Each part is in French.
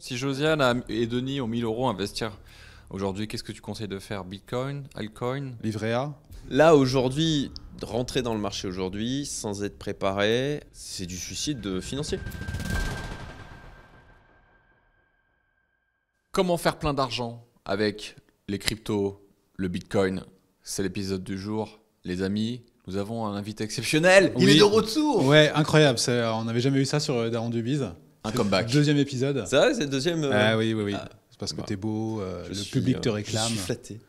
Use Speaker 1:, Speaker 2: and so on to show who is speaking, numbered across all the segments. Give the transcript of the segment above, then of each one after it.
Speaker 1: Si Josiane et Denis ont 1000 euros à investir aujourd'hui, qu'est-ce que tu conseilles de faire? Bitcoin, altcoin?
Speaker 2: Livret A.
Speaker 3: Là, aujourd'hui, rentrer dans le marché aujourd'hui sans être préparé, c'est du suicide financier.
Speaker 1: Comment faire plein d'argent avec les cryptos, le Bitcoin? C'est l'épisode du jour. Les amis, nous avons un invité exceptionnel. Il
Speaker 2: Oui.
Speaker 1: est de retour.
Speaker 2: Ouais, incroyable. On n'avait jamais eu ça sur Daron du Biz.
Speaker 1: Un comeback.
Speaker 2: Deuxième épisode.
Speaker 3: C'est vrai, c'est le deuxième.
Speaker 2: Ah oui, oui, oui.
Speaker 3: Ah,
Speaker 2: C'est parce que
Speaker 3: bah,
Speaker 2: t'es beau,
Speaker 3: je
Speaker 2: le
Speaker 3: suis,
Speaker 2: public te réclame.
Speaker 3: Je suis flatté.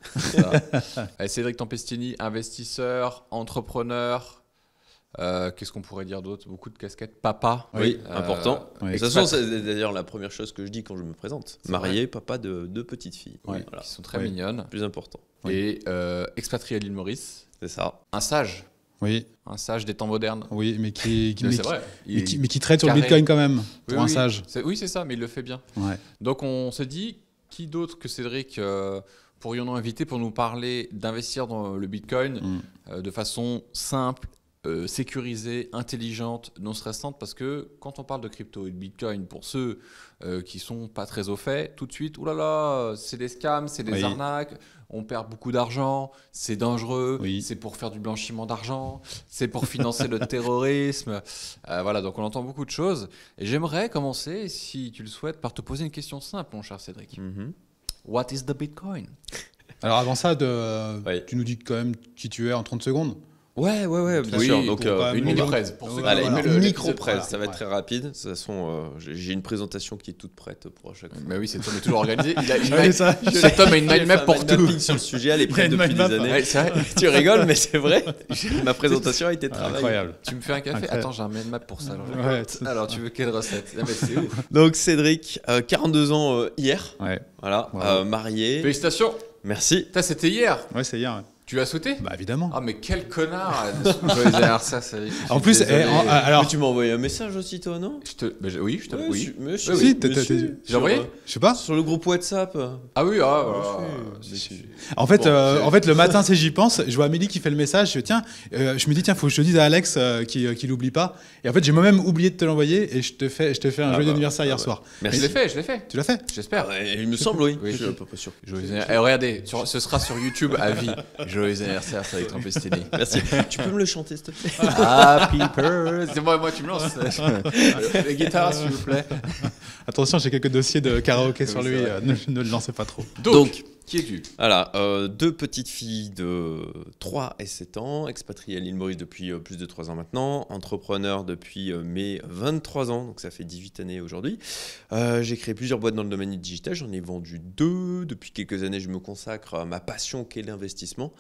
Speaker 1: Allez, Cédric Tempestini, investisseur, entrepreneur. Qu'est-ce qu'on pourrait dire d'autre? Beaucoup de casquettes. Papa.
Speaker 3: Oui, important.
Speaker 2: oui.
Speaker 3: De toute façon, c'est d'ailleurs la première chose que je dis quand je me présente. Marié, papa de 2 petites filles.
Speaker 2: Ouais.
Speaker 3: Voilà.
Speaker 1: Qui sont très
Speaker 2: Oui.
Speaker 1: mignonnes.
Speaker 3: Plus important.
Speaker 1: Et expatrié à l'île Maurice.
Speaker 3: C'est ça.
Speaker 1: Un sage.
Speaker 2: Oui,
Speaker 1: Un sage des temps modernes.
Speaker 2: oui, mais qui
Speaker 1: Mais c'est vrai.
Speaker 2: mais qui traite sur le
Speaker 1: carré.
Speaker 2: Bitcoin quand même, pour
Speaker 1: Oui,
Speaker 2: un
Speaker 1: oui.
Speaker 2: sage.
Speaker 1: Oui, c'est ça, mais il le fait bien.
Speaker 2: Ouais.
Speaker 1: Donc on se dit, qui d'autre que Cédric pourrions-nous inviter pour nous parler d'investir dans le Bitcoin de façon simple, sécurisée, intelligente, non stressante? Parce que quand on parle de crypto et de Bitcoin, pour ceux qui sont pas très au fait, tout de suite, oulala, c'est des scams, c'est des
Speaker 2: Oui.
Speaker 1: arnaques, on perd beaucoup d'argent, c'est dangereux,
Speaker 2: Oui.
Speaker 1: c'est pour faire du blanchiment d'argent, c'est pour financer le terrorisme. Voilà, donc on entend beaucoup de choses. Et j'aimerais commencer, si tu le souhaites, par te poser une question simple, mon cher Cédric. What is the Bitcoin?
Speaker 2: Alors avant ça,
Speaker 3: Ouais.
Speaker 2: tu nous dis quand même qui tu es en 30 secondes.
Speaker 3: Ouais, bien
Speaker 1: Oui,
Speaker 3: sûr. Donc,
Speaker 2: pour quand même
Speaker 1: Une
Speaker 2: on va-
Speaker 1: mini-presse. Pour ceux qui
Speaker 3: allez,
Speaker 1: ont aimé
Speaker 3: une
Speaker 1: l'épisode
Speaker 3: micro-presse,
Speaker 1: précédent.
Speaker 3: ça va être
Speaker 2: Ouais.
Speaker 3: très rapide. De toute façon, j'ai une présentation qui est toute prête pour chaque fois.
Speaker 1: Mais oui, cet homme est toujours organisé. Il a une
Speaker 2: Ouais, ça.
Speaker 1: cet homme a une mind map pour
Speaker 3: J'ai fait un
Speaker 1: tout.
Speaker 3: mind mapping sur le sujet, elle est prête
Speaker 2: Il y a une
Speaker 3: depuis
Speaker 2: mind
Speaker 3: des
Speaker 2: map.
Speaker 3: années.
Speaker 1: Ouais, c'est vrai.
Speaker 3: Tu rigoles, mais c'est vrai. Ma présentation a été travaillée.
Speaker 2: Incroyable.
Speaker 1: Tu me fais un café?
Speaker 2: Incroyable.
Speaker 1: Attends, j'ai un mind map pour ça.
Speaker 2: Ouais.
Speaker 1: Alors, tu veux quelle recette? Ah, mais c'est ouf.
Speaker 3: Donc Cédric, 42 ans hier,
Speaker 2: Ouais.
Speaker 3: voilà,
Speaker 2: Bravo.
Speaker 3: marié.
Speaker 1: Félicitations.
Speaker 3: Merci.
Speaker 1: Putain, c'était hier.
Speaker 2: Ouais, c'est hier. Ouais.
Speaker 1: Tu l'as souhaité?
Speaker 2: Bah évidemment.
Speaker 1: Ah, mais quel connard. Joyeux anniversaire, Cédric. Je suis
Speaker 2: En plus,
Speaker 1: désolé.
Speaker 2: alors,
Speaker 3: Mais tu m'as envoyé un message aussi toi, non?
Speaker 1: Oui, je te
Speaker 3: Ouais,
Speaker 1: oui.
Speaker 3: Monsieur,
Speaker 1: Oui,
Speaker 2: oui,
Speaker 3: monsieur.
Speaker 1: J'ai envoyé?
Speaker 2: je sais pas.
Speaker 3: Sur le groupe WhatsApp.
Speaker 1: Ah oui, ah,
Speaker 3: Monsieur.
Speaker 2: En fait,
Speaker 1: Bon,
Speaker 2: en fait, le matin, c'est j'y pense. Je vois Amélie qui fait le message. Je me dis tiens, faut que je te dise à Alex qu'il l'oublie pas. Et en fait, j'ai moi-même oublié de te l'envoyer et je te fais un
Speaker 3: Ah
Speaker 2: joyeux
Speaker 3: bah,
Speaker 2: anniversaire hier
Speaker 3: bah.
Speaker 2: soir.
Speaker 3: Merci.
Speaker 1: Je l'ai fait.
Speaker 2: Tu l'as fait?
Speaker 1: J'espère.
Speaker 3: Ouais, il me semble, oui.
Speaker 1: Oui.
Speaker 3: Je suis pas sûr.
Speaker 1: Joyeux anniversaire. Regardez, ce sera sur YouTube à vie. Joyeux anniversaire, Cédric Tempestini.
Speaker 3: Merci. Tu peux me le chanter, s'il te plaît?
Speaker 1: Happy birthday. C'est moi, tu me lances. Les guitares, s'il vous plaît.
Speaker 2: Attention, j'ai quelques dossiers de karaoké sur
Speaker 1: c'est
Speaker 2: lui.
Speaker 1: vrai.
Speaker 2: Ne le lancez pas trop.
Speaker 1: Donc, qui es-tu?
Speaker 3: Voilà, 2 petites filles de 3 et 7 ans, expatriées à l'île Maurice depuis plus de 3 ans maintenant, entrepreneur depuis mes 23 ans, donc ça fait 18 années aujourd'hui. J'ai créé plusieurs boîtes dans le domaine du digital, j'en ai vendu 2. Depuis quelques années, je me consacre à ma passion qu'est l'investissement.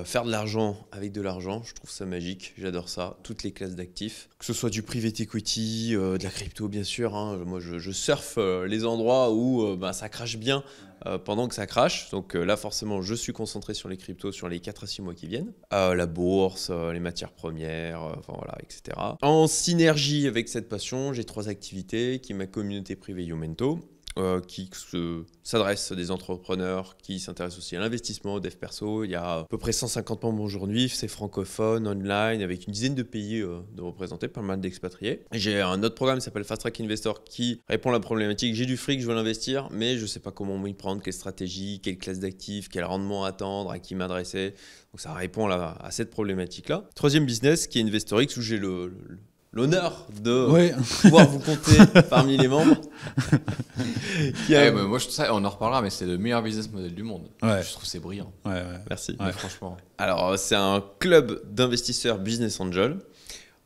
Speaker 3: Faire de l'argent avec de l'argent, je trouve ça magique, j'adore ça, toutes les classes d'actifs, que ce soit du private equity, de la crypto bien sûr, hein. Moi je surfe les endroits où ça crache bien pendant que ça crache, donc là forcément je suis concentré sur les cryptos sur les 4 à 6 mois qui viennent, la bourse, les matières premières, enfin voilà, etc. En synergie avec cette passion, j'ai 3 activités, qui est ma communauté privée Youmento, qui s'adresse à des entrepreneurs qui s'intéressent aussi à l'investissement, au dev perso. Il y a à peu près 150 membres aujourd'hui, c'est francophone, online, avec une dizaine de pays de représentés, pas mal d'expatriés. Et j'ai un autre programme qui s'appelle Fast Track Investor qui répond à la problématique. J'ai du fric, je veux l'investir, mais je ne sais pas comment m'y prendre, quelle stratégie, quelle classe d'actifs, quel rendement attendre, à qui m'adresser. Donc ça répond à cette problématique-là. Troisième business qui est Investorix où j'ai l'honneur de
Speaker 2: Ouais.
Speaker 3: pouvoir vous compter parmi les membres.
Speaker 1: Moi, on en reparlera, mais c'est le meilleur business model du monde.
Speaker 2: Ouais.
Speaker 1: Je trouve que c'est brillant.
Speaker 2: Ouais.
Speaker 3: Merci.
Speaker 2: Ouais.
Speaker 1: Franchement.
Speaker 3: Alors, c'est un club d'investisseurs business angel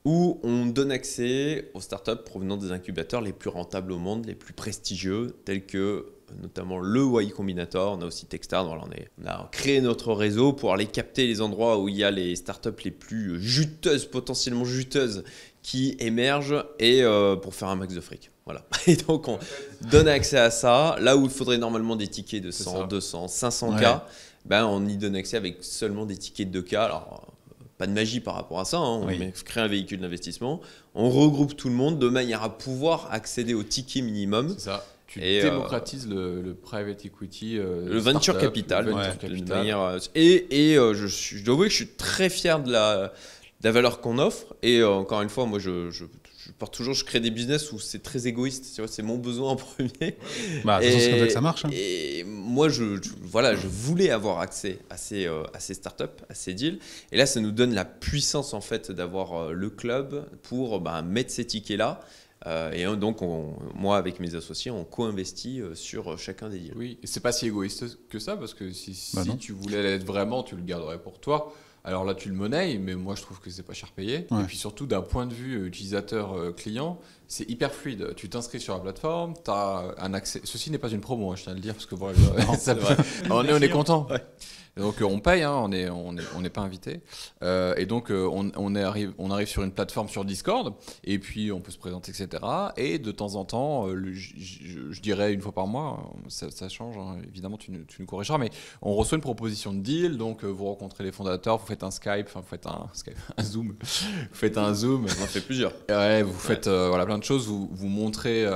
Speaker 3: où on donne accès aux startups provenant des incubateurs les plus rentables au monde, les plus prestigieux, tels que notamment le Y Combinator. On a aussi Techstars. Voilà, on a créé notre réseau pour aller capter les endroits où il y a les startups les plus juteuses, potentiellement juteuses, qui émergent et pour faire un max de fric. Voilà. Et donc, on donne accès à ça. Là où il faudrait normalement des tickets de 100, 200, 500 K, on y donne accès avec seulement des tickets de 2K. Alors, pas de magie par rapport à ça. Hein. On crée un véhicule d'investissement. On regroupe tout le monde de manière à pouvoir accéder au ticket minimum.
Speaker 1: C'est ça. Tu
Speaker 3: Et,
Speaker 1: démocratises le private equity,
Speaker 3: le venture capital.
Speaker 1: le venture
Speaker 2: Ouais.
Speaker 1: capital.
Speaker 3: De manière, je dois avouer que je suis très fier de la valeur qu'on offre. Et encore une fois, moi, je je crée des business où c'est très égoïste, tu vois, c'est mon besoin en premier.
Speaker 2: Bah, de toute façon, c'est comme ça que ça marche. Hein.
Speaker 3: Et moi, je voulais avoir accès à ces startups, à ces deals. Et là, ça nous donne la puissance, en fait, d'avoir le club pour mettre ces tickets-là. Et donc, moi, avec mes associés, on co-investit sur chacun des deals.
Speaker 1: Oui, et c'est pas si égoïste que ça, parce que si
Speaker 2: non.
Speaker 1: tu voulais l'être vraiment, tu le garderais pour toi. Alors là, tu le monnaies, mais moi, je trouve que c'est pas cher payé.
Speaker 2: Ouais.
Speaker 1: Et puis surtout, d'un point de vue utilisateur-client, c'est hyper fluide. Tu t'inscris sur la plateforme, tu as un accès. Ceci n'est pas une promo, hein, je tiens à le dire, parce que voilà, on est content.
Speaker 3: Ouais.
Speaker 1: Donc on paye, hein, on n'est pas invité. Et donc on arrive sur une plateforme sur Discord, et puis on peut se présenter, etc. Et de temps en temps, je dirais une fois par mois, ça change, hein, évidemment tu nous corrigeras, mais on reçoit une proposition de deal, donc vous rencontrez les fondateurs, vous faites un Skype, enfin vous faites un Zoom, vous faites un Zoom.
Speaker 3: On en fait plusieurs.
Speaker 1: Ouais, vous faites voilà, plein de choses, vous montrez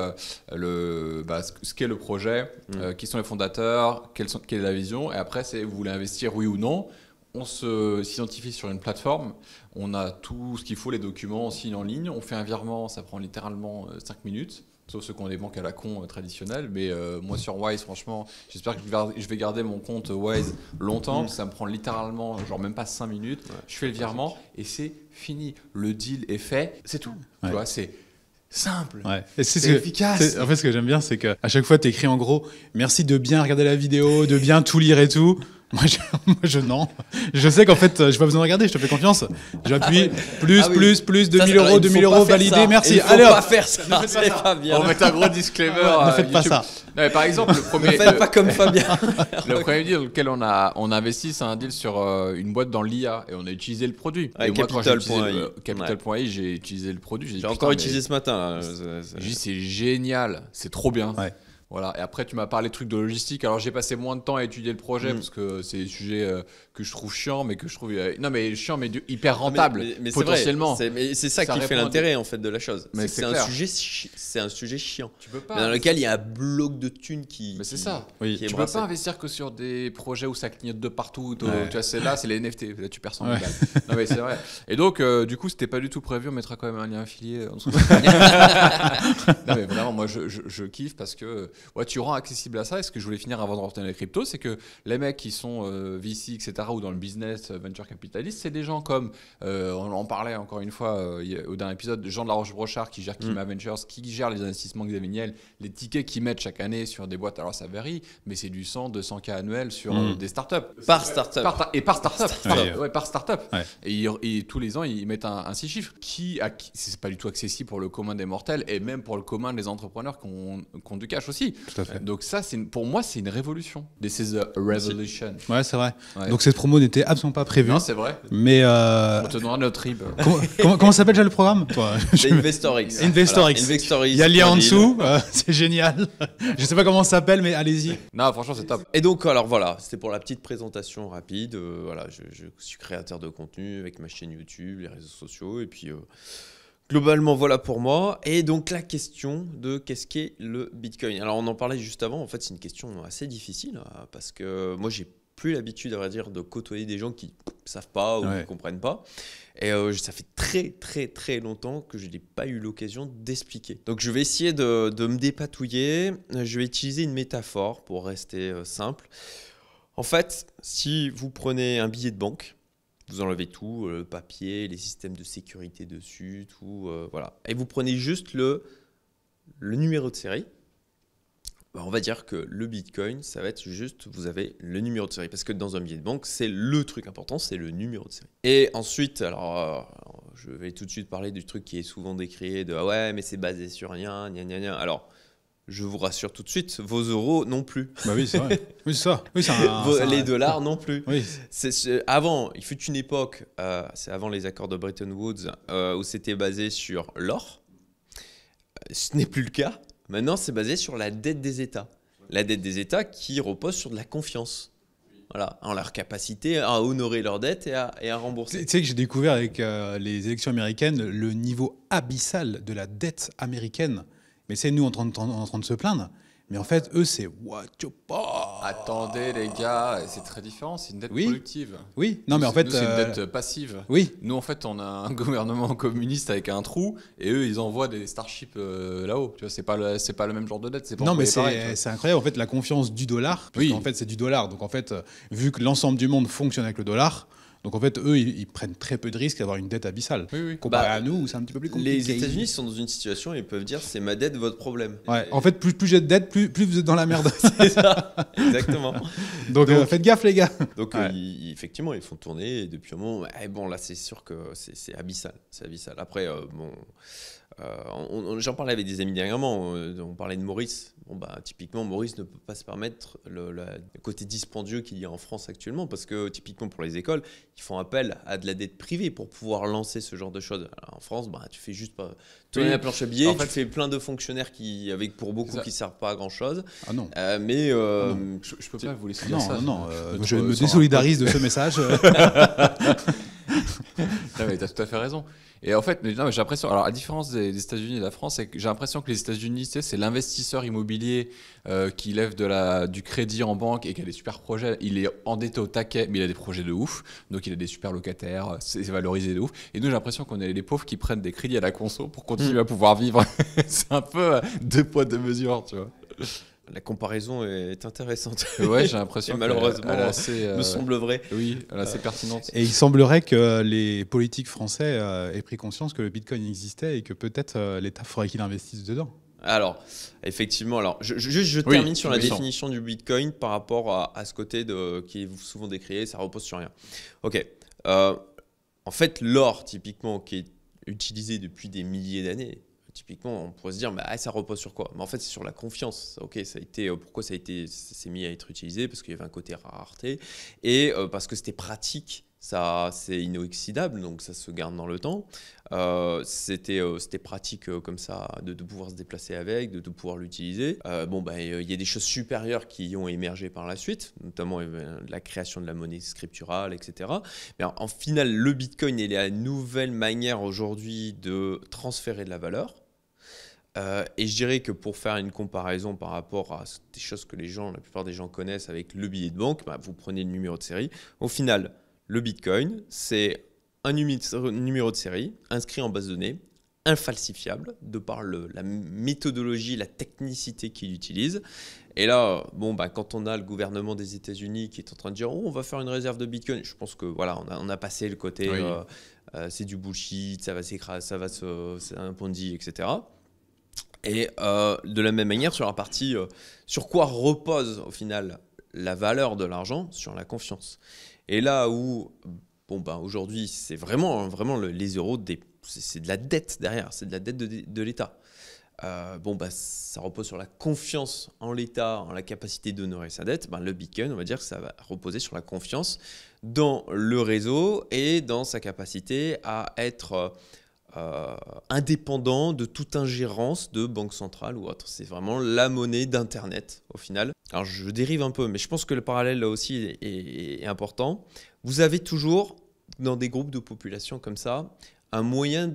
Speaker 1: ce qu'est le projet, qui sont les fondateurs, quelle est la vision, et après vous voulez investir oui ou non. On s'identifie sur une plateforme, on a tout ce qu'il faut, les documents, on signe en ligne, on fait un virement, ça prend littéralement 5 minutes, sauf ceux qui ont des banques à la con traditionnelles, mais moi sur Wise, franchement, j'espère que je vais garder mon compte Wise longtemps, parce que ça me prend littéralement genre même pas 5 minutes, je fais le virement et c'est fini, le deal est fait, c'est tout, tu vois, c'est simple,
Speaker 2: c'est
Speaker 1: efficace.
Speaker 2: En fait, ce que j'aime bien, c'est qu'à chaque fois, tu écris en gros « Merci de bien regarder la vidéo, de bien tout lire et tout ». Moi, non. Je sais qu'en fait, je n'ai pas besoin de regarder, je te fais confiance. J'appuie plus, 2000 euros, 2000 euros, validé, merci.
Speaker 3: Allez, hop. Pas faire ça, c'est pas bien.
Speaker 1: On va mettre un gros disclaimer.
Speaker 2: Ne faites pas ça.
Speaker 1: Non, mais par exemple,
Speaker 3: ne faites pas comme Fabien.
Speaker 1: Le premier deal dans lequel on a investi, c'est un deal sur une boîte dans l'IA et on a utilisé le produit.
Speaker 3: Ouais,
Speaker 1: et moi,
Speaker 3: Capital.ai.
Speaker 1: Capital.ai, j'ai utilisé le produit.
Speaker 3: J'ai encore utilisé ce matin.
Speaker 1: J'ai dit, c'est génial, c'est trop bien.
Speaker 2: Ouais.
Speaker 1: Voilà. Et après, tu m'as parlé de trucs de logistique. Alors, j'ai passé moins de temps à étudier le projet parce que c'est des sujets que je trouve chiants, mais que je trouve chiant, mais hyper rentable
Speaker 3: mais
Speaker 1: potentiellement.
Speaker 3: C'est ça qui fait l'intérêt en fait de la chose.
Speaker 1: Mais
Speaker 3: c'est un sujet chiant.
Speaker 1: Tu peux pas.
Speaker 3: Mais dans lequel il y a un bloc de thunes qui.
Speaker 1: Mais c'est ça.
Speaker 2: Oui.
Speaker 1: Tu peux pas investir que sur des projets où ça clignote de partout. Tu vois, c'est les NFT. Là, tu perds 100 000 balles. Non, mais c'est vrai. Et donc, du coup, c'était pas du tout prévu. On mettra quand même un lien affilié. Non, mais vraiment, moi, je kiffe parce que tu rends accessible à ça. Et ce que je voulais finir avant de rentrer dans les cryptos, c'est que les mecs qui sont VC, etc., ou dans le business, venture capitaliste, c'est des gens comme, on en parlait encore une fois au dernier épisode, Jean de la Roche-Brochard qui gère Kima Ventures, qui gère les investissements Xavier Niel, les tickets qu'ils mettent chaque année sur des boîtes. Alors ça varie, mais c'est du 100, 200K annuels sur des startups.
Speaker 3: Par startup.
Speaker 1: Par startup.
Speaker 2: Par
Speaker 1: startup. Et tous les ans, ils mettent un 6 chiffres qui c'est pas du tout accessible pour le commun des mortels et même pour le commun des entrepreneurs qui ont du cash aussi.
Speaker 2: Tout à fait.
Speaker 1: Donc ça, pour moi, c'est une révolution. This is a revolution.
Speaker 2: Ouais, c'est vrai. Ouais. Donc cette promo n'était absolument pas prévue.
Speaker 1: Non, c'est vrai.
Speaker 2: Mais
Speaker 1: on te donnera notre RIB.
Speaker 2: comment s'appelle déjà le programme?
Speaker 3: C'est InvestorX.
Speaker 2: InvestorX. Il y a le lien en dessous. C'est génial. Je sais pas comment ça s'appelle, mais allez-y.
Speaker 1: Non, franchement, c'est top.
Speaker 3: Et donc, alors voilà, c'était pour la petite présentation rapide. Voilà, je suis créateur de contenu avec ma chaîne YouTube, les réseaux sociaux, et puis globalement, voilà pour moi. Et donc, la question de qu'est-ce qu'est le Bitcoin. Alors, on en parlait juste avant. En fait, c'est une question assez difficile parce que moi, j'ai plus l'habitude, à vrai dire, de côtoyer des gens qui ne savent pas ou qui ne comprennent pas. Et ça fait très, très, très longtemps que je n'ai pas eu l'occasion d'expliquer. Donc, je vais essayer de me dépatouiller. Je vais utiliser une métaphore pour rester simple. En fait, si vous prenez un billet de banque, vous enlevez tout, le papier, les systèmes de sécurité dessus, tout, voilà. Et vous prenez juste le numéro de série. On va dire que le Bitcoin, ça va être juste, vous avez le numéro de série. Parce que dans un billet de banque, c'est le truc important, c'est le numéro de série. Et ensuite, alors, je vais tout de suite parler du truc qui est souvent décrié de « Ah ouais, mais c'est basé sur rien, gna gna gna ». Alors, je vous rassure tout de suite, vos euros non plus.
Speaker 2: Bah oui, c'est vrai. Oui, c'est ça. Oui,
Speaker 3: les dollars non plus.
Speaker 2: Oui.
Speaker 3: Avant, il fut une époque, c'est avant les accords de Bretton Woods, où c'était basé sur l'or. Ce n'est plus le cas. Maintenant, c'est basé sur la dette des États. La dette des États qui repose sur de la confiance. Voilà, en leur capacité à honorer leurs dettes et à rembourser.
Speaker 2: Tu sais que j'ai découvert avec les élections américaines le niveau abyssal de la dette américaine. Mais c'est nous en train de se plaindre. Mais en fait, eux, c'est what you pas.
Speaker 1: Attendez les gars, c'est très différent, c'est une dette productive.
Speaker 2: Oui, non mais en fait...
Speaker 1: Nous, c'est une dette passive.
Speaker 2: Oui.
Speaker 1: Nous en fait, on a un gouvernement communiste avec un trou et eux, ils envoient des starships là-haut. Tu vois, c'est pas le même genre de dette. C'est pas
Speaker 2: non mais
Speaker 1: pareil,
Speaker 2: c'est incroyable, en fait, la confiance du dollar. Parce qu'en fait, c'est du dollar. Donc en fait, vu que l'ensemble du monde fonctionne avec le dollar... Donc en fait, eux, ils prennent très peu de risques d'avoir une dette abyssale. Comparé à nous, c'est un petit peu plus compliqué.
Speaker 3: Les États-Unis sont dans une situation où ils peuvent dire c'est ma dette, votre problème.
Speaker 2: Ouais. En fait, plus j'ai de dette, plus vous êtes dans la merde.
Speaker 3: C'est ça, exactement.
Speaker 2: Donc faites gaffe, les gars.
Speaker 3: Donc effectivement, ils font tourner et depuis un moment. Bon, là, c'est sûr que c'est abyssal. C'est abyssal. Après, j'en parlais avec des amis dernièrement. On parlait de Maurice. Bon, bah, typiquement, Maurice ne peut pas se permettre le côté dispendieux qu'il y a en France actuellement parce que typiquement pour les écoles, ils font appel à de la dette privée pour pouvoir lancer ce genre de choses. Alors, en France, bah, tu fais juste pas tourner la planche à billets. En fait, tu fais plein de fonctionnaires qui ne servent pas à grand chose.
Speaker 2: Ah non.
Speaker 3: Mais
Speaker 1: je peux pas vous laisser dire ça.
Speaker 2: Non. Je me désolidarise de ce message.
Speaker 1: Non, mais t'as tout à fait raison. Et en fait, j'ai l'impression, alors à différence des États-Unis et de la France, j'ai l'impression que les États-Unis, c'est l'investisseur immobilier qui lève du crédit en banque et qui a des super projets. Il est endetté au taquet, mais il a des projets de ouf. Donc il a des super locataires, c'est valorisé de ouf. Et nous, j'ai l'impression qu'on est les pauvres qui prennent des crédits à la conso pour continuer à pouvoir vivre. C'est un peu deux poids, deux mesures, tu vois.
Speaker 3: La comparaison est intéressante.
Speaker 1: Ouais, j'ai l'impression.
Speaker 3: Et malheureusement, me semble vrai.
Speaker 1: Oui, elle est assez pertinente.
Speaker 2: Et il semblerait que les politiques français aient pris conscience que le Bitcoin existait et que peut-être l'État faudrait qu'il investisse dedans.
Speaker 3: Alors, effectivement, je termine sur la définition du Bitcoin par rapport à ce côté qui est souvent décrié, ça repose sur rien. Ok. En fait, l'or, typiquement, qui est utilisé depuis des milliers d'années, typiquement, on pourrait se dire, ça repose sur quoi? Mais en fait, c'est sur la confiance. Ok, pourquoi ça s'est mis à être utilisé? Parce qu'il y avait un côté rareté et parce que c'était pratique. Ça, c'est inoxydable, donc ça se garde dans le temps. C'était pratique comme ça de pouvoir se déplacer avec, de pouvoir l'utiliser. Il y a des choses supérieures qui ont émergé par la suite, notamment la création de la monnaie scripturale, etc. Mais en final, le Bitcoin est la nouvelle manière aujourd'hui de transférer de la valeur. Et je dirais que pour faire une comparaison par rapport à des choses que la plupart des gens connaissent avec le billet de banque, vous prenez le numéro de série. Au final, le Bitcoin, c'est un numéro de série inscrit en base de données, infalsifiable de par la méthodologie, la technicité qu'il utilise. Et là, quand on a le gouvernement des États-Unis qui est en train de dire on va faire une réserve de Bitcoin, je pense que voilà, on a passé le côté c'est du bullshit, ça va s'écraser, c'est un Ponzi, etc. Et de la même manière, sur la partie sur quoi repose au final la valeur de l'argent, sur la confiance. Et là où, aujourd'hui, c'est vraiment les euros, c'est de la dette derrière, c'est de la dette de l'État. Ça repose sur la confiance en l'État, en la capacité d'honorer sa dette. Le Bitcoin, on va dire que ça va reposer sur la confiance dans le réseau et dans sa capacité à être indépendant de toute ingérence de banque centrale ou autre. C'est vraiment la monnaie d'Internet au final. Alors je dérive un peu, mais je pense que le parallèle là aussi est important. Vous avez toujours dans des groupes de population comme ça un moyen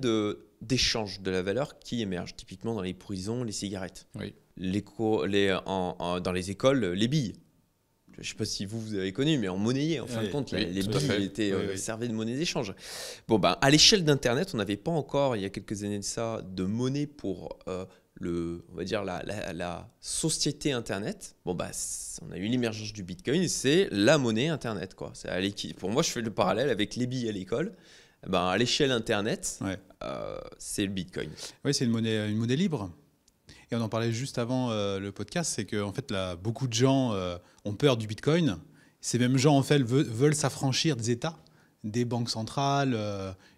Speaker 3: d'échange de la valeur qui émerge, typiquement dans les prisons, les cigarettes, dans les écoles, les billes. Je ne sais pas si vous avez connu, mais en monnayait, en fin de compte, les billes servaient de monnaie d'échange. À l'échelle d'Internet, on n'avait pas encore, il y a quelques années de ça, de monnaie pour on va dire la société Internet. On a eu l'émergence du Bitcoin, c'est la monnaie Internet, quoi. Pour moi, je fais le parallèle avec les billes à l'école. À l'échelle Internet, c'est le Bitcoin. Oui,
Speaker 2: c'est une monnaie libre. Et on en parlait juste avant le podcast, c'est que en fait, beaucoup de gens ont peur du Bitcoin. Ces mêmes gens en fait, veulent s'affranchir des États, des banques centrales.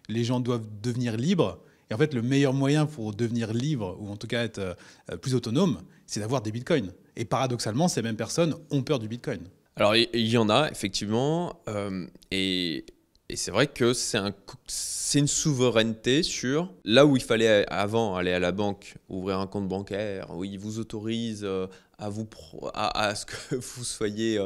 Speaker 2: Les gens doivent devenir libres. Et en fait, le meilleur moyen pour devenir libre, ou en tout cas être plus autonome, c'est d'avoir des Bitcoins. Et paradoxalement, ces mêmes personnes ont peur du Bitcoin.
Speaker 3: Alors, il y en a, effectivement. Et c'est vrai que c'est une souveraineté sur là où il fallait avant aller à la banque, ouvrir un compte bancaire, où ils vous autorisent à ce que vous soyez,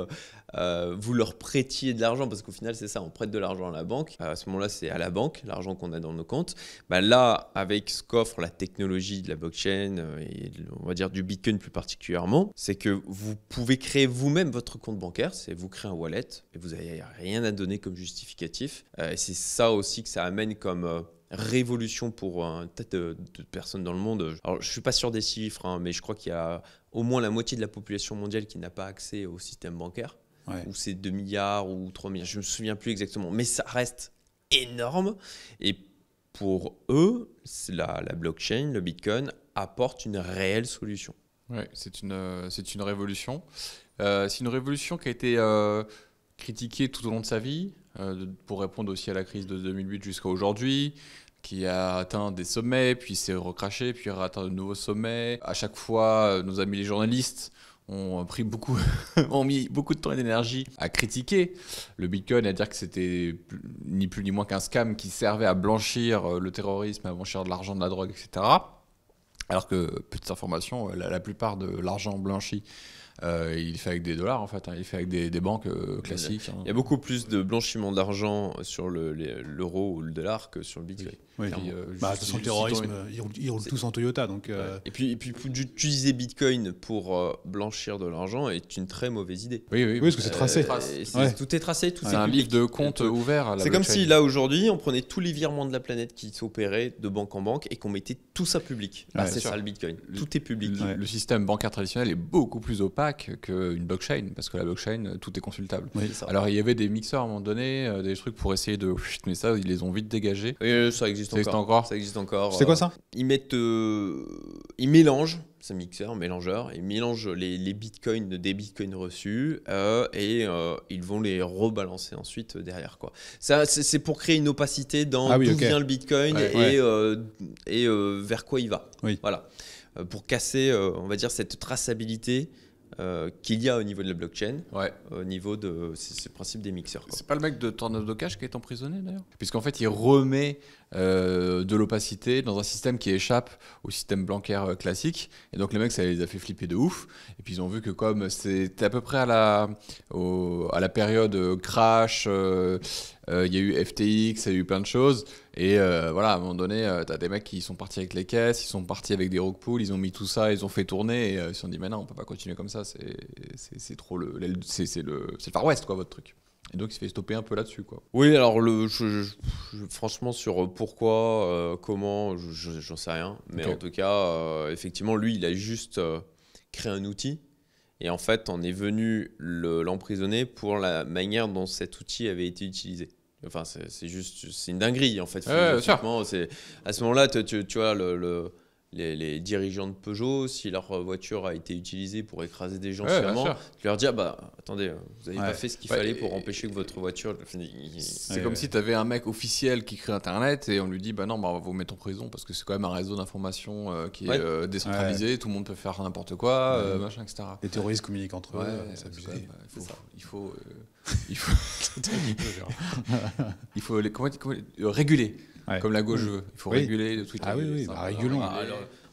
Speaker 3: vous leur prêtiez de l'argent, parce qu'au final c'est ça, on prête de l'argent à la banque. À ce moment-là, c'est à la banque l'argent qu'on a dans nos comptes. Bah là, avec ce qu'offre la technologie de la blockchain et on va dire du Bitcoin plus particulièrement, c'est que vous pouvez créer vous-même votre compte bancaire. C'est vous créez un wallet et vous n'avez rien à donner comme justificatif. Et c'est ça aussi que ça amène comme révolution pour un tas de personnes dans le monde. Alors, je ne suis pas sûr des chiffres, hein, mais je crois qu'il y a au moins la moitié de la population mondiale qui n'a pas accès au système bancaire.
Speaker 2: Ouais.
Speaker 3: Ou c'est 2 milliards ou 3 milliards, je ne me souviens plus exactement. Mais ça reste énorme. Et pour eux, la blockchain, le Bitcoin, apporte une réelle solution.
Speaker 1: Ouais, c'est une révolution. C'est une révolution qui a été critiquée tout au long de sa vie, pour répondre aussi à la crise de 2008 jusqu'à aujourd'hui, qui a atteint des sommets, puis s'est recraché, puis a atteint de nouveaux sommets. À chaque fois, nos amis les journalistes ont mis beaucoup de temps et d'énergie à critiquer le Bitcoin, à dire que c'était ni plus ni moins qu'un scam qui servait à blanchir le terrorisme, à blanchir de l'argent, de la drogue, etc. Alors que, petite information, la plupart de l'argent blanchi, il est fait avec des dollars en fait, hein, il est fait avec des banques classiques.
Speaker 3: Il y a beaucoup plus de blanchiment d'argent sur l'euro ou le dollar que sur le Bitcoin.
Speaker 2: Oui.
Speaker 1: Puis,
Speaker 2: De toute façon, le terrorisme, ils roulent tous en Toyota. Donc,
Speaker 3: Et puis d'utiliser Bitcoin pour blanchir de l'argent est une très mauvaise idée.
Speaker 2: Oui, parce que c'est tracé.
Speaker 3: Tout est tracé, tout
Speaker 1: c'est un livre de compte ouvert à la
Speaker 3: C'est comme
Speaker 1: blockchain.
Speaker 3: si là aujourd'hui on prenait tous les virements de la planète qui s'opéraient de banque en banque et qu'on mettait tout ça public.
Speaker 2: Ouais,
Speaker 3: C'est
Speaker 1: sûr.
Speaker 3: ça le Bitcoin. Tout est public.
Speaker 1: Le système bancaire traditionnel est beaucoup plus opaque qu'une blockchain, parce que la blockchain, tout est consultable.
Speaker 2: Oui.
Speaker 3: C'est ça.
Speaker 1: Alors il y avait des mixeurs à un moment donné, des trucs pour essayer de... Mais ça, ils les ont vite dégagés.
Speaker 3: Et ça existe
Speaker 1: Ça existe
Speaker 3: encore.
Speaker 1: encore
Speaker 3: Ça existe encore.
Speaker 2: C'est quoi ça?
Speaker 3: Ils mélangent, c'est un mixeur, mélangeur, ils mélangent les bitcoins des bitcoins reçus et ils vont les rebalancer ensuite derrière, quoi. Ça, c'est pour créer une opacité dans d'où vient le bitcoin et vers quoi il va.
Speaker 2: Oui.
Speaker 3: Voilà. Pour casser, on va dire, cette traçabilité qu'il y a au niveau de la blockchain,
Speaker 1: Ouais.
Speaker 3: au niveau de c'est le principe des mixeurs, quoi.
Speaker 1: C'est pas le mec de Tornado Cash qui est emprisonné d'ailleurs? Puisqu'en fait, il remet de l'opacité dans un système qui échappe au système bancaire classique. Et donc, les mecs, ça les a fait flipper de ouf. Et puis, ils ont vu que comme c'était à peu près à la période crash, il y a eu FTX, il y a eu plein de choses. Et voilà, à un moment donné, tu as des mecs qui sont partis avec les caisses, ils sont partis avec des rug pools, ils ont mis tout ça, ils ont fait tourner. Et ils se sont dit, mais non, on peut pas continuer comme ça. C'est trop c'est le Far West, quoi, votre truc. Et donc, il se fait stopper un peu là-dessus, quoi.
Speaker 3: Oui, alors franchement, sur pourquoi, comment, j'en sais rien. Mais
Speaker 1: Ok.
Speaker 3: en tout cas, effectivement, lui, il a juste créé un outil. Et en fait, on est venu l'emprisonner pour la manière dont cet outil avait été utilisé. Enfin, c'est une dinguerie, en fait.
Speaker 1: Ouais,
Speaker 3: Philosophiquement, à ce moment-là, tu vois, les dirigeants de Peugeot, si leur voiture a été utilisée pour écraser des gens
Speaker 1: Ouais, bien
Speaker 3: sciemment,
Speaker 1: sûr.
Speaker 3: tu leur dis, ah bah, attendez, vous n'avez
Speaker 2: Ouais.
Speaker 3: pas fait ce qu'il
Speaker 1: Ouais,
Speaker 3: fallait
Speaker 1: et-
Speaker 3: pour empêcher que votre voiture...
Speaker 1: C'est comme si tu avais un mec officiel qui crée Internet et on lui dit bah non, bah, on va vous mettre en prison parce que c'est quand même un réseau d'information qui est décentralisé, tout le monde peut faire n'importe quoi, machin, etc.
Speaker 2: Les terroristes communiquent entre eux.
Speaker 1: Ouais,
Speaker 2: c'est
Speaker 1: c'est
Speaker 2: abusé.
Speaker 1: quand même, il faut réguler,
Speaker 2: Ouais.
Speaker 1: comme la gauche veut. Il faut
Speaker 2: Oui.
Speaker 1: réguler le Twitter.
Speaker 2: Ah oui,
Speaker 1: Ça,
Speaker 2: bah, régulons.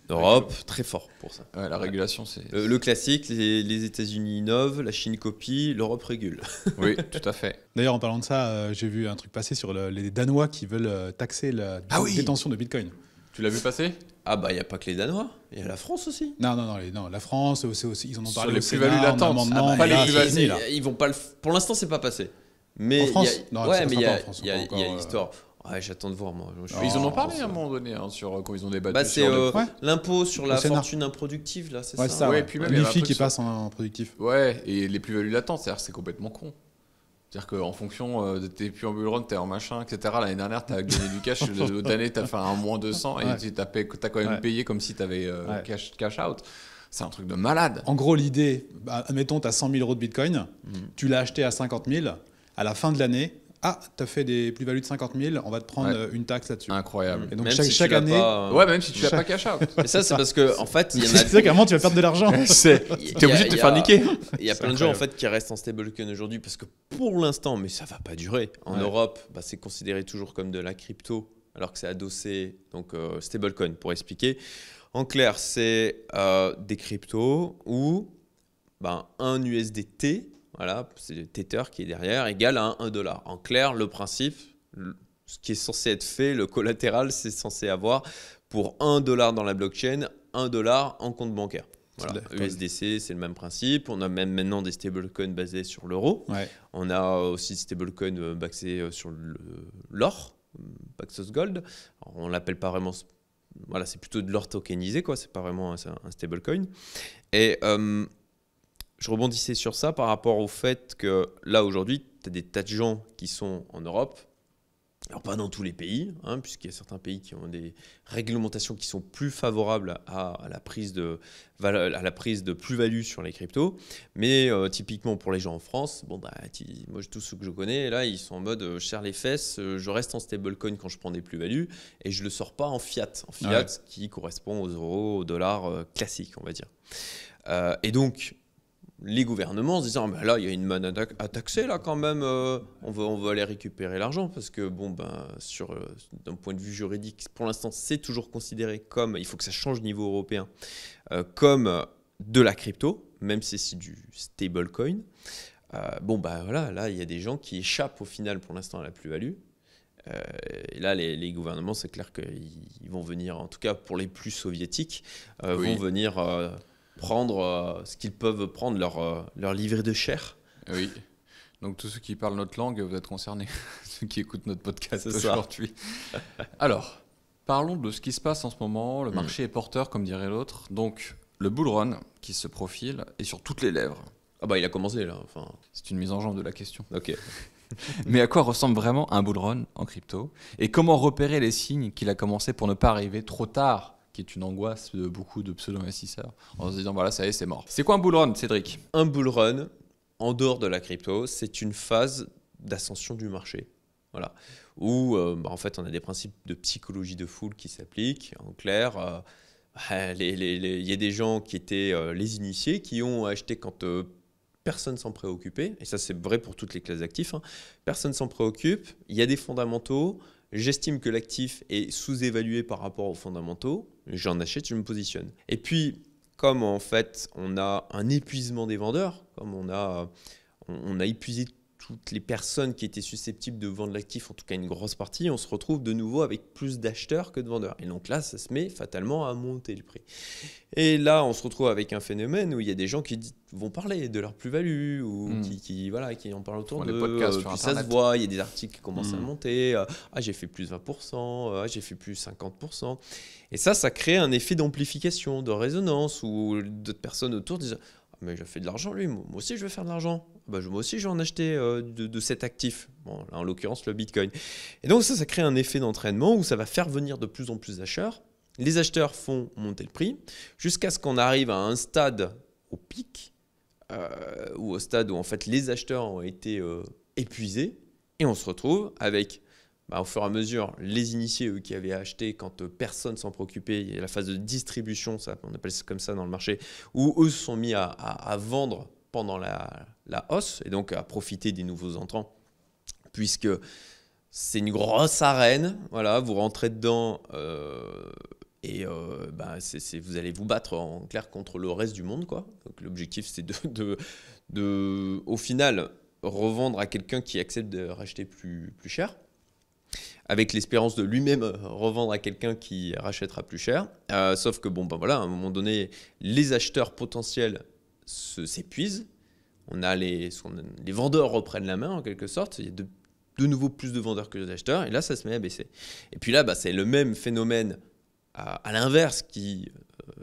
Speaker 3: L'Europe, très fort pour ça.
Speaker 1: Ouais, la régulation, c'est.
Speaker 3: Le classique, les États-Unis innovent, la Chine copie, l'Europe régule.
Speaker 1: Oui, tout à fait.
Speaker 2: D'ailleurs, en parlant de ça, j'ai vu un truc passer sur les Danois qui veulent taxer la
Speaker 1: Ah oui.
Speaker 2: détention de Bitcoin.
Speaker 1: Tu l'as vu passer?
Speaker 3: Ah bah, il n'y a pas que les Danois, il y a la France aussi.
Speaker 2: Non, la France, c'est aussi, ils en ont
Speaker 1: Sur
Speaker 2: parlé
Speaker 1: les
Speaker 2: au
Speaker 1: plus-values
Speaker 2: Sénat, en
Speaker 1: latentes.
Speaker 2: amendement,
Speaker 1: Ah bah, pas
Speaker 2: mais là,
Speaker 1: les
Speaker 2: c'est
Speaker 1: plus-values.
Speaker 2: fini, là.
Speaker 3: Ils vont pas pour l'instant, c'est pas passé. Mais
Speaker 2: En France?
Speaker 3: il y a-
Speaker 2: Non,
Speaker 3: ouais,
Speaker 2: ça
Speaker 3: mais
Speaker 2: sera
Speaker 3: il y
Speaker 2: pas
Speaker 3: a,
Speaker 2: en France,
Speaker 3: il y a-
Speaker 2: pas
Speaker 3: il y a
Speaker 2: encore,
Speaker 3: l'histoire. Ouais, j'attends de voir, moi.
Speaker 1: Mais ils en ont parlé
Speaker 3: France,
Speaker 1: à un moment donné, sur quand ils ont débattu.
Speaker 3: Bah, c'est
Speaker 1: sur le-
Speaker 2: Ouais.
Speaker 3: l'impôt sur la
Speaker 2: Au Sénat.
Speaker 3: fortune improductive, là, c'est
Speaker 2: Ouais,
Speaker 3: ça.
Speaker 2: c'est ça.
Speaker 1: Ouais,
Speaker 2: Ouais.
Speaker 1: et puis même, il y avait un
Speaker 2: L'IFI
Speaker 1: truc
Speaker 2: qui
Speaker 1: sur-
Speaker 2: passe en productif.
Speaker 1: Ouais, et les plus-values latentes, c'est-à-dire que c'est complètement con. C'est-à-dire qu'en fonction de tes pull run, t'es en machin, etc. L'année dernière, t'as gagné du cash, l'autre année, t'as fait un moins 200 et
Speaker 2: Ouais.
Speaker 1: t'as quand même
Speaker 2: Ouais.
Speaker 1: payé comme si t'avais
Speaker 2: Ouais.
Speaker 1: cash out. C'est un truc de malade.
Speaker 2: En gros, l'idée, admettons, tu as 100 000 euros de Bitcoin, tu l'as acheté à 50 000, à la fin de l'année, tu as fait des plus-values de 50 000, on va te prendre
Speaker 1: Ouais.
Speaker 2: une taxe là-dessus.
Speaker 1: Incroyable.
Speaker 2: Et donc,
Speaker 3: Même
Speaker 2: chaque-
Speaker 3: si tu
Speaker 2: chaque
Speaker 3: l'as
Speaker 2: année-
Speaker 3: pas,
Speaker 1: Ouais, même si tu l'as
Speaker 2: Chaque-
Speaker 1: pas cash out.
Speaker 3: Et ça, c'est parce que, en fait, il y en a.
Speaker 2: C'est clairement, tu vas perdre de l'argent.
Speaker 1: T'es obligé de te faire niquer.
Speaker 3: Il y a
Speaker 2: C'est
Speaker 3: plein de gens en
Speaker 2: incroyable.
Speaker 3: fait qui restent en stablecoin aujourd'hui parce que pour l'instant, mais ça va pas durer. En
Speaker 2: Ouais.
Speaker 3: Europe, bah, c'est considéré toujours comme de la crypto alors que c'est adossé donc stablecoin pour expliquer. En clair, c'est des cryptos où un USDT, voilà, c'est le Tether qui est derrière, égale à $1. En clair, le principe, ce qui est censé être fait, le collatéral, c'est censé avoir pour $1 dans la blockchain, $1 en compte bancaire. Voilà. USDC, c'est le même principe. On a même maintenant des stablecoins basés sur l'euro.
Speaker 2: Ouais.
Speaker 3: On a aussi des stablecoins basés sur l'or, Paxos Gold. Alors, on l'appelle pas vraiment. Voilà, c'est plutôt de l'or tokenisé, quoi. C'est pas vraiment un stablecoin. Et je rebondissais sur ça par rapport au fait que là aujourd'hui, tu as des tas de gens qui sont en Europe. Alors pas dans tous les pays, hein, puisqu'il y a certains pays qui ont des réglementations qui sont plus favorables à la prise de plus-value sur les cryptos. Mais typiquement pour les gens en France, moi tous ceux que je connais, là ils sont en mode je serre les fesses, je reste en stablecoin quand je prends des plus-values et je le sors pas en fiat. En fiat qui correspond aux euros, aux dollars classiques, on va dire. Et donc les gouvernements en se disant là il y a une manne à taxer là quand même, on va aller récupérer l'argent parce que d'un point de vue juridique pour l'instant c'est toujours considéré comme, il faut que ça change au niveau européen, comme de la crypto, même si c'est du stablecoin. Voilà, là il y a des gens qui échappent au final pour l'instant à la plus-value. Et là, les gouvernements, c'est clair qu'ils vont venir, en tout cas pour les plus soviétiques, vont venir prendre ce qu'ils peuvent prendre, leur livret de chair.
Speaker 1: Oui. Donc tous ceux qui parlent notre langue, vous êtes concernés. Ceux qui écoutent notre podcast
Speaker 3: C'est
Speaker 1: aujourd'hui. Alors, parlons de ce qui se passe en ce moment. Le marché est porteur, comme dirait l'autre. Donc, le bull run qui se profile est sur toutes les lèvres.
Speaker 3: Il a commencé là. Enfin...
Speaker 1: C'est une mise en jambe de la question.
Speaker 3: Ok.
Speaker 1: Mais à quoi ressemble vraiment un bull run en crypto? Et comment repérer les signes qu'il a commencé pour ne pas arriver trop tard, qui est une angoisse de beaucoup de pseudo-investisseurs, en se disant voilà, ça y est, c'est mort. C'est quoi un bull run, Cédric?
Speaker 3: Un bull run, en dehors de la crypto, c'est une phase d'ascension du marché. Voilà. Où en fait, on a des principes de psychologie de foule qui s'appliquent. En clair, il y a des gens qui étaient les initiés, qui ont acheté quand personne s'en préoccupait. Et ça, c'est vrai pour toutes les classes d'actifs. Hein. Personne s'en préoccupe. Il y a des fondamentaux. J'estime que l'actif est sous-évalué par rapport aux fondamentaux. J'en achète, je me positionne. Et puis, comme en fait, on a un épuisement des vendeurs, comme on a épuisé toutes les personnes qui étaient susceptibles de vendre l'actif, en tout cas une grosse partie, on se retrouve de nouveau avec plus d'acheteurs que de vendeurs. Et donc là, ça se met fatalement à monter le prix. Et là, on se retrouve avec un phénomène où il y a des gens qui vont parler de leur plus-value ou qui en parlent autour
Speaker 1: d'eux. Podcasts sur
Speaker 3: puis
Speaker 1: Internet.
Speaker 3: Ça se voit, il y a des articles qui commencent à monter. J'ai fait plus 20%, j'ai fait plus 50%. Et ça crée un effet d'amplification, de résonance où d'autres personnes autour disent « mais il a fait de l'argent lui, moi aussi je vais faire de l'argent. Moi aussi je vais en acheter de cet actif. » Bon, là, en l'occurrence le Bitcoin. Et donc ça crée un effet d'entraînement où ça va faire venir de plus en plus d'acheteurs. Les acheteurs font monter le prix jusqu'à ce qu'on arrive à un stade au pic, ou au stade où en fait les acheteurs ont été épuisés et on se retrouve avec au fur et à mesure les initiés eux, qui avaient acheté quand personne s'en préoccupait. Il y a la phase de distribution, on appelle ça comme ça dans le marché, où eux se sont mis à vendre pendant la hausse et donc à profiter des nouveaux entrants, puisque c'est une grosse arène. Voilà, vous rentrez dedans vous allez vous battre en clair contre le reste du monde, quoi. Donc l'objectif c'est de au final revendre à quelqu'un qui accepte de racheter plus cher, avec l'espérance de lui-même revendre à quelqu'un qui rachètera plus cher. Sauf que à un moment donné, les acheteurs potentiels s'épuisent. Les vendeurs reprennent la main en quelque sorte. Il y a de nouveau plus de vendeurs que d'acheteurs. Et là, ça se met à baisser. Et puis là, c'est le même phénomène à l'inverse qui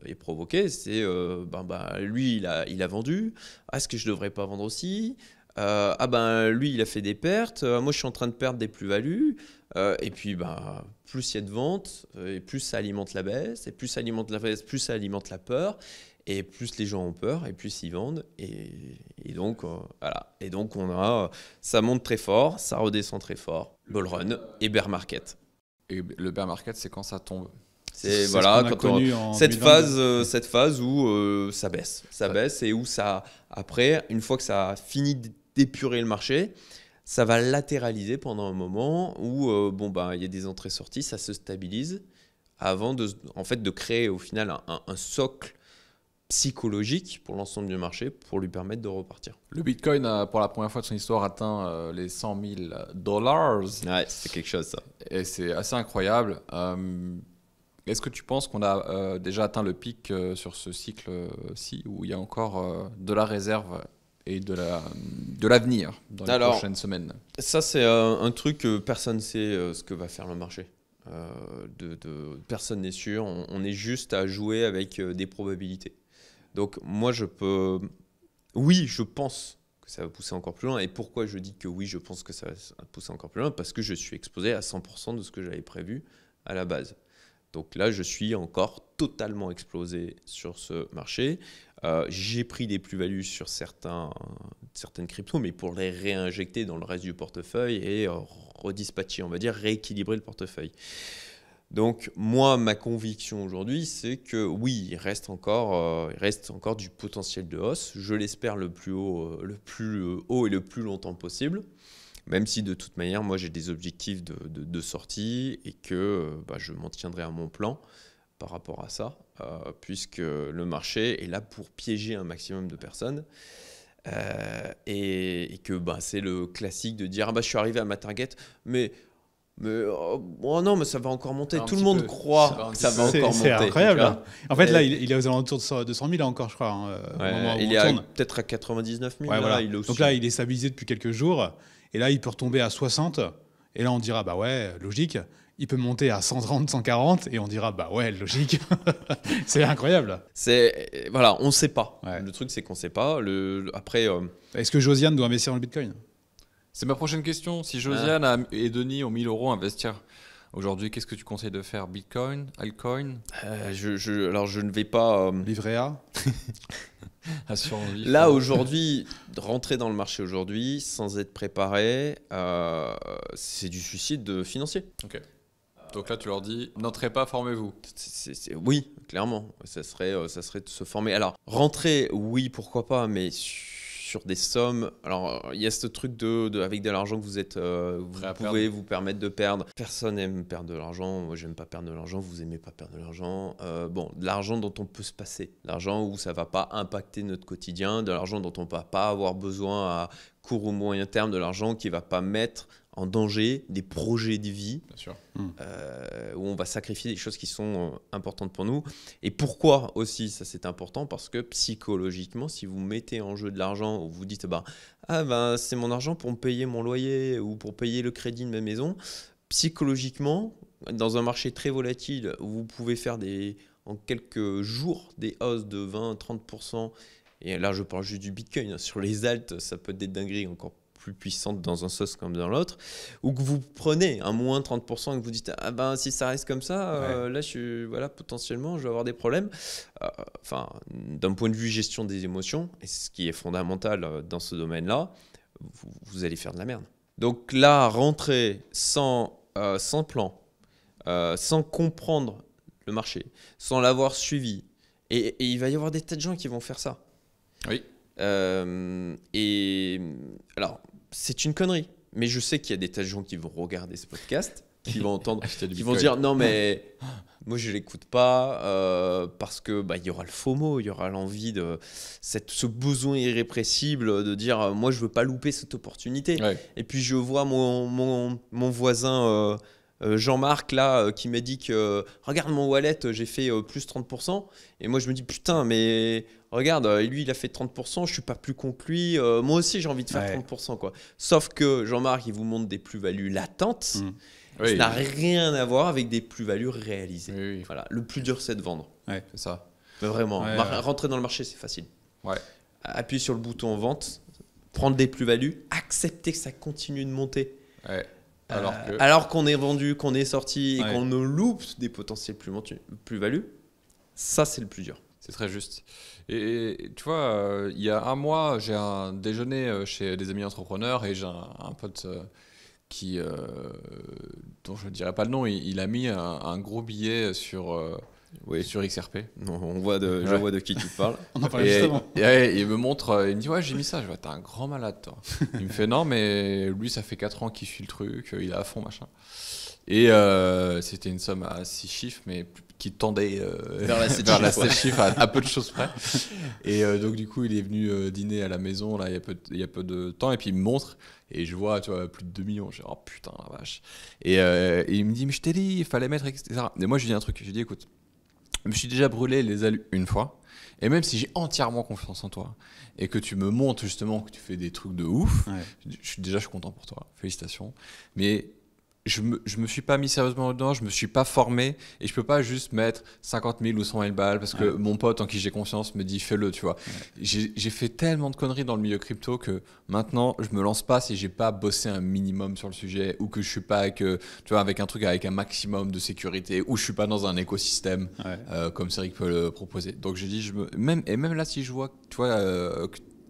Speaker 3: est provoqué. C'est lui, il a vendu. Est-ce que je ne devrais pas vendre aussi ? Lui, il a fait des pertes. Moi, je suis en train de perdre des plus-values. Et puis, plus il y a de ventes, et plus ça alimente la baisse. Et plus ça alimente la baisse, plus ça alimente la peur. Et plus les gens ont peur, et plus ils vendent. Et donc, voilà. Et donc, ça monte très fort, ça redescend très fort. Bull run et bear market.
Speaker 1: Et le bear market, c'est quand ça tombe.
Speaker 3: C'est cette phase où ça baisse. Ça baisse et où après, une fois que ça a fini d'épurer le marché, ça va latéraliser pendant un moment où il y a des entrées-sorties, ça se stabilise avant de créer au final un socle psychologique pour l'ensemble du marché pour lui permettre de repartir.
Speaker 1: Le Bitcoin a pour la première fois de son histoire atteint les $100 000.
Speaker 3: Ouais, c'est quelque chose ça.
Speaker 1: Et c'est assez incroyable. Est-ce que tu penses qu'on a déjà atteint le pic sur ce cycle-ci où il y a encore de la réserve et de l'avenir dans les prochaines semaines?
Speaker 3: Ça, c'est un truc que personne ne sait ce que va faire le marché. Personne n'est sûr. On est juste à jouer avec des probabilités. Donc moi, oui, je pense que ça va pousser encore plus loin. Et pourquoi je dis que oui, je pense que ça va pousser encore plus loin? Parce que je suis exposé à 100% de ce que j'avais prévu à la base. Donc là, je suis encore totalement explosé sur ce marché. J'ai pris des plus-values sur certaines cryptos, mais pour les réinjecter dans le reste du portefeuille et redispatcher, on va dire, rééquilibrer le portefeuille. Donc moi, ma conviction aujourd'hui, c'est que oui, il reste encore du potentiel de hausse. Je l'espère le plus haut et le plus longtemps possible. Même si de toute manière, moi j'ai des objectifs de sortie et que je m'en tiendrai à mon plan par rapport à ça, puisque le marché est là pour piéger un maximum de personnes et que c'est le classique de dire je suis arrivé à ma target, mais non, mais ça va encore monter. Tout le monde croit que ça va encore monter.
Speaker 2: C'est incroyable. Hein. En fait, là, il est aux alentours de 100 000 encore, je crois. Hein,
Speaker 3: il est peut-être à 99 000.
Speaker 2: Ouais,
Speaker 3: là,
Speaker 2: voilà.
Speaker 3: il est aussi.
Speaker 2: Donc là, il est stabilisé depuis quelques jours. Et là, il peut retomber à 60. Et là, on dira, logique. Il peut monter à 130, 140. Et on dira, logique. C'est incroyable.
Speaker 3: Voilà, on ne sait pas.
Speaker 2: Ouais.
Speaker 3: Le truc, c'est qu'on ne sait pas. Après,
Speaker 2: est-ce que Josiane doit investir dans le Bitcoin?
Speaker 1: C'est ma prochaine question. Si Josiane et Denis ont 1 000 € à investir aujourd'hui, qu'est-ce que tu conseilles de faire? Bitcoin, altcoin?
Speaker 3: Alors, je ne vais pas...
Speaker 2: Livret A.
Speaker 1: Assurance vie.
Speaker 3: Là, aujourd'hui, rentrer dans le marché aujourd'hui sans être préparé, c'est du suicide financier.
Speaker 1: Ok. Donc là, tu leur dis, n'entrez pas, formez-vous.
Speaker 3: Oui, clairement. Ça serait de se former. Alors, rentrer, oui, pourquoi pas, mais sur des sommes. Alors, il y a ce truc avec de l'argent que vous pouvez vous permettre de perdre. Personne n'aime perdre de l'argent. Moi, j'aime pas perdre de l'argent. Vous aimez pas perdre de l'argent. De l'argent dont on peut se passer. L'argent où ça va pas impacter notre quotidien. De l'argent dont on va pas avoir besoin à court ou moyen terme. De l'argent qui va pas mettre en danger des projets de vie.
Speaker 1: Bien sûr.
Speaker 3: Où on va sacrifier des choses qui sont importantes pour nous. Et pourquoi aussi ça c'est important? Parce que psychologiquement, si vous mettez en jeu de l'argent, ou vous dites c'est mon argent pour me payer mon loyer ou pour payer le crédit de ma maison, psychologiquement, dans un marché très volatile où vous pouvez faire en quelques jours des hausses de 20-30%, et là je parle juste du Bitcoin, sur les alts ça peut être des dingueries encore plus puissante dans un sens comme dans l'autre, ou que vous prenez un moins 30% et que vous dites si ça reste comme ça, là potentiellement je vais avoir des problèmes. D'un point de vue gestion des émotions, et c'est ce qui est fondamental dans ce domaine-là, vous allez faire de la merde. Donc là, rentrer sans plan, sans comprendre le marché, sans l'avoir suivi, et il va y avoir des tas de gens qui vont faire ça.
Speaker 1: Oui.
Speaker 3: Et alors, c'est une connerie, mais je sais qu'il y a des tas de gens qui vont regarder ce podcast, qui vont entendre, qui vont dire non mais moi je l'écoute pas parce que il y aura le FOMO, il y aura l'envie ce besoin irrépressible de dire moi je veux pas louper cette opportunité.
Speaker 1: Ouais.
Speaker 3: Et puis je vois mon voisin Jean-Marc là qui m'a dit que regarde mon wallet, j'ai fait plus 30%, et moi je me dis putain mais regarde, lui il a fait 30%, je suis pas plus con que lui, moi aussi j'ai envie de faire 30% quoi. Sauf que Jean-Marc il vous montre des plus-values latentes, ça n'a rien à voir avec des plus-values réalisées.
Speaker 1: Oui.
Speaker 3: Voilà, le plus dur c'est de vendre.
Speaker 1: Ouais, c'est ça.
Speaker 3: Mais vraiment, rentrer dans le marché c'est facile.
Speaker 1: Ouais.
Speaker 3: Appuyer sur le bouton vente, prendre des plus-values, accepter que ça continue de monter.
Speaker 1: Ouais.
Speaker 3: Alors qu'on est vendu, qu'on est sorti et qu'on ne loupe des potentiels plus-values, ça c'est le plus dur.
Speaker 1: C'est très juste. Et tu vois, il y a un mois, j'ai un déjeuner chez des amis entrepreneurs et j'ai un pote dont je ne dirai pas le nom, il a mis un gros billet sur XRP.
Speaker 3: Non, je vois de qui tu parles.
Speaker 2: On en parlait justement.
Speaker 1: Et il me montre, il me dit ouais j'ai mis ça. Je vois t'es un grand malade toi. Il me fait non mais lui ça fait 4 ans qu'il suit le truc, il est à fond machin. Et c'était une somme à 6 chiffres mais qui tendait
Speaker 3: vers la
Speaker 1: vers
Speaker 3: 7
Speaker 1: chiffres à peu de choses près. Et donc du coup, il est venu dîner à la maison là, il y a peu de temps, et puis il me montre, et je vois, tu vois, plus de 2 millions. Je dis, oh putain, la vache. Et il me dit, mais je t'ai dit, il fallait mettre, etc. Et moi, je lui dis un truc, je lui dis, écoute, je me suis déjà brûlé les ailes une fois, et même si j'ai entièrement confiance en toi, et que tu me montres justement que tu fais des trucs de ouf, je suis content pour toi, félicitations. Mais je me suis pas mis sérieusement dedans, je me suis pas formé, et je peux pas juste mettre 50 000 ou 100 000 balles parce que mon pote en qui j'ai confiance me dit fais-le, tu vois. J'ai fait tellement de conneries dans le milieu crypto que maintenant je me lance pas si j'ai pas bossé un minimum sur le sujet, ou que je suis pas avec, tu vois, avec un truc avec un maximum de sécurité, ou je suis pas dans un écosystème comme Céric peut le proposer. Donc j'ai dit, même là, si je vois, tu vois,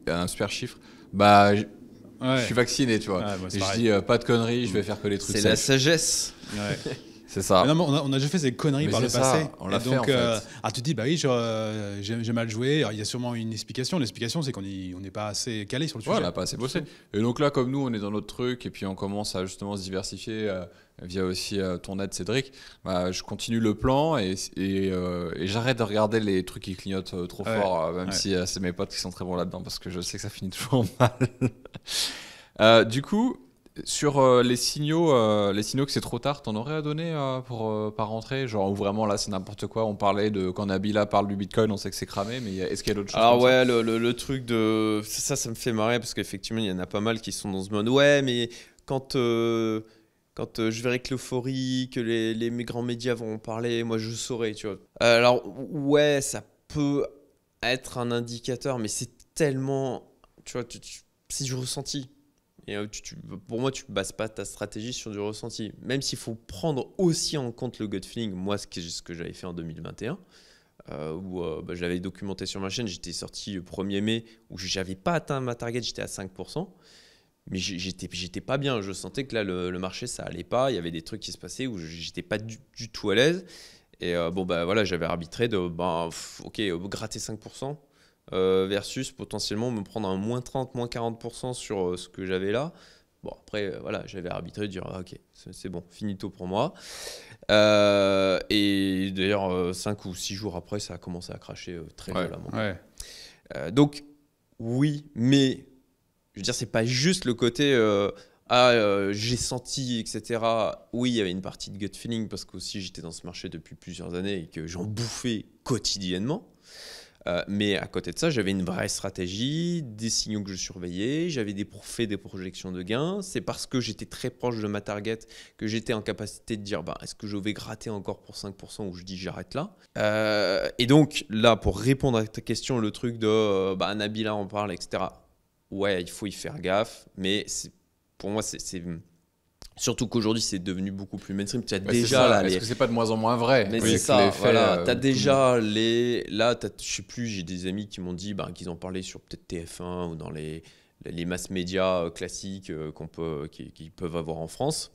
Speaker 1: un super chiffre, bah je suis vacciné, tu vois. Et je dis pas de conneries, je vais faire que les trucs.
Speaker 3: C'est la sagesse.
Speaker 1: C'est ça.
Speaker 2: Non, on a déjà fait ces conneries par le passé.
Speaker 1: On l'a fait,
Speaker 2: donc,
Speaker 1: en fait.
Speaker 2: tu te dis, bah oui, j'ai mal joué. Alors, il y a sûrement une explication. L'explication, c'est qu'on n'est pas assez calé sur le sujet.
Speaker 1: Ouais, on n'a pas assez bossé. Et donc là, comme nous, on est dans notre truc, et puis on commence à justement se diversifier via aussi ton aide, Cédric. Bah, je continue le plan, et j'arrête de regarder les trucs qui clignotent trop fort, même si c'est mes potes qui sont très bons là-dedans, parce que je sais que ça finit toujours mal. Du coup, sur les signaux que c'est trop tard, t'en aurais à donner pour pas rentrer, genre où vraiment là c'est n'importe quoi. On parlait de quand Nabila parle du Bitcoin, on sait que c'est cramé, mais est-ce qu'il y a d'autres choses?
Speaker 3: Alors ouais, le truc de ça me fait marrer parce qu'effectivement il y en a pas mal qui sont dans ce mode ouais, mais quand je verrai que l'euphorie, que les grands médias vont en parler, moi je saurai, tu vois. Alors ouais, ça peut être un indicateur, mais c'est tellement, tu vois, c'est du ressenti. Et pour moi, tu ne bases pas ta stratégie sur du ressenti. Même s'il faut prendre aussi en compte le gut feeling, moi, ce que j'avais fait en 2021, où je l'avais documenté sur ma chaîne, j'étais sorti le 1er mai, où je n'avais pas atteint ma target, j'étais à 5%. Mais j'étais pas bien, je sentais que là, le marché, ça allait pas. Il y avait des trucs qui se passaient où j'étais pas du tout à l'aise. Et voilà, j'avais arbitré de, gratter 5%. Versus potentiellement me prendre un moins 30, moins 40% sur ce que j'avais là. Bon, après, voilà, j'avais arbitré de dire, ok, c'est bon, finito pour moi. Et d'ailleurs, 5 ou 6 jours après, ça a commencé à cracher très violemment. Donc, oui, mais je veux dire, c'est pas juste le côté j'ai senti, etc. Oui, il y avait une partie de gut feeling parce que aussi j'étais dans ce marché depuis plusieurs années et que j'en bouffais quotidiennement. Mais à côté de ça, j'avais une vraie stratégie, des signaux que je surveillais, j'avais fait des projections de gains. C'est parce que j'étais très proche de ma target que j'étais en capacité de dire est-ce que je vais gratter encore pour 5% ou je dis j'arrête là. Et donc là, pour répondre à ta question, le truc de Nabila en parle, etc. Ouais, il faut y faire gaffe, mais pour moi, c'est surtout qu'aujourd'hui, c'est devenu beaucoup plus mainstream. Tu as déjà là,
Speaker 1: est-ce que c'est pas de moins en moins vrai?
Speaker 3: Mais c'est ça, voilà. Tu as déjà là, je sais plus, j'ai des amis qui m'ont dit qu'ils en parlaient sur peut-être TF1 ou dans les mass médias classiques qu'ils peuvent avoir en France.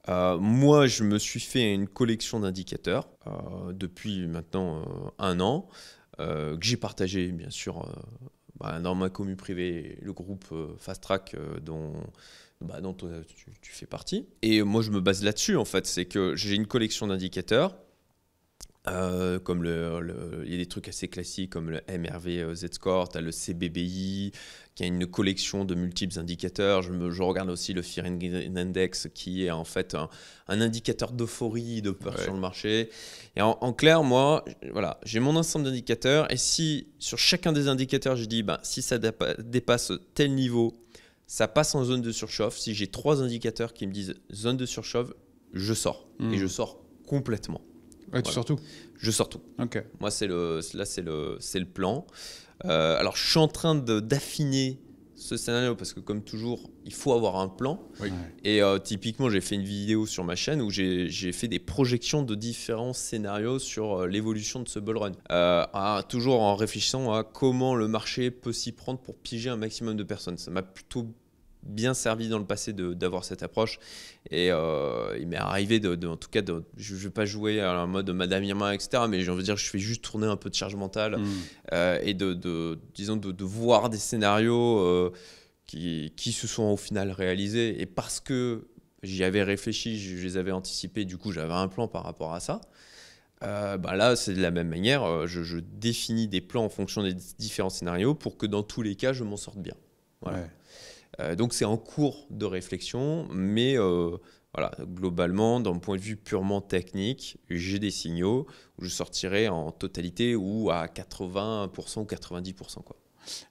Speaker 3: Moi, je me suis fait une collection d'indicateurs depuis maintenant 1 an que j'ai partagé, bien sûr, dans ma commu privée, le groupe Fast Track dont tu fais partie. Et moi, je me base là-dessus, en fait. C'est que j'ai une collection d'indicateurs, comme il y a des trucs assez classiques comme le MRV Z-Score, tu as le CBBI, qui a une collection de multiples indicateurs. Je regarde aussi le Fear Index, qui est en fait un indicateur d'euphorie, de peur sur le marché. Et en clair, moi, voilà, j'ai mon ensemble d'indicateurs. Et si sur chacun des indicateurs, je dis si ça dépasse tel niveau, ça passe en zone de surchauffe. Si j'ai 3 indicateurs qui me disent zone de surchauffe, je sors. Et je sors complètement.
Speaker 2: Ouais, tu sors tout.
Speaker 3: Je sors tout.
Speaker 2: Ok.
Speaker 3: Moi, c'est le plan. Alors, je suis en train d'affiner ce scénario parce que, comme toujours, il faut avoir un plan. Oui. Et typiquement, j'ai fait une vidéo sur ma chaîne où j'ai fait des projections de différents scénarios sur l'évolution de ce bull run. Toujours en réfléchissant à comment le marché peut s'y prendre pour piéger un maximum de personnes. Ça m'a plutôt bien servi dans le passé d'avoir cette approche et il m'est arrivé en tout cas je ne vais pas jouer à un mode Madame Irma, etc., mais je veux dire je fais juste tourner un peu de charge mentale et de voir des scénarios qui se sont au final réalisés, et parce que j'y avais réfléchi, je les avais anticipés, du coup j'avais un plan par rapport à ça. Là, c'est de la même manière. Je définis des plans en fonction des différents scénarios pour que dans tous les cas, je m'en sorte bien. Voilà.
Speaker 2: Ouais.
Speaker 3: Donc, c'est en cours de réflexion, mais voilà, globalement, d'un point de vue purement technique, j'ai des signaux où je sortirai en totalité ou à 80% ou 90%, quoi.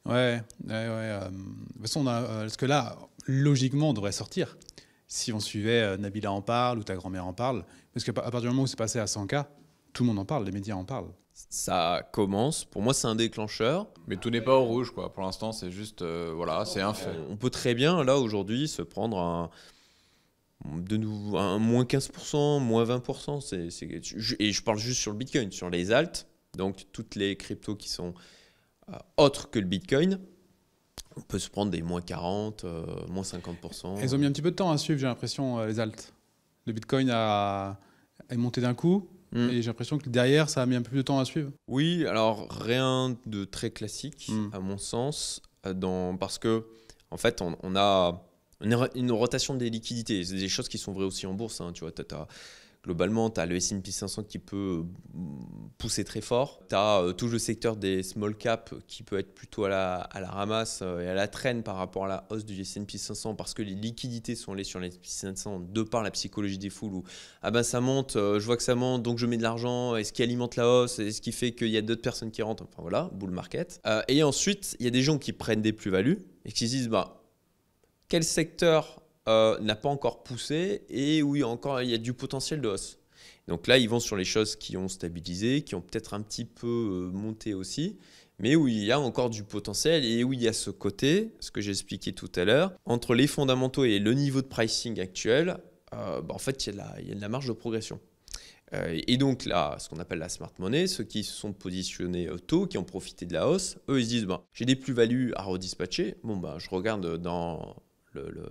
Speaker 2: Ouais. De toute façon, parce que là, logiquement, on devrait sortir. Si on suivait Nabila en parle ou ta grand-mère en parle, parce qu'à partir du moment où c'est passé à 100K, tout le monde en parle, les médias en parlent.
Speaker 3: Ça commence. Pour moi, c'est un déclencheur.
Speaker 1: Mais tout n'est pas au rouge, quoi. Pour l'instant, c'est juste, voilà, c'est un fait.
Speaker 3: On peut très bien, là, aujourd'hui, se prendre un moins 15%, moins 20%. Et je parle juste sur le Bitcoin, sur les alts, donc toutes les cryptos qui sont autres que le Bitcoin. On peut se prendre des moins 40, moins 50%.
Speaker 2: Elles ont mis un petit peu de temps à suivre, j'ai l'impression, les alts. Le Bitcoin est monté d'un coup, et j'ai l'impression que derrière, ça a mis un peu plus de temps à suivre.
Speaker 3: Oui, alors rien de très classique, à mon sens, parce que, en fait, on a une rotation des liquidités. C'est des choses qui sont vraies aussi en bourse. Hein, tu vois, globalement, tu as le S&P 500 qui peut pousser très fort. Tu as tout le secteur des small caps qui peut être plutôt à la ramasse et à la traîne par rapport à la hausse du S&P 500 parce que les liquidités sont allées sur les S&P 500 de par la psychologie des foules où ça monte, je vois que ça monte, donc je mets de l'argent, et ce qui alimente la hausse, et ce qui fait qu'il y a d'autres personnes qui rentrent. Enfin voilà, bull market. Et ensuite, il y a des gens qui prennent des plus-values et qui se disent quel secteur n'a pas encore poussé et où il y a du potentiel de hausse. Donc là, ils vont sur les choses qui ont stabilisé, qui ont peut-être un petit peu monté aussi, mais où il y a encore du potentiel et où il y a ce côté, ce que j'ai expliqué tout à l'heure, entre les fondamentaux et le niveau de pricing actuel, en fait, il y a de la marge de progression. Et donc là, ce qu'on appelle la smart money, ceux qui se sont positionnés tôt, qui ont profité de la hausse, eux, ils se disent j'ai des plus-values à redispatcher. Je regarde dans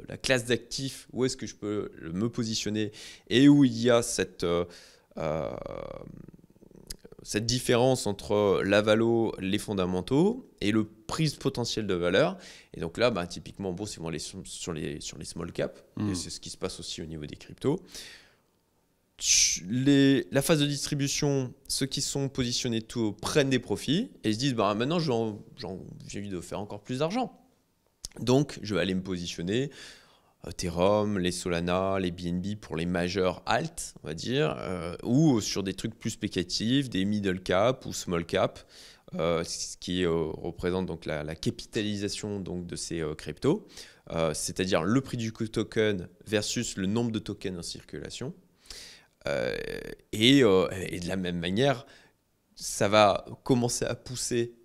Speaker 3: la classe d'actifs, où est-ce que je peux me positionner et où il y a cette différence entre la valo, les fondamentaux et le prix potentiel de valeur. Et donc là, typiquement, en bourse, ils vont aller sur les small caps. Et c'est ce qui se passe aussi au niveau des cryptos. La phase de distribution, ceux qui sont positionnés tôt prennent des profits et se disent maintenant, j'ai envie de faire encore plus d'argent. Donc, je vais aller me positionner Ethereum, les Solana, les BNB pour les majeurs alt, on va dire, ou sur des trucs plus spéculatifs, des middle cap ou small cap, ce qui représente donc la capitalisation donc, de ces cryptos, c'est-à-dire le prix du token versus le nombre de tokens en circulation. Et de la même manière, ça va commencer à pousser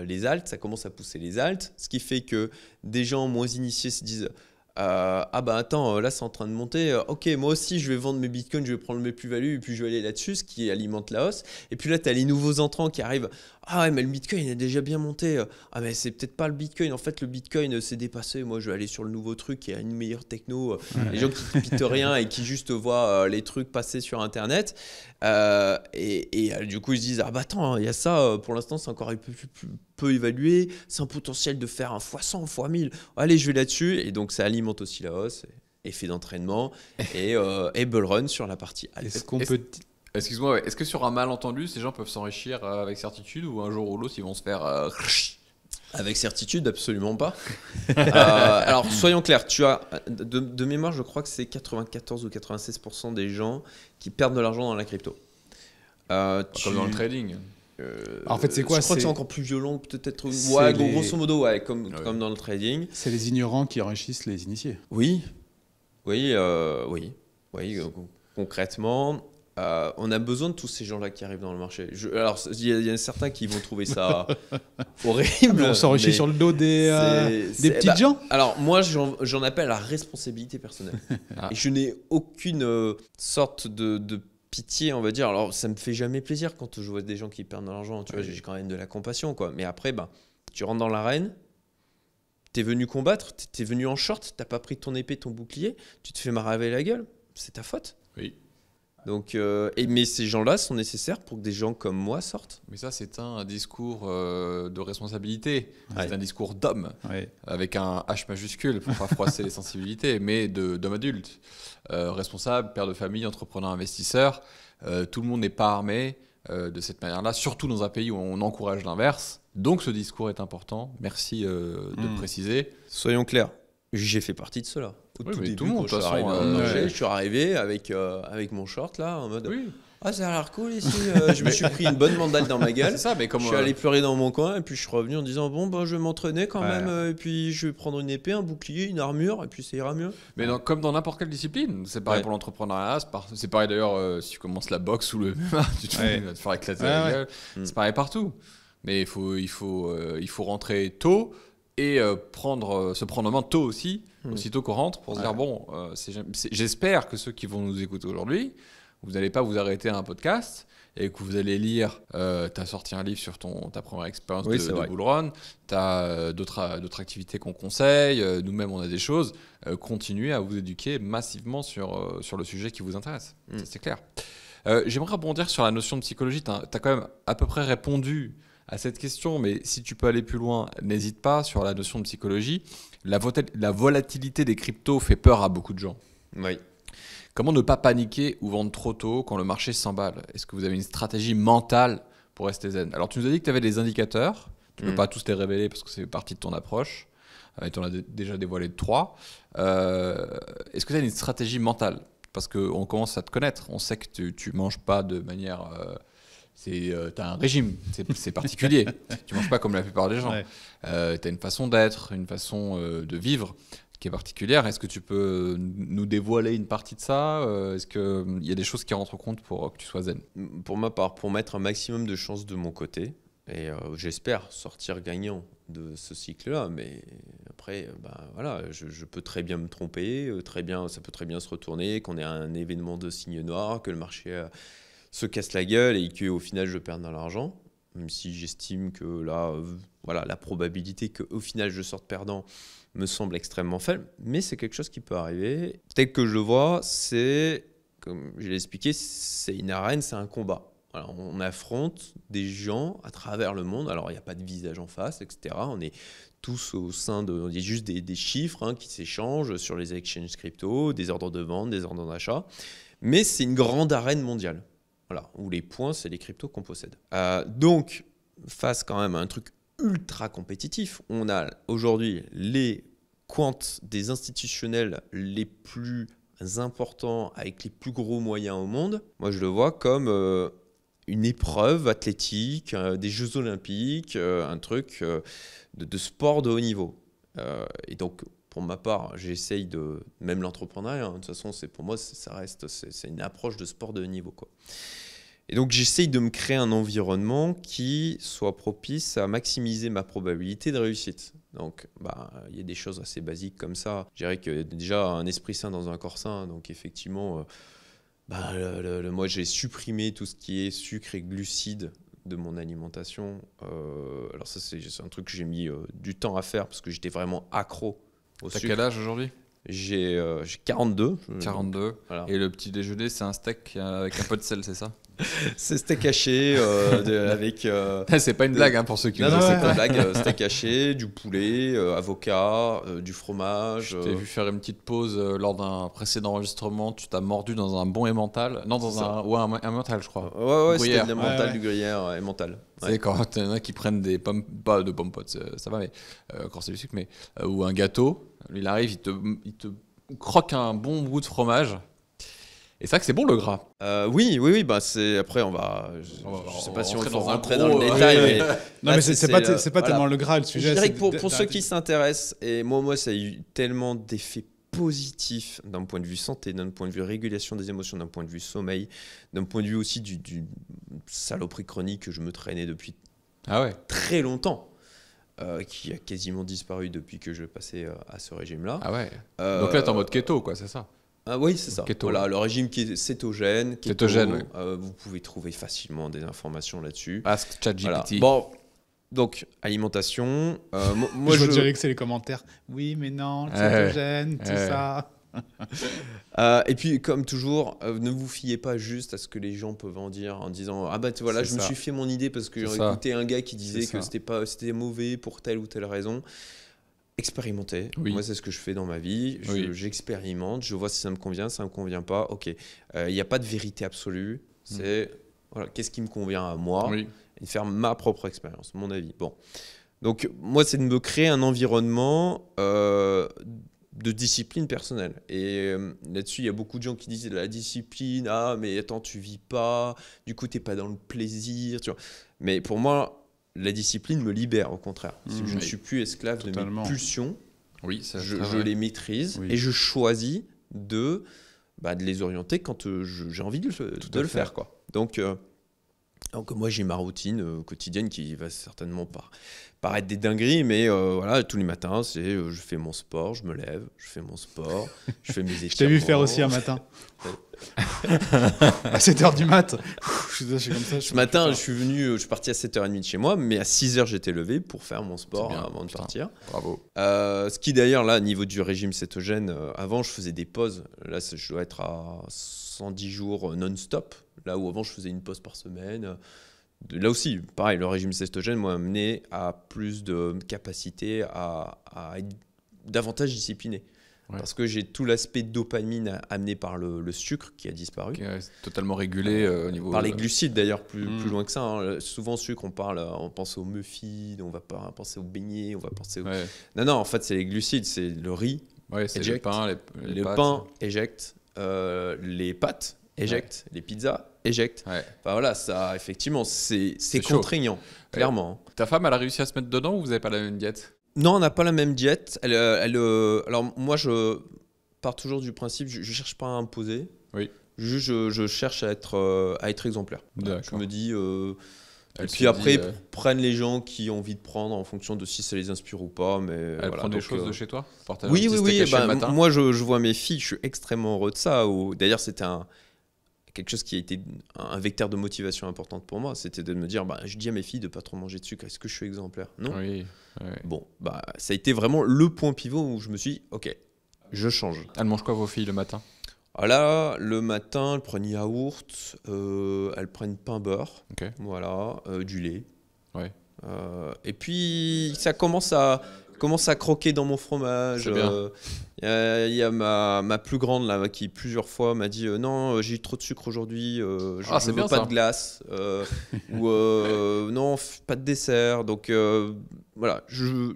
Speaker 3: les alts, ça commence à pousser les alts, ce qui fait que des gens moins initiés se disent attends, là c'est en train de monter, ok, moi aussi je vais vendre mes bitcoins, je vais prendre mes plus-values et puis je vais aller là-dessus, ce qui alimente la hausse. Et puis là tu as les nouveaux entrants qui arrivent, mais le bitcoin il a déjà bien monté, mais c'est peut-être pas le bitcoin, en fait le bitcoin s'est dépassé, moi je vais aller sur le nouveau truc qui a une meilleure techno, les gens qui pitent rien et qui juste voient les trucs passer sur internet, et du coup ils se disent attends, il y a ça, pour l'instant c'est encore un peu évalué, c'est un potentiel de faire un x100, x1000, allez je vais là-dessus, et donc ça alimente aussi la hausse, effet d'entraînement et bull run sur la partie alt.
Speaker 1: Excuse-moi, est-ce que sur un malentendu, ces gens peuvent s'enrichir avec certitude ou un jour ou l'autre ils vont se faire
Speaker 3: Avec certitude, absolument pas. Alors soyons clairs, tu as de mémoire, je crois que c'est 94 ou 96% des gens qui perdent de l'argent dans la crypto.
Speaker 1: Comme dans le trading.
Speaker 2: En fait, c'est quoi?
Speaker 3: Je crois que c'est encore plus violent, peut-être. Grosso modo, comme dans le trading.
Speaker 2: C'est les ignorants qui enrichissent les initiés.
Speaker 3: Oui. Concrètement, on a besoin de tous ces gens-là qui arrivent dans le marché. Alors, il y a certains qui vont trouver ça horrible.
Speaker 2: On s'enrichit sur le dos des petits gens.
Speaker 3: Alors, moi, j'en appelle à la responsabilité personnelle. Et je n'ai aucune sorte de pitié, on va dire. Alors, ça me fait jamais plaisir quand je vois des gens qui perdent de l'argent. Tu vois, j'ai quand même de la compassion, quoi. Mais après, tu rentres dans l'arène, t'es venu combattre, t'es venu en short, t'as pas pris ton épée, ton bouclier, tu te fais maraver la gueule, c'est ta faute.
Speaker 1: Oui.
Speaker 3: Donc, mais ces gens-là sont nécessaires pour que des gens comme moi sortent.
Speaker 1: Mais ça, c'est un discours de responsabilité. C'est un discours d'homme, avec un H majuscule pour pas froisser les sensibilités, mais d'homme adulte. Responsable, père de famille, entrepreneur, investisseur. Tout le monde n'est pas armé de cette manière-là, surtout dans un pays où on encourage l'inverse. Donc ce discours est important. Merci de préciser.
Speaker 3: Soyons clairs, j'ai fait partie de cela. Au tout début,
Speaker 1: tout le monde,
Speaker 3: quand
Speaker 1: de toute façon,
Speaker 3: je suis arrivé avec mon short là, en mode
Speaker 1: Oui.
Speaker 3: ah, ça a l'air cool ici. Je me suis pris une bonne mandale dans ma gueule.
Speaker 1: C'est ça, mais comme
Speaker 3: Je suis allé pleurer dans mon coin et puis je suis revenu en disant bon bah je vais m'entraîner quand
Speaker 1: Ouais.
Speaker 3: même et puis je vais prendre une épée, un bouclier, une armure et puis ça ira mieux.
Speaker 1: Mais comme dans n'importe quelle discipline, c'est pareil
Speaker 3: Ouais.
Speaker 1: pour l'entrepreneuriat, c'est pareil d'ailleurs si tu commences la boxe ou le MMA, tu vas te faire éclater la gueule. C'est pareil partout. Mais il faut rentrer tôt et se prendre en main tôt aussi, aussitôt qu'on rentre, pour se dire bon, j'espère que ceux qui vont nous écouter aujourd'hui, vous n'allez pas vous arrêter à un podcast et que vous allez lire, tu as sorti un livre sur ta première expérience de Bull Run, tu as d'autres activités qu'on conseille, nous-mêmes on a des choses, continuez à vous éduquer massivement sur le sujet qui vous intéresse, ça, c'est clair. J'aimerais rebondir sur la notion de psychologie, tu as quand même à peu près répondu à cette question, mais si tu peux aller plus loin, n'hésite pas sur la notion de psychologie. La volatilité des cryptos fait peur à beaucoup de gens.
Speaker 3: Oui.
Speaker 1: Comment ne pas paniquer ou vendre trop tôt quand le marché s'emballe? Est-ce que vous avez une stratégie mentale pour rester zen? Alors, tu nous as dit que tu avais des indicateurs. Tu ne peux pas tous les révéler parce que c'est partie de ton approche. Et tu en as déjà dévoilé 3. Est-ce que tu as une stratégie mentale? Parce qu'on commence à te connaître. On sait que tu ne manges pas de manière... tu as un régime, c'est particulier. Tu ne manges pas comme la plupart des gens.
Speaker 2: Ouais.
Speaker 1: Tu as une façon d'être, une façon de vivre qui est particulière. Est-ce que tu peux nous dévoiler une partie de ça? Est-ce qu'il y a des choses qui rentrent en compte pour que tu sois zen?
Speaker 3: Pour ma part, pour mettre un maximum de chances de mon côté, et j'espère sortir gagnant de ce cycle-là, mais après, voilà, je peux très bien me tromper, ça peut très bien se retourner, qu'on ait un événement de signe noir, que le marché se casse la gueule et qu'au final je perde de l'argent, même si j'estime que là, voilà, la probabilité qu'au final je sorte perdant me semble extrêmement faible, mais c'est quelque chose qui peut arriver. Tel que je le vois, c'est, comme je l'ai expliqué, c'est une arène, c'est un combat. Alors, on affronte des gens à travers le monde. Alors, il n'y a pas de visage en face, etc. On est tous au sein on dit juste des chiffres qui s'échangent sur les exchanges crypto, des ordres de vente, des ordres d'achat. Mais c'est une grande arène mondiale. Voilà, où les points, c'est les cryptos qu'on possède. Donc, face quand même à un truc ultra compétitif, on a aujourd'hui les quants des institutionnels les plus importants avec les plus gros moyens au monde. Moi, je le vois comme une épreuve athlétique, des Jeux Olympiques, un truc de sport de haut niveau. Et donc, pour ma part, j'essaye de... Même l'entrepreneuriat, de toute façon, pour moi, c'est une approche de sport de haut niveau, quoi. Et donc, j'essaye de me créer un environnement qui soit propice à maximiser ma probabilité de réussite. Donc, il y a des choses assez basiques comme ça. Je dirais que déjà, un esprit sain dans un corps sain. Donc, effectivement, moi, j'ai supprimé tout ce qui est sucre et glucides de mon alimentation. Alors ça, c'est un truc que j'ai mis du temps à faire parce que j'étais vraiment accro au sucre.
Speaker 1: T'as quel âge aujourd'hui?
Speaker 3: J'ai 42.
Speaker 1: 42.
Speaker 3: Voilà.
Speaker 1: Et le petit déjeuner, c'est un steak avec un peu de sel, c'est ça?
Speaker 3: C'est steak haché avec...
Speaker 1: c'est pas une blague pour ceux qui
Speaker 3: Non,
Speaker 1: nous
Speaker 3: c'est
Speaker 1: écoutent.
Speaker 3: pas une blague. Steak haché, du poulet, avocat, du fromage.
Speaker 1: Je t'ai vu faire une petite pause lors d'un précédent enregistrement. Tu t'as mordu dans un bon emmental. Non, dans un emmental, je crois.
Speaker 3: Ouais, c'était de l'emmental,
Speaker 2: Ouais.
Speaker 3: du gruyère emmental.
Speaker 1: C'est quand il y en a qui prennent des pommes, pas de pommes potes, ça va, mais quand c'est du sucre, mais ou un gâteau. Il arrive, il te croque un bon bout de fromage. Et c'est vrai que c'est bon le gras.
Speaker 3: Oui, c'est après je sais pas si on
Speaker 1: rentrer
Speaker 3: va
Speaker 1: dans un
Speaker 3: rentrer
Speaker 1: gros,
Speaker 3: dans le détail, mais
Speaker 2: Non,
Speaker 3: là,
Speaker 2: mais c'est pas tellement le gras le sujet.
Speaker 3: je dirais
Speaker 2: c'est
Speaker 3: que pour ceux qui s'intéressent, et moi ça a eu tellement d'effets positifs d'un point de vue santé, d'un point de vue régulation des émotions, d'un point de vue sommeil, d'un point de vue aussi du saloperie chronique que je me traînais depuis très longtemps. Qui a quasiment disparu depuis que je passais à ce régime-là.
Speaker 1: Ah ouais. Donc là, t'es en mode keto, quoi, c'est ça?
Speaker 3: Ah oui, c'est ça.
Speaker 1: Keto.
Speaker 3: Voilà, le régime qui est cétogène.
Speaker 1: Cétogène, oui.
Speaker 3: Vous pouvez trouver facilement des informations là-dessus.
Speaker 1: Ask ChatGPT.
Speaker 3: Voilà. Bon, donc alimentation. Moi,
Speaker 2: je dirais que c'est les commentaires. Oui, mais non, le cétogène, tout ça.
Speaker 3: Et puis, comme toujours, ne vous fiez pas juste à ce que les gens peuvent en dire en disant je me suis fait mon idée parce que j'ai écouté un gars qui disait que c'était mauvais pour telle ou telle raison. Expérimenter.
Speaker 1: Oui.
Speaker 3: Moi, c'est ce que je fais dans ma vie. J'expérimente, je vois si ça me convient, ça me convient pas. Ok. Il n'y a pas de vérité absolue. C'est Voilà, qu'est-ce qui me convient à moi
Speaker 1: Oui.
Speaker 3: et de faire ma propre expérience, mon avis. Bon. Donc, moi, c'est de me créer un environnement de discipline personnelle. Et là-dessus, il y a beaucoup de gens qui disent la discipline, ah, mais attends, tu vis pas, du coup, t'es pas dans le plaisir. Tu vois. Mais pour moi, la discipline me libère, au contraire. Je ne suis plus esclave de mes pulsions.
Speaker 1: Oui, ça,
Speaker 3: je les maîtrise et je choisis de les orienter quand j'ai envie de le faire. Quoi. Donc, moi, j'ai ma routine quotidienne qui va certainement paraître des dingueries, mais voilà, tous les matins, je fais mon sport, je me lève, je fais mon sport, je fais mes étirements.
Speaker 2: Je t'ai vu faire aussi un matin. À 7h du mat. Je suis comme ça.
Speaker 3: Ce matin, je suis parti à 7h30 de chez moi, mais à 6h, j'étais levé pour faire mon sport avant de partir.
Speaker 1: Bravo.
Speaker 3: Ce qui d'ailleurs, là, au niveau du régime cétogène, avant, je faisais des pauses. Là, je dois être à 110 jours non-stop. Là où avant, je faisais une pause par semaine. Là aussi, pareil, le régime cétogène m'a amené à plus de capacité à être davantage discipliné. Ouais. Parce que j'ai tout l'aspect dopamine amené par le sucre qui a disparu.
Speaker 1: Totalement régulé au niveau...
Speaker 3: Par les glucides d'ailleurs, plus loin que ça. Hein. Souvent, sucre, on pense aux muffins, on va pas penser aux beignets, on va penser aux...
Speaker 1: Ouais.
Speaker 3: Non, en fait, c'est les glucides, c'est le riz,
Speaker 1: c'est le pain, les pâtes.
Speaker 3: Pain, éjecte, les pâtes, éjecte, les pizzas, éjecte. Ouais. Enfin voilà, ça, effectivement, c'est contraignant, clairement.
Speaker 1: Ta femme, elle a réussi à se mettre dedans ou vous n'avez pas la même diète ?
Speaker 3: Non, on n'a pas la même diète. Alors moi, je pars toujours du principe, je ne cherche pas à imposer.
Speaker 1: Oui.
Speaker 3: Je cherche à être exemplaire. Je me dis... et puis après, prennent les gens qui ont envie de prendre en fonction de si ça les inspire ou pas. Mais
Speaker 1: elle prend des choses de chez toi ?
Speaker 3: Oui. Moi, je vois mes filles, je suis extrêmement heureux de ça. D'ailleurs, c'était quelque chose qui a été un vecteur de motivation importante pour moi. C'était de me dire, je dis à mes filles de ne pas trop manger de sucre. Est-ce que je suis exemplaire ? Non.
Speaker 1: Oui.
Speaker 3: Bon, ça a été vraiment le point pivot où je me suis dit, ok, je change.
Speaker 1: Elles mangent quoi vos filles le matin ?
Speaker 3: Là, le matin, elles prennent yaourt, elles prennent pain beurre, voilà, du lait.
Speaker 1: Ouais.
Speaker 3: Et puis, ça commence à croquer dans mon fromage. Il y a ma plus grande là, qui plusieurs fois m'a dit non, j'ai eu trop de sucre aujourd'hui, je veux pas de glace, ou non, pas de dessert. Donc voilà, je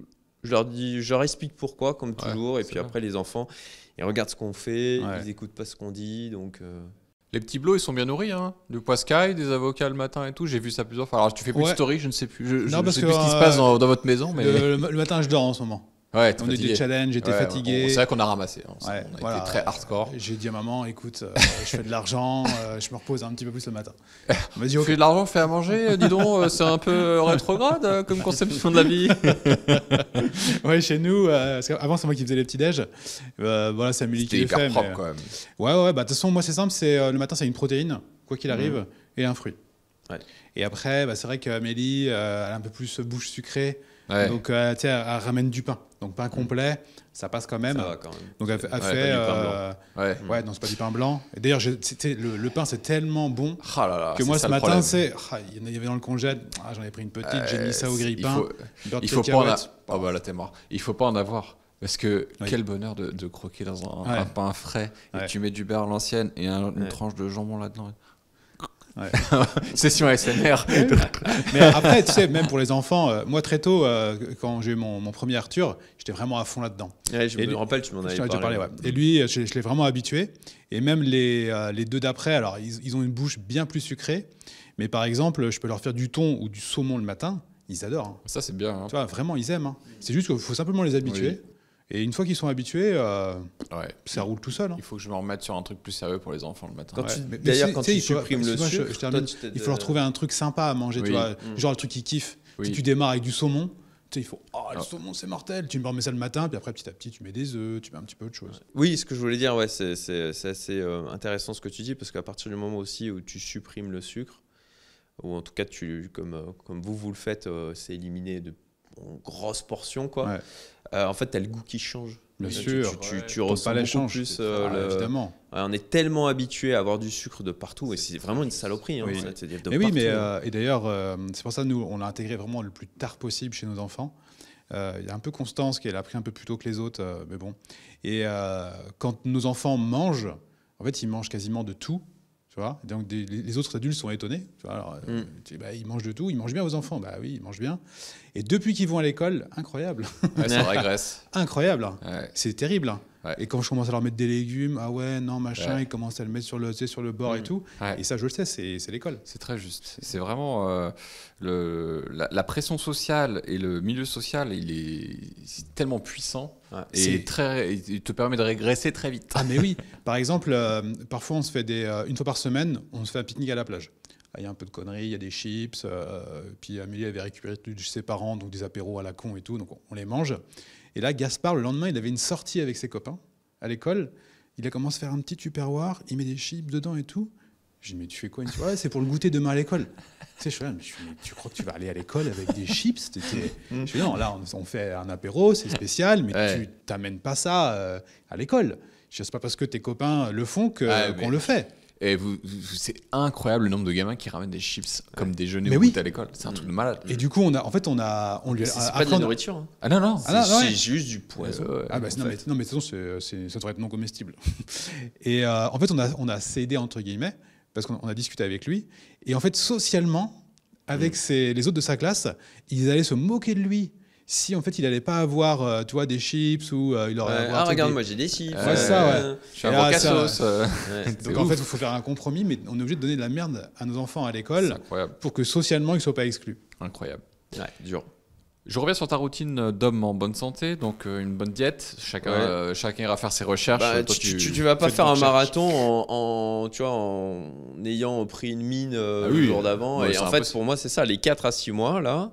Speaker 3: leur explique pourquoi, comme toujours. Et puis après, les enfants, ils regardent ce qu'on fait, ils n'écoutent pas ce qu'on dit. Donc,
Speaker 1: les petits bleus, ils sont bien nourris, hein. Du poiscaille, des avocats le matin et tout. J'ai vu ça plusieurs fois. Alors, tu fais plus de story, je ne sais plus. Je ne sais plus ce qui se passe dans votre maison. Mais...
Speaker 2: Le matin, je dors en ce moment.
Speaker 1: Ouais,
Speaker 2: on a eu des challenges, j'étais fatigué.
Speaker 1: C'est vrai qu'on a ramassé. On a été très hardcore.
Speaker 2: J'ai dit à maman, écoute, je fais de l'argent, je me repose un petit peu plus le matin.
Speaker 1: On m'a dit, fais de l'argent, fais à manger, dis donc, c'est un peu rétrograde comme conception de la vie.
Speaker 2: Ouais, chez nous, avant c'est moi qui faisais les petits déj. Voilà, c'est Amélie qui les fait.
Speaker 1: C'était hyper propre quand même.
Speaker 2: Ouais, de toute façon, moi c'est simple, le matin c'est une protéine, quoi qu'il arrive, et un fruit. Ouais. Et après, c'est vrai qu'Amélie, elle a un peu plus bouche sucrée. Ouais. Donc, elle ramène du pain. Donc, pain complet, ça passe quand même.
Speaker 3: Ça va quand même.
Speaker 2: Donc, elle fait. Ouais, non, c'est pas du pain blanc. Et d'ailleurs, le pain, c'est tellement bon que moi, ce matin, il y avait dans le congèle. J'en ai pris une petite, j'ai mis ça au grille-pain.
Speaker 1: Il faut pas en avoir. Là, t'es mort. Il faut pas en avoir. Parce que quel bonheur de croquer dans un pain frais. Et tu mais du beurre à l'ancienne et une tranche de jambon là-dedans. Ouais. Session ASMR.
Speaker 2: Mais après, tu sais, même pour les enfants, moi très tôt, quand j'ai eu mon premier Arthur, j'étais vraiment à fond là-dedans.
Speaker 3: Ouais, je me rappelle, tu m'en avais parlé.
Speaker 2: Et lui, je l'ai vraiment habitué. Et même les deux d'après, alors ils ont une bouche bien plus sucrée. Mais par exemple, je peux leur faire du thon ou du saumon le matin, ils adorent. Hein.
Speaker 1: Ça, c'est bien. Hein.
Speaker 2: Tu vois, vraiment, ils aiment. Hein. C'est juste qu'il faut simplement les habituer. Oui. Et une fois qu'ils sont habitués, ça roule tout seul. Hein.
Speaker 1: Il faut que je me remette sur un truc plus sérieux pour les enfants le matin.
Speaker 3: D'ailleurs, quand tu supprimes le sucre,
Speaker 2: il faut leur trouver un truc sympa à manger. Tu vois, genre le truc qu'ils kiffent. Oui. Si tu démarres avec du saumon, il faut le saumon, c'est mortel. Tu me remets ça le matin, puis après, petit à petit, tu mets des œufs, tu mets un petit peu autre chose.
Speaker 3: Oui, ce que je voulais dire, c'est assez intéressant ce que tu dis, parce qu'à partir du moment aussi où tu supprimes le sucre, ou en tout cas, comme vous le faites, c'est éliminé de grosses portions, quoi. Ouais. En fait, tu as le goût qui change.
Speaker 2: Bien sûr.
Speaker 3: Tu ressens beaucoup plus.
Speaker 2: Évidemment.
Speaker 3: On est tellement habitué à avoir du sucre de partout, et c'est vraiment une saloperie. Hein,
Speaker 2: oui. Et d'ailleurs, c'est pour ça que nous, on l'a intégré vraiment le plus tard possible chez nos enfants. Il y a un peu Constance qui elle a pris un peu plus tôt que les autres, mais bon. Et quand nos enfants mangent, en fait, ils mangent quasiment de tout. Tu vois, et donc les autres adultes sont étonnés. Tu vois, alors, tu dis, bah, ils mangent de tout, ils mangent bien aux enfants. Bah oui, ils mangent bien. Et depuis qu'ils vont à l'école, incroyable.
Speaker 1: Ouais, ça régresse.
Speaker 2: Incroyable.
Speaker 1: Ouais.
Speaker 2: C'est terrible.
Speaker 1: Ouais.
Speaker 2: Et quand je commence à leur mettre des légumes, ah ouais, non, machin,
Speaker 1: Ouais.
Speaker 2: ils commencent à le mettre sur le bord et tout.
Speaker 1: Ouais.
Speaker 2: Et ça, je le sais, c'est l'école.
Speaker 1: C'est très juste. C'est vraiment la pression sociale et le milieu social, c'est tellement puissant et il te permet de régresser très vite.
Speaker 2: Ah mais oui. Par exemple, parfois on se fait une fois par semaine, on se fait un pique-nique à la plage. Il y a un peu de conneries, il y a des chips. Puis Amélie avait récupéré de ses parents, donc des apéros à la con et tout, donc on les mange. Et là, Gaspard, le lendemain, il avait une sortie avec ses copains à l'école. Il a commencé à faire un petit tupperware, il met des chips dedans et tout. Je dis, mais tu fais quoi? Il me dit, ouais, c'est pour le goûter demain à l'école. Tu sais, je suis là, mais tu crois que tu vas aller à l'école avec des chips? Je dis, non, là, on fait un apéro, c'est spécial, mais tu t'amènes pas ça à l'école. Je dis, c'est pas parce que tes copains le font qu'on le fait.
Speaker 1: Et c'est incroyable le nombre de gamins qui ramènent des chips comme déjeuner
Speaker 2: Mais
Speaker 1: ou
Speaker 2: oui.
Speaker 1: goûter à l'école. C'est un truc de malade.
Speaker 2: Et du coup, on lui
Speaker 3: C'est pas de la nourriture. Hein.
Speaker 1: Ah non.
Speaker 3: C'est juste du poison.
Speaker 2: Ah bah, non, mais de toute façon, ça devrait être non comestible. Et en fait, on a cédé, entre guillemets, parce qu'on a discuté avec lui. Et en fait, socialement, avec les autres de sa classe, ils allaient se moquer de lui. Si en fait il allait pas avoir tu vois, des chips ou il aurait avoir
Speaker 3: regarde, moi j'ai des chips.
Speaker 2: Ouais, ça, ouais.
Speaker 1: Je suis un bon cassos.
Speaker 2: Donc en fait, il faut faire un compromis, mais on est obligé de donner de la merde à nos enfants à l'école pour que socialement ils soient pas exclus.
Speaker 1: Incroyable.
Speaker 3: Ouais, dur.
Speaker 1: Je reviens sur ta routine d'homme en bonne santé, donc une bonne diète. Chacun ira faire ses recherches.
Speaker 3: Bah,
Speaker 1: Toi,
Speaker 3: tu vas pas faire un marathon en ayant pris une mine le jour d'avant.
Speaker 1: Ouais,
Speaker 3: et en fait,
Speaker 1: impossible.
Speaker 3: pour moi, c'est ça. Les 4 à 6 mois, là,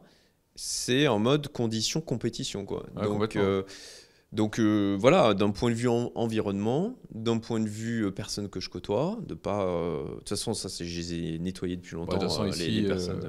Speaker 3: c'est en mode condition compétition, quoi.
Speaker 1: Ouais,
Speaker 3: Donc voilà, d'un point de vue environnement, d'un point de vue personnes que je côtoie, de pas. De toute façon, ça, je les ai nettoyés depuis longtemps.
Speaker 1: De toute façon,
Speaker 3: les personnes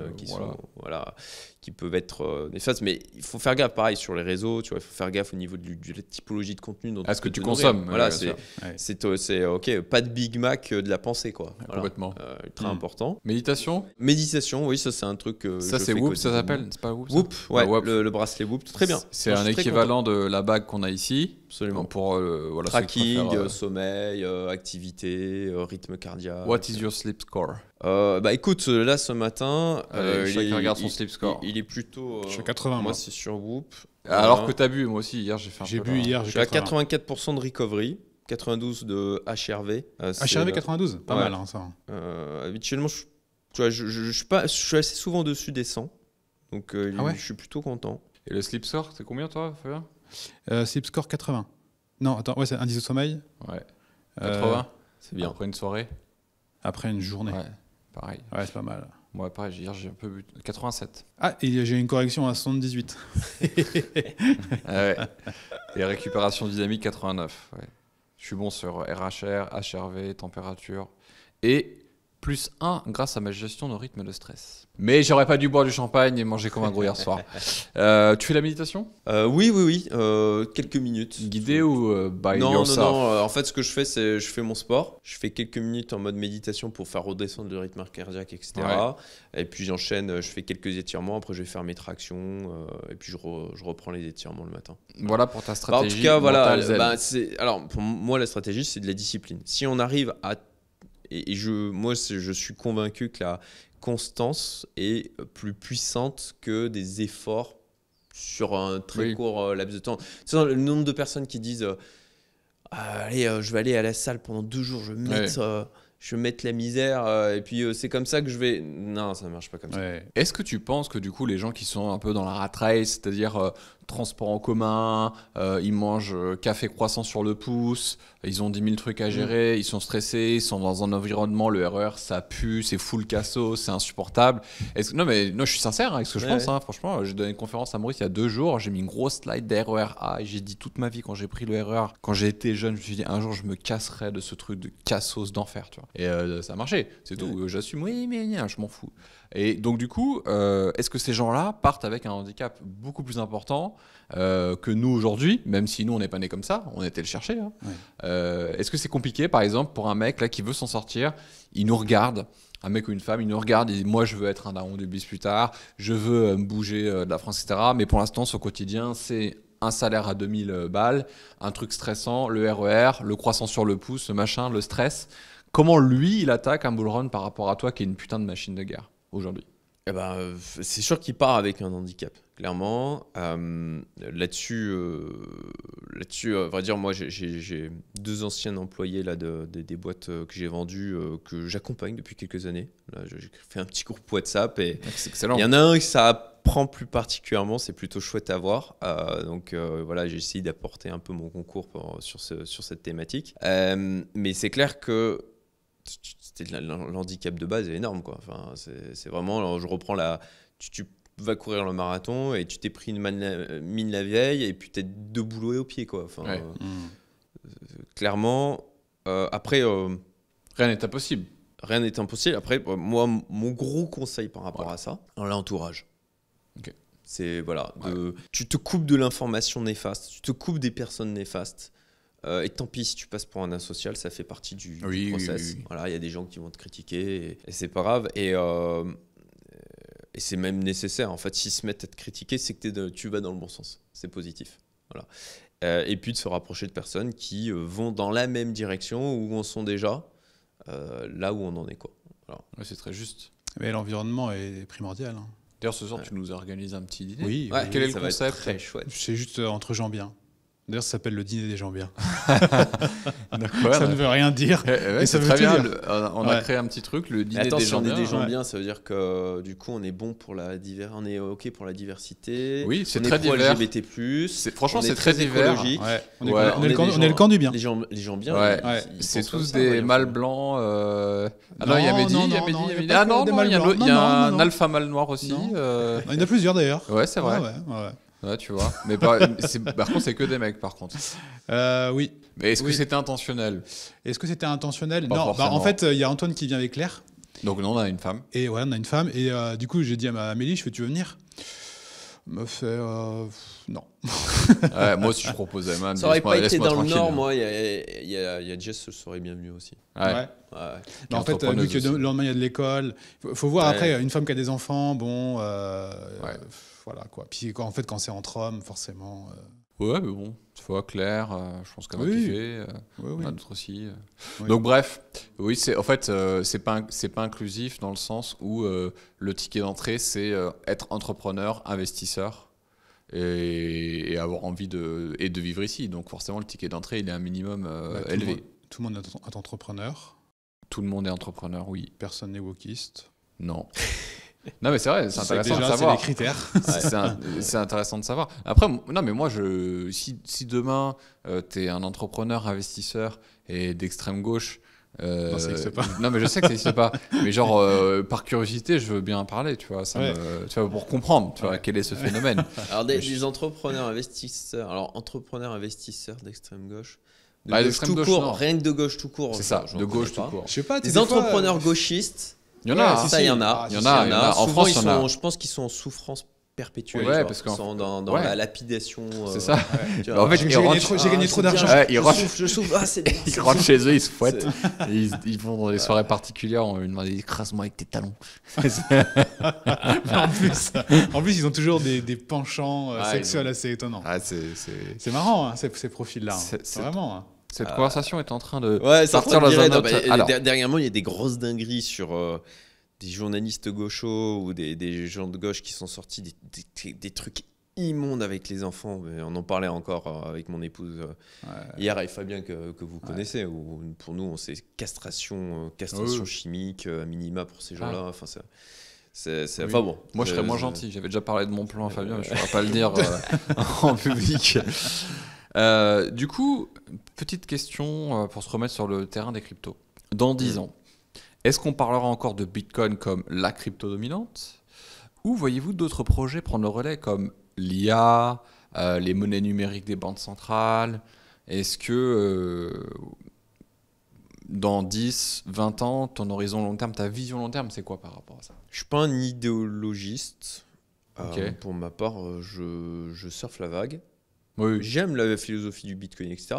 Speaker 3: qui peuvent être néfastes, mais il faut faire gaffe. Pareil sur les réseaux, tu vois, il faut faire gaffe au niveau de la typologie de contenu dont
Speaker 1: ce que tu consommes.
Speaker 3: Voilà,
Speaker 1: ouais,
Speaker 3: c'est ok, pas de Big Mac, de la pensée, quoi. Voilà.
Speaker 1: Complètement.
Speaker 3: Très important.
Speaker 1: Méditation.
Speaker 3: Méditation, oui, ça c'est un truc.
Speaker 1: Ça c'est Whoop, ça s'appelle. C'est pas Whoop.
Speaker 3: Whoop, ouais, le bracelet Whoop, très bien.
Speaker 1: C'est un équivalent de la bague qu'on a ici.
Speaker 3: Absolument.
Speaker 1: Pour
Speaker 3: tracking, sommeil, activité, rythme cardiaque.
Speaker 1: What is your sleep score?
Speaker 3: Bah écoute, là ce matin,
Speaker 1: chacun regarde son sleep score.
Speaker 3: Il est plutôt.
Speaker 2: Je suis à 80.
Speaker 3: Moi, c'est sur Whoop.
Speaker 1: Alors que t'as bu, moi aussi hier j'ai fait un peu.
Speaker 2: J'ai bu hier.
Speaker 3: Je suis à 84% de recovery, 92 de HRV.
Speaker 2: HRV 92, pas mal, hein, ça.
Speaker 3: Habituellement, je suis assez souvent dessus des 100, donc je suis plutôt content.
Speaker 1: Et le sleep score, c'est combien toi, Fabien?
Speaker 2: Sleep score 80. Non, attends, ouais, c'est indice de sommeil.
Speaker 1: Ouais. 80.
Speaker 3: C'est bien.
Speaker 1: Après une soirée.
Speaker 2: Après une journée.
Speaker 1: Ouais, pareil.
Speaker 2: Ouais, c'est pas mal.
Speaker 1: Moi, pareil, hier j'ai un peu bu. 87.
Speaker 2: Ah, et j'ai une correction à 78.
Speaker 1: Ouais. Et récupération dynamique 89. Ouais. Je suis bon sur RHR, HRV, température. Et plus 1 grâce à ma gestion de rythme de stress. Mais j'aurais pas dû boire du champagne et manger comme un gros hier soir. Tu fais la méditation?
Speaker 3: Oui. Quelques minutes.
Speaker 1: Guidée ou by yourself?
Speaker 3: Non. En fait, ce que je fais, c'est je fais mon sport. Je fais quelques minutes en mode méditation pour faire redescendre le rythme cardiaque, etc. Ouais. Et puis j'enchaîne, je fais quelques étirements. Après, je vais faire mes tractions. Et puis je reprends les étirements le matin.
Speaker 1: Voilà pour ta stratégie.
Speaker 3: En tout cas, voilà. Alors, pour moi, la stratégie, c'est de la discipline. Si on arrive à je suis convaincu que la constance est plus puissante que des efforts sur un très court laps de temps. Tu sais, le nombre de personnes qui disent allez, je vais aller à la salle pendant 2 jours, je vais mettre la misère et puis c'est comme ça que je vais. Non, ça ne marche pas comme ça.
Speaker 1: Est-ce que tu penses que du coup les gens qui sont un peu dans la rat race, c'est-à-dire transport en commun, ils mangent café croissant sur le pouce, ils ont 10 000 trucs à gérer, ils sont stressés, ils sont dans un environnement, le RER ça pue, c'est full cassos, c'est insupportable. Non je suis sincère avec ce que je pense, hein, franchement, j'ai donné une conférence à Maurice il y a 2 jours, j'ai mis une grosse slide des RER A et j'ai dit toute ma vie quand j'ai pris le RER, quand j'ai été jeune, je me suis dit un jour je me casserai de ce truc de cassos d'enfer, tu vois. Et ça a marché, c'est tout, j'assume, oui mais je m'en fous. Et donc du coup, est-ce que ces gens-là partent avec un handicap beaucoup plus important que nous aujourd'hui, même si nous on n'est pas nés comme ça, on était le chercher. Hein. Est-ce que c'est compliqué, par exemple, pour un mec là qui veut s'en sortir, il nous regarde, un mec ou une femme, il nous regarde, il dit moi je veux être un daron du bis plus tard, je veux me bouger de la France, etc. Mais pour l'instant, son quotidien, c'est un salaire à 2000 balles, un truc stressant, le RER, le croissant sur le pouce, le machin, le stress. Comment lui, il attaque un bullrun par rapport à toi qui est une putain de machine de guerre aujourd'hui?
Speaker 3: Eh ben, c'est sûr qu'il part avec un handicap, clairement. Là-dessus, à vrai dire, moi, j'ai 2 anciens employés là, des boîtes que j'ai vendues, que j'accompagne depuis quelques années. Là, j'ai fait un petit groupe WhatsApp et
Speaker 1: C'est excellent.
Speaker 3: il y en a un que ça prend plus particulièrement, c'est plutôt chouette à voir. Donc voilà, j'ai essayé d'apporter un peu mon concours sur cette thématique. Mais c'est clair que l'handicap de base est énorme, quoi. Enfin, c'est vraiment, alors je reprends tu vas courir le marathon et tu t'es pris une mine la vieille et puis t'es 2 boulots au pied, quoi. Enfin,
Speaker 1: Ouais.
Speaker 3: clairement, après,
Speaker 1: Rien n'est impossible.
Speaker 3: rien n'est impossible. Après, moi, mon gros conseil par rapport à ça, l'entourage.
Speaker 1: Ok.
Speaker 3: C'est, voilà, tu te coupes de l'information néfaste, tu te coupes des personnes néfastes. Et tant pis si tu passes pour un asocial, ça fait partie du process.
Speaker 1: Oui.
Speaker 3: Voilà, il y a des gens qui vont te critiquer et c'est pas grave. Et c'est même nécessaire. En fait, s'ils se mettent à te critiquer, c'est que tu vas dans le bon sens. C'est positif. Voilà. Et puis de se rapprocher de personnes qui vont dans la même direction où on sont déjà, là où on en est, quoi. Voilà.
Speaker 1: Ouais, c'est très juste.
Speaker 2: Mais l'environnement est primordial. Hein.
Speaker 1: D'ailleurs, ce soir, tu nous organises un petit dîner.
Speaker 2: Oui,
Speaker 3: Ouais,
Speaker 1: Quel est le
Speaker 3: ça va être
Speaker 1: concept?
Speaker 3: très chouette.
Speaker 2: c'est juste entre gens bien. D'ailleurs, ça s'appelle le dîner des gens bien.
Speaker 1: D'accord.
Speaker 2: Ça ne veut rien dire.
Speaker 1: Ouais,
Speaker 2: Et
Speaker 1: c'est
Speaker 2: ça veut
Speaker 1: très
Speaker 2: tout
Speaker 1: bien.
Speaker 2: dire.
Speaker 1: On a
Speaker 2: Ouais.
Speaker 1: créé un petit truc, le dîner
Speaker 3: Attends,
Speaker 1: des
Speaker 3: si
Speaker 1: gens
Speaker 3: on est des
Speaker 1: bien.
Speaker 3: gens
Speaker 2: ouais.
Speaker 3: bien, ça veut dire que du coup on est bon pour on est OK pour la diversité.
Speaker 1: Oui, c'est
Speaker 3: on
Speaker 1: très
Speaker 3: est pro
Speaker 1: divers.
Speaker 3: LGBT+.
Speaker 1: Franchement,
Speaker 3: on est
Speaker 1: c'est très divers.
Speaker 3: écologique.
Speaker 2: Ouais. On est,
Speaker 1: Ouais,
Speaker 2: on est le camp du bien.
Speaker 3: Les gens bien.
Speaker 1: Ouais.
Speaker 2: Ouais.
Speaker 3: ils
Speaker 1: C'est
Speaker 3: pensent comme
Speaker 1: tous
Speaker 3: ça,
Speaker 1: des
Speaker 3: ouais,
Speaker 1: mâles
Speaker 3: enfin.
Speaker 1: blancs. Ah
Speaker 2: Non,
Speaker 1: non, il y a Mehdi,
Speaker 2: non,
Speaker 1: il y a
Speaker 2: non,
Speaker 1: Mehdi,
Speaker 2: non,
Speaker 1: il y a
Speaker 2: il y a
Speaker 1: Mehdi.
Speaker 2: pas
Speaker 1: Ah
Speaker 2: que
Speaker 1: non,
Speaker 2: des
Speaker 1: non,
Speaker 2: mâles
Speaker 1: il y a
Speaker 2: blancs.
Speaker 1: il y a
Speaker 2: Non,
Speaker 1: un
Speaker 2: non.
Speaker 1: alpha mâle noir aussi.
Speaker 2: Non. Il y en a plusieurs d'ailleurs.
Speaker 1: Ouais, c'est vrai.
Speaker 2: Ouais.
Speaker 1: Ouais, tu vois. Mais par contre, c'est que des mecs, par contre.
Speaker 2: Oui.
Speaker 1: Mais est-ce que
Speaker 2: Oui.
Speaker 1: c'était intentionnel?
Speaker 2: Est-ce que c'était intentionnel?
Speaker 1: Pas
Speaker 2: Non. Bah,
Speaker 1: forcément.
Speaker 2: en fait, il y a Antoine qui vient avec Claire.
Speaker 1: Donc, non, on a une femme.
Speaker 2: Et ouais, on a une femme. Et du coup, j'ai dit à Amélie, tu veux venir? Elle me fait non.
Speaker 1: Ouais, moi aussi, je proposais. Même,
Speaker 3: Ça aurait pas été
Speaker 1: laisse-moi
Speaker 3: dans le
Speaker 1: tranquille.
Speaker 3: Nord, moi, il y a Jess, ce serait bienvenu aussi.
Speaker 1: Ouais.
Speaker 3: Ouais.
Speaker 2: Mais en fait,
Speaker 1: entrepreneuse
Speaker 2: vu que
Speaker 1: aussi.
Speaker 2: le lendemain il y a de l'école, faut voir
Speaker 3: Ouais.
Speaker 2: après une femme qui a des enfants, bon,
Speaker 1: Ouais.
Speaker 2: voilà quoi. Puis en fait, quand c'est entre hommes, forcément.
Speaker 1: Ouais, mais bon, tu vois, Claire, je pense qu'elle va
Speaker 2: Oui.
Speaker 1: kiffer.
Speaker 2: Oui,
Speaker 1: On a d'autres aussi.
Speaker 2: Oui.
Speaker 1: Donc, bref, oui, en fait, c'est pas inclusif dans le sens où le ticket d'entrée, c'est être entrepreneur, investisseur et avoir envie de vivre ici. Donc, forcément, le ticket d'entrée, il est un minimum
Speaker 2: Bah,
Speaker 1: élevé.
Speaker 2: Tout le monde est entrepreneur.
Speaker 1: Tout le monde est entrepreneur, oui.
Speaker 2: Personne n'est wokiste.
Speaker 1: Non. Non, mais c'est vrai, c'est intéressant de
Speaker 2: Déjà, c'est
Speaker 1: savoir.
Speaker 2: les critères.
Speaker 1: C'est intéressant de savoir. Après, non, mais moi, si demain, tu es un entrepreneur, investisseur et d'extrême gauche.
Speaker 2: Non, ça n'existe pas.
Speaker 1: Non, mais je sais que ça n'existe pas. Mais genre, par curiosité, je veux bien en parler, tu vois,
Speaker 2: Ouais.
Speaker 1: tu vois pour comprendre tu vois,
Speaker 2: Ouais.
Speaker 1: quel est ce phénomène.
Speaker 3: Alors, des entrepreneurs investisseurs. Alors, entrepreneurs investisseurs d'extrême gauche. De
Speaker 1: Ah,
Speaker 3: gauche
Speaker 1: d'extrême
Speaker 3: tout
Speaker 1: gauche,
Speaker 3: court,
Speaker 1: non.
Speaker 3: rien que de gauche tout court.
Speaker 1: C'est ça,
Speaker 3: j'en
Speaker 1: de gauche
Speaker 3: connais
Speaker 1: tout
Speaker 3: pas.
Speaker 1: court.
Speaker 2: Je sais pas.
Speaker 3: Des entrepreneurs gauchistes.
Speaker 1: Il y en a, hein.
Speaker 3: Ça, il y en a.
Speaker 2: Ah,
Speaker 1: Il y en a. En
Speaker 3: Souvent,
Speaker 1: France, il y en a.
Speaker 3: je pense qu'ils sont en souffrance perpétuelle.
Speaker 1: Ouais,
Speaker 3: tu vois.
Speaker 1: parce
Speaker 3: Ils
Speaker 1: qu'en-
Speaker 3: sont dans
Speaker 1: ouais.
Speaker 3: la lapidation.
Speaker 1: C'est ça.
Speaker 3: tu
Speaker 1: Bah,
Speaker 3: vois.
Speaker 1: en fait,
Speaker 2: J'ai
Speaker 1: ils
Speaker 2: gagné
Speaker 1: rentrent-
Speaker 2: trop- j'ai gagné
Speaker 3: Ah,
Speaker 2: trop
Speaker 3: c'est bien,
Speaker 2: d'argent.
Speaker 1: Ouais, ils rentrent-
Speaker 3: Je souffre. Ah, c'est
Speaker 1: Ils rentrent chez eux, ils se fouettent. Et ils vont dans des soirées particulières, on lui demande écrase-moi avec tes talons.
Speaker 2: Mais en plus, ils ont toujours des penchants
Speaker 1: Ah,
Speaker 2: sexuels
Speaker 1: ils ont-
Speaker 2: assez étonnants.
Speaker 1: Ah,
Speaker 2: C'est marrant, hein, ces profils-là. Hein.
Speaker 1: C'est-
Speaker 2: Vraiment. Hein.
Speaker 1: Cette conversation est en train de
Speaker 3: Ouais, ça
Speaker 1: partir dans un autre. Alors,
Speaker 3: dernièrement, il y a des grosses dingueries sur des journalistes gauchos ou des gens de gauche qui sont sortis des trucs immondes avec les enfants. Mais on en parlait encore avec mon épouse hier avec Fabien que vous connaissez. Où, pour nous, c'est castration
Speaker 1: Oui.
Speaker 3: chimique à minima pour ces gens-là. Enfin, c'est
Speaker 2: Oui.
Speaker 3: enfin bon.
Speaker 1: moi, je serais moins gentil. J'avais déjà parlé de mon plan à Fabien, mais je ne pourrais pas le dire en public. Du coup, petite question pour se remettre sur le terrain des cryptos. Dans 10 ans, est-ce qu'on parlera encore de Bitcoin comme la crypto dominante? Ou voyez-vous d'autres projets prendre le relais comme l'IA, les monnaies numériques des banques centrales? Est-ce que dans 10, 20 ans, ton horizon long terme, ta vision long terme, c'est quoi par rapport à ça?
Speaker 3: Je suis pas un idéologiste.
Speaker 1: Ok.
Speaker 3: Pour ma part, je surfe la vague.
Speaker 1: Oui,
Speaker 3: J'aime la philosophie du Bitcoin, etc.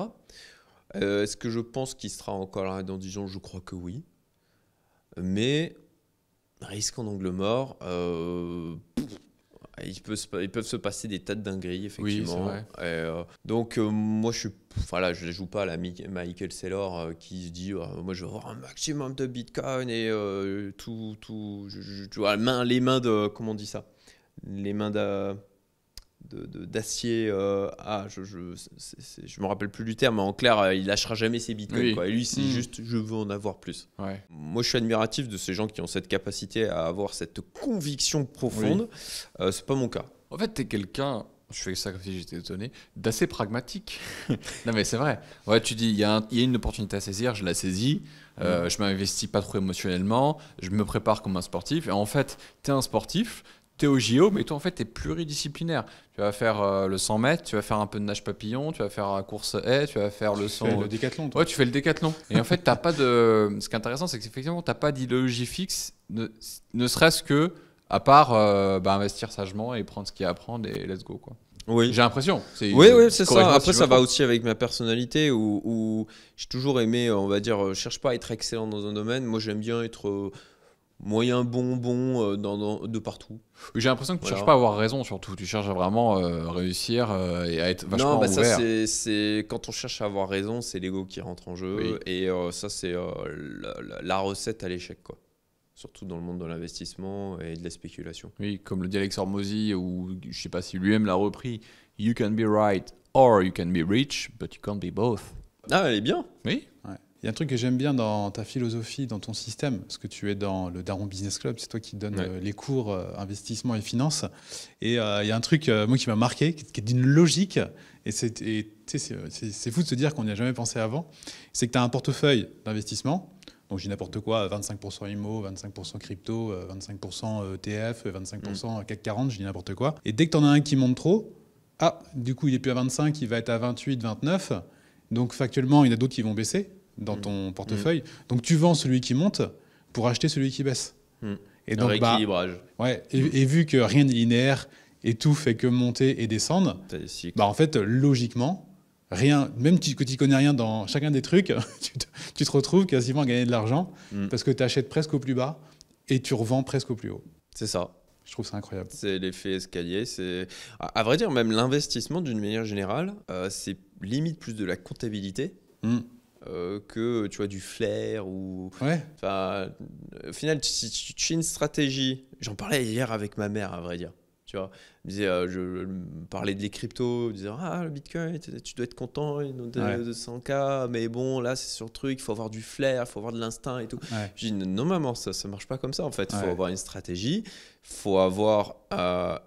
Speaker 3: Est-ce que je pense qu'il sera encore là dans 10 ans? Je crois que oui. Mais, risque en angle mort, ils peuvent se passer des tas de dingueries, effectivement.
Speaker 1: Oui, c'est vrai.
Speaker 3: Donc, moi, je ne joue pas à la Michael Saylor qui se dit moi, je veux avoir un maximum de Bitcoin et tout. Tu vois, les mains de. Comment on dit ça? Les mains d'acier. Je me rappelle plus du terme, mais en clair, il lâchera jamais ses bitcoins.
Speaker 1: Oui.
Speaker 3: Quoi. Et lui, c'est juste, je veux en avoir plus.
Speaker 1: Ouais.
Speaker 3: Moi, je suis admiratif de ces gens qui ont cette capacité à avoir cette conviction profonde. C'est pas mon cas.
Speaker 1: En fait, t'es quelqu'un, je fais ça comme si j'étais étonné, d'assez pragmatique. Non, mais c'est vrai. Ouais, tu dis, il y a une opportunité à saisir, je la saisis. Je m'investis pas trop émotionnellement. Je me prépare comme un sportif. Et en fait, t'es un sportif. T'es au JO, mais toi en fait t'es pluridisciplinaire. Tu vas faire le 100 mètres, tu vas faire un peu de nage papillon, tu vas faire la course haie, tu vas faire le 100.
Speaker 2: Tu fais le décathlon, toi.
Speaker 1: Ouais, tu fais le décathlon. Et en fait, t'as pas de. Ce qui est intéressant, c'est qu'effectivement, t'as pas d'idéologie fixe, ne serait-ce que à part investir sagement et prendre ce qu'il y a à prendre et let's go quoi.
Speaker 3: Oui.
Speaker 1: J'ai l'impression.
Speaker 3: Oui, c'est ça. Après, ça va aussi avec ma personnalité où j'ai toujours aimé, on va dire, je cherche pas à être excellent dans un domaine. Moi, j'aime bien être moyen bon de partout.
Speaker 1: J'ai l'impression que tu cherches pas à avoir raison surtout. Tu cherches à vraiment réussir et à être vachement ouvert.
Speaker 3: Ça, c'est quand on cherche à avoir raison, c'est l'ego qui rentre en jeu.
Speaker 1: Oui.
Speaker 3: Et ça, c'est la recette à l'échec, quoi. Surtout dans le monde de l'investissement et de la spéculation.
Speaker 1: Oui, comme le dit Alex Hormozy, ou je sais pas si lui-même l'a repris. You can be right or you can be rich, but you can't be both.
Speaker 3: Ah, elle est bien.
Speaker 1: Oui.
Speaker 2: Ouais. Il y a un truc que j'aime bien dans ta philosophie, dans ton système, parce que tu es dans le Daron Business Club, c'est toi qui donnes les cours investissement et finance. Et il y a un truc, moi, qui m'a marqué, qui est d'une logique, et c'est fou de se dire qu'on n'y a jamais pensé avant, c'est que tu as un portefeuille d'investissement, donc je dis n'importe quoi, 25% IMO, 25% crypto, 25% ETF, 25% CAC 40, je dis n'importe quoi. Et dès que tu en as un qui monte trop, du coup, il n'est plus à 25, il va être à 28, 29. Donc factuellement, il y en a d'autres qui vont baisser dans ton portefeuille. Donc tu vends celui qui monte pour acheter celui qui baisse.
Speaker 3: Et donc, rééquilibrage.
Speaker 2: Et vu que rien n'est linéaire et tout fait que monter et descendre, en fait, logiquement, rien, même que tu connais rien dans chacun des trucs, tu te retrouves quasiment à gagner de l'argent parce que tu achètes presque au plus bas et tu revends presque au plus haut.
Speaker 3: C'est ça.
Speaker 2: Je trouve ça incroyable.
Speaker 3: C'est l'effet escalier. À vrai dire, même l'investissement, d'une manière générale, c'est limite plus de la comptabilité que tu vois, du flair. Au final, si tu fais une stratégie, j'en parlais hier avec ma mère, à vrai dire. Tu vois, je parlais des cryptos, je disais le Bitcoin, tu dois être content de 100K, mais bon, là c'est sur le truc, il faut avoir du flair, il faut avoir de l'instinct et tout. Je dis non maman, ça marche pas comme ça en fait. Il faut avoir une stratégie, il faut avoir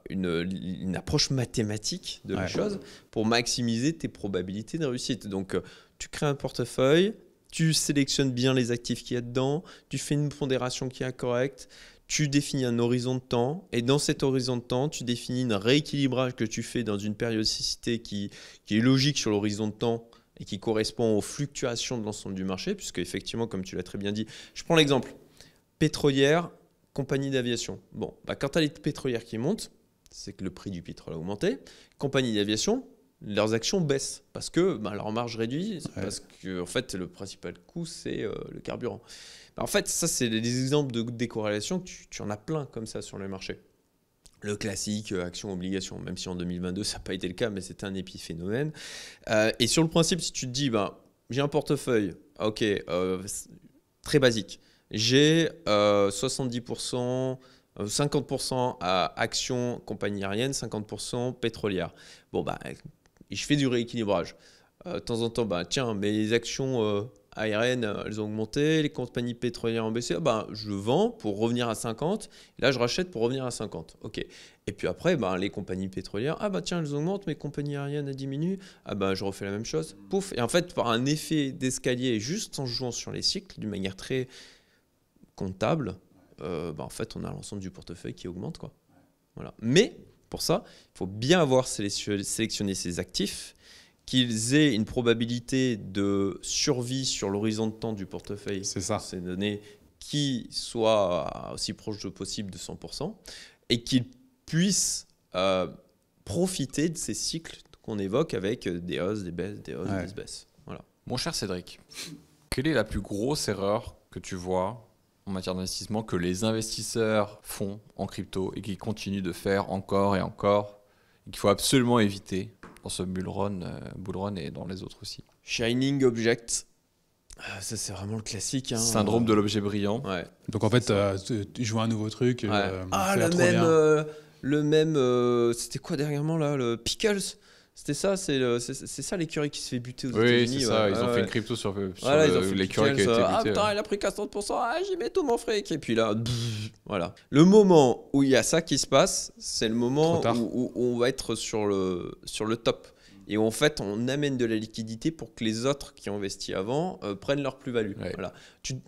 Speaker 3: une approche mathématique de la chose pour maximiser tes probabilités de réussite. Donc tu crées un portefeuille, tu sélectionnes bien les actifs qu'il y a dedans, tu fais une pondération qui est correcte. Tu définis un horizon de temps et dans cet horizon de temps, tu définis un rééquilibrage que tu fais dans une périodicité qui est logique sur l'horizon de temps et qui correspond aux fluctuations de l'ensemble du marché, puisque effectivement, comme tu l'as très bien dit, je prends l'exemple pétrolière, compagnie d'aviation. Bon, quand tu as les pétrolières qui montent, c'est que le prix du pétrole a augmenté. Compagnie d'aviation, leurs actions baissent parce que leur marge réduit, parce que en fait, le principal coût, c'est le carburant. En fait, ça, c'est des exemples de décorrélation. Tu en as plein comme ça sur le marché. Le classique, action-obligation, même si en 2022, ça n'a pas été le cas, mais c'était un épiphénomène. Et sur le principe, si tu te dis, j'ai un portefeuille, très basique. J'ai 70%, 50% à actions compagnie aérienne, 50% pétrolière. Et je fais du rééquilibrage. De temps en temps, mes actions aériennes, elles ont augmenté, les compagnies pétrolières ont baissé, je vends pour revenir à 50, et là je rachète pour revenir à 50. Ok. Et puis après, les compagnies pétrolières, elles augmentent, mes compagnies aériennes elles diminuent, je refais la même chose, pouf. Et en fait, par un effet d'escalier, juste en jouant sur les cycles, d'une manière très comptable, en fait, on a l'ensemble du portefeuille qui augmente, quoi. Voilà. Mais pour ça, il faut bien avoir sélectionné ses actifs, qu'ils aient une probabilité de survie sur l'horizon de temps du portefeuille, ces données, qui soit aussi proche que possible de 100%, et qu'ils puissent profiter de ces cycles qu'on évoque avec des hausses, des baisses, des hausses, des baisses. Voilà.
Speaker 1: Mon cher Cédric, quelle est la plus grosse erreur que tu vois en matière d'investissement que les investisseurs font en crypto et qu'ils continuent de faire encore et encore, et qu'il faut absolument éviter dans ce bull run et dans les autres aussi.
Speaker 3: Shining Object. Ça, c'est vraiment le classique. Hein.
Speaker 1: Syndrome de l'objet brillant.
Speaker 3: Ouais.
Speaker 2: Donc en fait, tu joues un nouveau truc.
Speaker 3: Le même. C'était quoi dernièrement là? Le Pickles. C'était ça, c'est ça l'écureuil qui se fait buter aux États-Unis.
Speaker 1: Oui, c'est ça. Ils ont fait une crypto sur l'écureuil qui a été buté.
Speaker 3: Ah putain, il a pris 40%. J'y mets tout mon fric. Et puis là, voilà. Le moment où il y a ça qui se passe, c'est le moment où on va être sur le top. Et en fait, on amène de la liquidité pour que les autres qui ont investi avant prennent leur plus-value. Ouais. Voilà.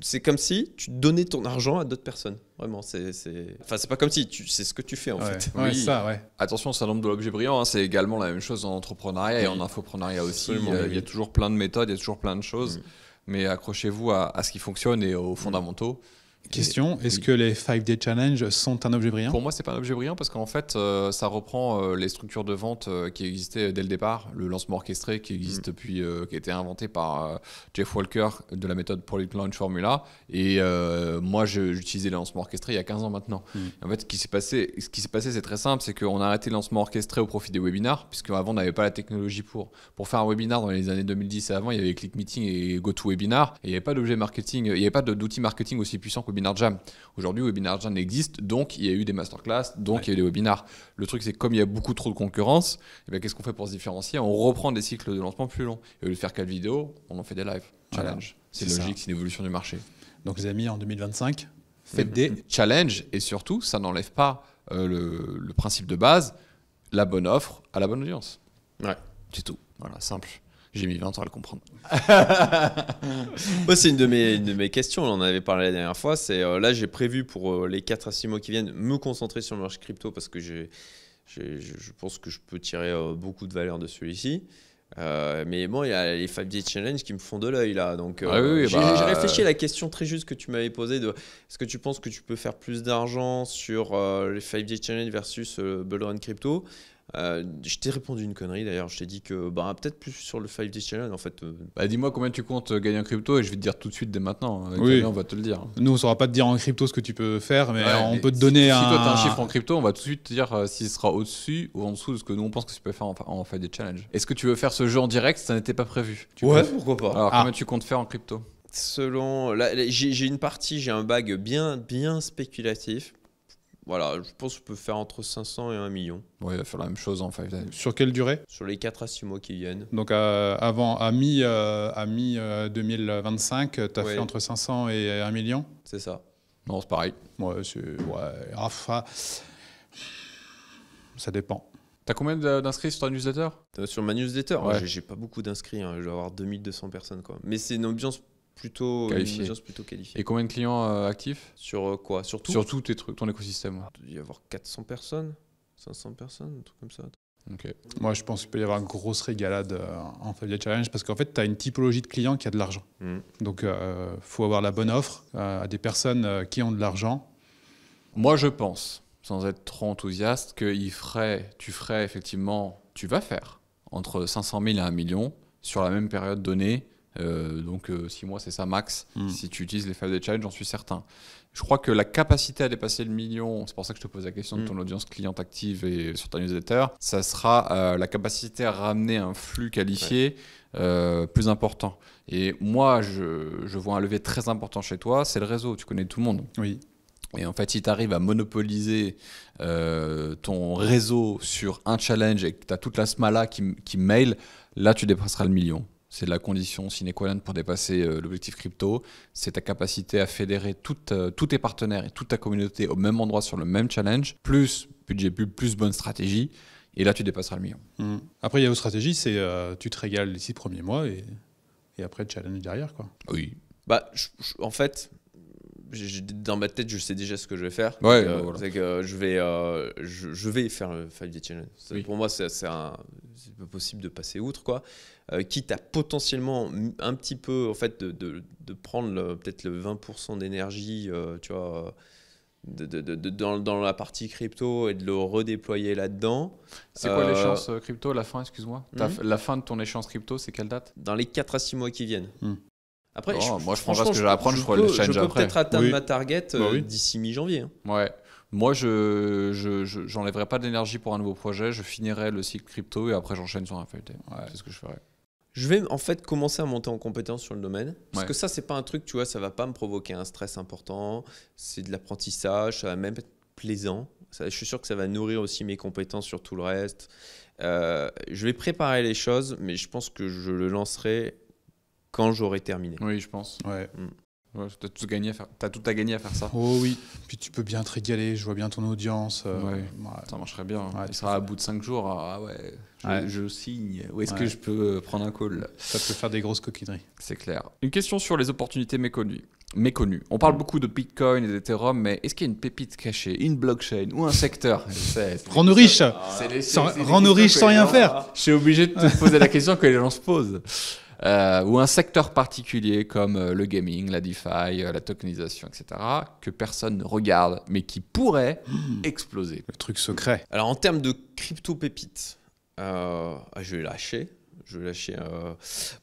Speaker 3: C'est comme si tu donnais ton argent à d'autres personnes. Vraiment, Enfin, c'est pas comme si, c'est ce que tu fais en fait.
Speaker 2: Ouais, ça, ouais.
Speaker 1: Attention, c'est un nombre de l'objet brillant. Hein, c'est également la même chose en entrepreneuriat et en infoprenariat aussi. Il y a toujours plein de méthodes, il y a toujours plein de choses. Mais accrochez-vous à ce qui fonctionne et aux fondamentaux.
Speaker 2: Question, est-ce que les 5-day challenge sont un objet brillant?
Speaker 1: Pour moi, c'est pas un objet brillant parce qu'en fait, ça reprend les structures de vente qui existaient dès le départ. Le lancement orchestré qui existe depuis, qui a été inventé par Jeff Walker de la méthode Product Launch Formula. Et moi, j'utilisais le lancement orchestré il y a 15 ans maintenant. En fait, ce qui s'est passé, c'est très simple, c'est qu'on a arrêté le lancement orchestré au profit des webinars, puisque avant, on n'avait pas la technologie pour faire un webinar dans les années 2010 et avant, il y avait ClickMeeting et GoToWebinar. Et il n'y avait pas d'objet marketing, il n'y avait pas d'outils marketing aussi puissants que Webinar Jam. Aujourd'hui, Webinar Jam existe, donc il y a eu des masterclass, donc il y a eu des webinars. Le truc, c'est que comme il y a beaucoup trop de concurrence, et bien, qu'est-ce qu'on fait pour se différencier? On reprend des cycles de lancement plus longs. Et au lieu de faire 4 vidéos, on en fait des live. Challenge. Voilà. C'est logique, c'est une évolution du marché.
Speaker 2: Donc les amis, en 2025, faites des
Speaker 1: challenges et surtout, ça n'enlève pas le principe de base, la bonne offre à la bonne audience.
Speaker 3: Ouais.
Speaker 1: C'est tout. Voilà, simple. J'ai mis 20 ans à le comprendre.
Speaker 3: Moi, c'est une de mes questions. On en avait parlé la dernière fois. C'est là, j'ai prévu pour les 4 à 6 mois qui viennent me concentrer sur le marché crypto parce que je pense que je peux tirer beaucoup de valeur de celui-ci. Mais bon, il y a les 5-day challenge qui me font de l'œil là. Donc, j'ai réfléchi à la question très juste que tu m'avais posée de est-ce que tu penses que tu peux faire plus d'argent sur les 5-day challenge versus Bull Run crypto? Je t'ai répondu une connerie d'ailleurs, je t'ai dit que peut-être plus sur le 5-day challenge en fait.
Speaker 1: Dis-moi combien tu comptes gagner en crypto et je vais te dire tout de suite dès maintenant. On va te le dire.
Speaker 2: Nous on ne saura pas te dire en crypto ce que tu peux faire, mais on peut te donner
Speaker 1: si toi tu as un chiffre en crypto, on va tout de suite te dire s'il sera au-dessus ou en dessous de ce que nous on pense que tu peux faire en 5-day challenge. Est-ce que tu veux faire ce jeu en direct? Ça n'était pas prévu.
Speaker 3: Pourquoi pas.
Speaker 1: Alors combien tu comptes faire en crypto?
Speaker 3: Selon j'ai une partie, j'ai un bag bien spéculatif. Voilà, je pense que je peux faire entre 500 et 1 million.
Speaker 1: Ouais, il va faire la même chose en 5 days.
Speaker 2: Sur quelle durée?
Speaker 3: Sur les 4 à 6 mois qui viennent.
Speaker 2: Donc à mi 2025, tu as fait entre 500 et 1 million?
Speaker 3: C'est ça.
Speaker 1: Non, c'est pareil.
Speaker 2: Ça dépend.
Speaker 1: T'as combien d'inscrits sur ta newsletter?
Speaker 3: Sur ma newsletter, j'ai pas beaucoup d'inscrits. Je dois avoir 2200 personnes. Mais c'est une ambiance plutôt qualifiée.
Speaker 1: Et combien de clients actifs?
Speaker 3: Sur quoi? Sur tout?
Speaker 1: Sur tout tes trucs, ton écosystème.
Speaker 3: Il doit y avoir 400 personnes, 500 personnes, un truc comme ça.
Speaker 1: Okay.
Speaker 2: Moi, je pense qu'il peut y avoir une grosse régalade en 5-day challenge parce qu'en fait, tu as une typologie de clients qui a de l'argent. Donc, faut avoir la bonne offre à des personnes qui ont de l'argent.
Speaker 1: Moi, je pense, sans être trop enthousiaste, que tu vas faire entre 500 000 et 1 million sur la même période donnée. Donc 6 mois, c'est ça max. Si tu utilises les 5-day challenge, j'en suis certain. Je crois que la capacité à dépasser le million, c'est pour ça que je te pose la question de ton audience cliente active et sur ta newsletter, ça sera la capacité à ramener un flux qualifié plus important. Et moi, je vois un levier très important chez toi, c'est le réseau. Tu connais tout le monde.
Speaker 2: Oui.
Speaker 1: Et en fait, si tu arrives à monopoliser ton réseau sur un challenge et que tu as toute la smala qui mail, là, tu dépasseras le million. C'est la condition sine qua non pour dépasser l'objectif crypto. C'est ta capacité à fédérer tous tes partenaires et toute ta communauté au même endroit sur le même challenge, plus budget pub, plus bonne stratégie. Et là, tu dépasseras le million.
Speaker 2: Après, il y a une stratégie, c'est tu te régales les 6 premiers mois et après, le challenge derrière, quoi.
Speaker 1: Oui.
Speaker 3: En fait, dans ma tête, je sais déjà ce que je vais faire.
Speaker 1: Voilà.
Speaker 3: C'est que je vais faire le 5-day challenge. Oui. Pour moi, c'est pas possible de passer outre, quoi. Quitte à potentiellement un petit peu, en fait, de prendre peut-être le 20% d'énergie, tu vois, dans la partie crypto et de le redéployer là-dedans.
Speaker 1: C'est quoi l'échéance crypto, la fin, excuse-moi? La fin de ton échéance crypto, c'est quelle date?
Speaker 3: Dans les 4 à 6 mois qui viennent. Après,
Speaker 1: Bon, moi, je prendrai ce que j'ai à apprendre, je ferai le challenge
Speaker 3: Je peux
Speaker 1: après.
Speaker 3: peut-être atteindre
Speaker 2: Oui.
Speaker 3: ma target
Speaker 2: Oui.
Speaker 3: d'ici mi-janvier. Hein.
Speaker 1: Ouais. Moi, j'enlèverai pas d'énergie pour un nouveau projet. Je finirai le cycle crypto et après, j'enchaîne sur un feuilleté. C'est ce que je ferai.
Speaker 3: Je vais en fait commencer à monter en compétence sur le domaine. Parce
Speaker 1: Ouais.
Speaker 3: que ça, c'est pas un truc, tu vois, ça va pas me provoquer un stress important. C'est de l'apprentissage, ça va même être plaisant. Je suis sûr que ça va nourrir aussi mes compétences sur tout le reste. Je vais préparer les choses, mais je pense que je le lancerai quand j'aurai terminé.
Speaker 1: Oui, je pense.
Speaker 2: Ouais.
Speaker 1: Ouais, t'as tout à gagner à faire ça.
Speaker 2: Oh oui. Puis tu peux bien te régaler. Je vois bien ton audience.
Speaker 1: Ouais. Ça marcherait bien.
Speaker 2: Ouais,
Speaker 1: Il sera à bout de 5 jours. Ah ouais, je signe. Où est-ce que je peux prendre un call?
Speaker 2: Ça peut faire des grosses coquineries.
Speaker 1: C'est clair. Une question sur les opportunités méconnues. On parle beaucoup de Bitcoin et d'Ethereum, mais est-ce qu'il y a une pépite cachée, une blockchain ou un secteur?
Speaker 2: Rends-nous riches.
Speaker 1: Rends-nous
Speaker 2: Rends-nous riches sans rien faire.
Speaker 1: Je suis obligé de te poser la question que les gens se posent. Ou un secteur particulier comme le gaming, la DeFi, la tokenisation, etc., que personne ne regarde, mais qui pourrait exploser.
Speaker 2: Le truc secret.
Speaker 3: Alors, en termes de crypto-pépites, je vais lâcher.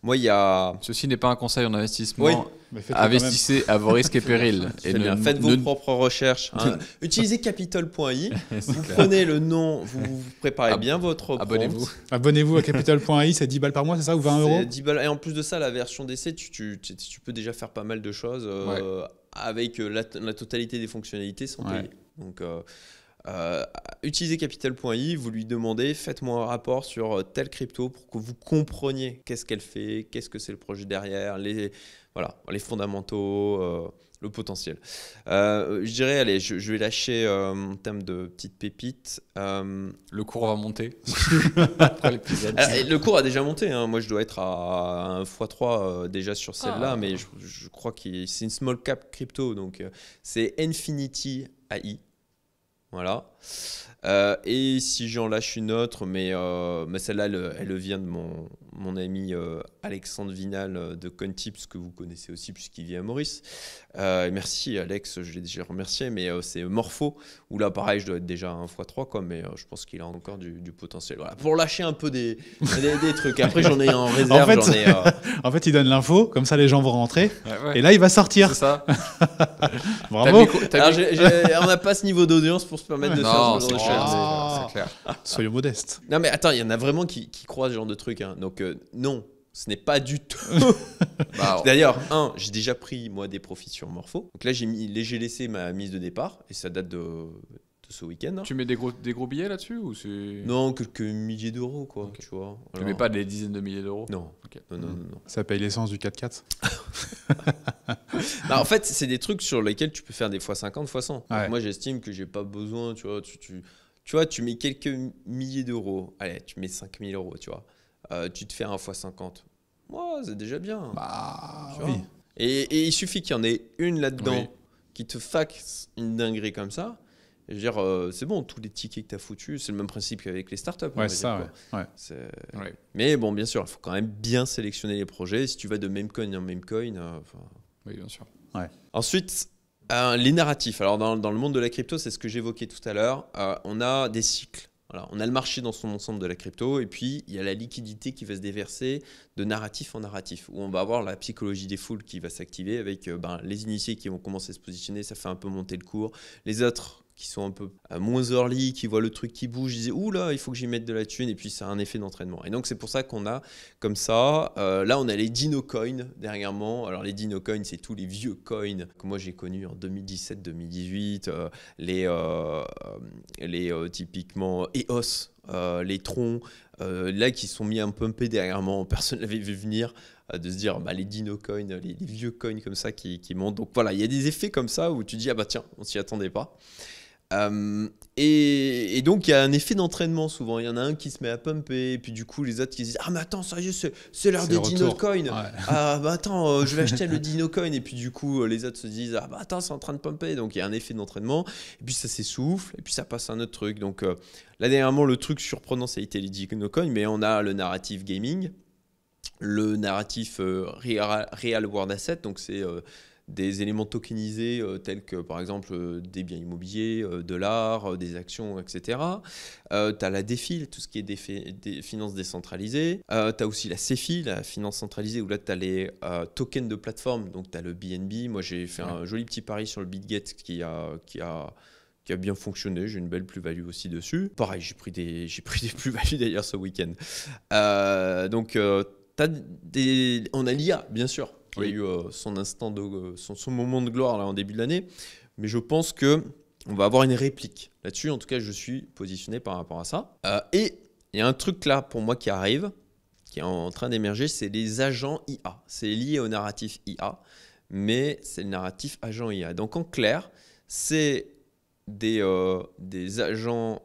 Speaker 3: Moi, il y a...
Speaker 1: Ceci n'est pas un conseil en investissement.
Speaker 3: Oui.
Speaker 2: Mais faites-le quand
Speaker 1: Investissez à vos risques et périls.
Speaker 3: Très bien. Faites vos propres recherches. Hein. Utilisez capital.i. Vous prenez le nom, vous préparez bien votre
Speaker 1: Abonnez-vous.
Speaker 3: prompt.
Speaker 2: même. Abonnez-vous à Capital.i, c'est 10 balles par mois, c'est ça, ou 20 euros?
Speaker 3: C'est 10 balles. Et en plus de ça, la version d'essai, tu peux déjà faire pas mal de choses avec la totalité des fonctionnalités sans payer. Donc, utilisez Capital.i, vous lui demandez, faites-moi un rapport sur telle crypto pour que vous compreniez qu'est-ce qu'elle fait, qu'est-ce que c'est le projet derrière, les fondamentaux, le potentiel. Je dirais, allez, je vais lâcher en termes de petites pépites.
Speaker 1: Le cours va monter après l'épisode.
Speaker 3: Le cours a déjà monté. Hein. Moi, je dois être à 1 x3 déjà sur celle-là, mais je crois que c'est une small cap crypto. Donc, c'est Infinity AI. Voilà. Et si j'en lâche une autre, mais celle-là, elle vient de mon ami Alexandre Vinal de CoinTips, que vous connaissez aussi puisqu'il vit à Maurice. Merci Alex, je l'ai déjà remercié, mais c'est Morpho, où là pareil, je dois être déjà à 1 x3, quoi, mais je pense qu'il a encore du potentiel. Voilà. Pour lâcher un peu des trucs. Après, j'en ai en réserve.
Speaker 2: En fait, il donne l'info, comme ça les gens vont rentrer,
Speaker 1: Ouais.
Speaker 2: et là il va sortir.
Speaker 1: C'est ça.
Speaker 2: Bravo.
Speaker 3: On n'a pas ce niveau d'audience pour se permettre de faire ce genre de choses.
Speaker 1: C'est clair.
Speaker 2: Soyons modestes.
Speaker 3: Non mais attends, il y en a vraiment qui croient ce genre de truc. Hein. Donc non, ce n'est pas du tout. D'ailleurs, j'ai déjà pris moi des profits sur Morpho. Donc là, j'ai laissé ma mise de départ et ça date de ce week-end. Hein.
Speaker 1: Tu mets des gros billets là-dessus ou c'est...
Speaker 3: Non, quelques milliers d'euros quoi.
Speaker 1: Okay.
Speaker 3: Tu vois.
Speaker 1: Tu mets pas des dizaines de milliers d'euros?
Speaker 3: Non.
Speaker 1: Okay.
Speaker 3: Non.
Speaker 2: Ça paye l'essence du 4x4.
Speaker 3: En fait, c'est des trucs sur lesquels tu peux faire des fois 50, fois 100.
Speaker 2: Ouais.
Speaker 3: Moi, j'estime que j'ai pas besoin. Tu vois, tu vois, tu mets quelques milliers d'euros. Allez, tu mets 5 000 euros, tu vois. Tu te fais 1 x 50. Moi, c'est déjà bien. Tu vois. Et il suffit qu'il y en ait une là-dedans qui te fasse une dinguerie comme ça. Et je veux dire, c'est bon, tous les tickets que tu as foutus, c'est le même principe qu'avec les startups.
Speaker 2: Ouais, c'est ça, ouais.
Speaker 3: Mais bon, bien sûr, il faut quand même bien sélectionner les projets. Si tu vas de meme coin en meme coin.
Speaker 1: Oui, bien sûr.
Speaker 2: Ouais.
Speaker 3: Ensuite, les narratifs. Alors, dans le monde de la crypto, c'est ce que j'évoquais tout à l'heure. On a des cycles. Voilà, on a le marché dans son ensemble de la crypto et puis il y a la liquidité qui va se déverser de narratif en narratif où on va avoir la psychologie des foules qui va s'activer avec les initiés qui vont commencer à se positionner, ça fait un peu monter le cours. Les autres qui sont un peu moins early, qui voient le truc qui bouge, ils disent « Ouh là, il faut que j'y mette de la thune » et puis ça a un effet d'entraînement. Et donc c'est pour ça qu'on a comme ça, là on a les dino coins dernièrement. Alors les dino coins, c'est tous les vieux coins que moi j'ai connus en 2017-2018, typiquement EOS, les troncs, là qui sont mis un peu pumpés dernièrement, personne ne l'avait vu venir, de se dire les dino coins, les vieux coins comme ça qui montent. Donc voilà, il y a des effets comme ça où tu dis « Ah bah tiens, on s'y attendait pas ». Et donc il y a un effet d'entraînement souvent, il y en a un qui se met à pumper et puis du coup les autres qui se disent « Ah mais attends, sérieux, c'est l'heure des dino coins, ah bah attends, je vais acheter le dino coin » et puis du coup les autres se disent « Ah bah attends, c'est en train de pumper », donc il y a un effet d'entraînement et puis ça s'essouffle et puis ça passe à un autre truc. Donc là dernièrement le truc surprenant ça a été les dino coins, mais on a le narratif gaming, le narratif real world asset, donc c'est des éléments tokenisés tels que par exemple des biens immobiliers, de l'art, des actions, etc. Tu as la DeFi, tout ce qui est des finances décentralisées. Tu as aussi la CeFi, la finance centralisée, où là tu as les tokens de plateforme. Donc tu as le BNB. Moi j'ai fait un joli petit pari sur le BitGet qui a bien fonctionné. J'ai une belle plus-value aussi dessus. Pareil, j'ai pris des plus-values d'ailleurs ce week-end. Donc on a l'IA, bien sûr. Il y a eu son instant son moment de gloire là, en début de l'année. Mais je pense qu'on va avoir une réplique là-dessus. En tout cas, je suis positionné par rapport à ça. Et il y a un truc là pour moi qui arrive, qui est en train d'émerger, c'est les agents IA. C'est lié au narratif IA, mais c'est le narratif agent IA. Donc en clair, c'est des agents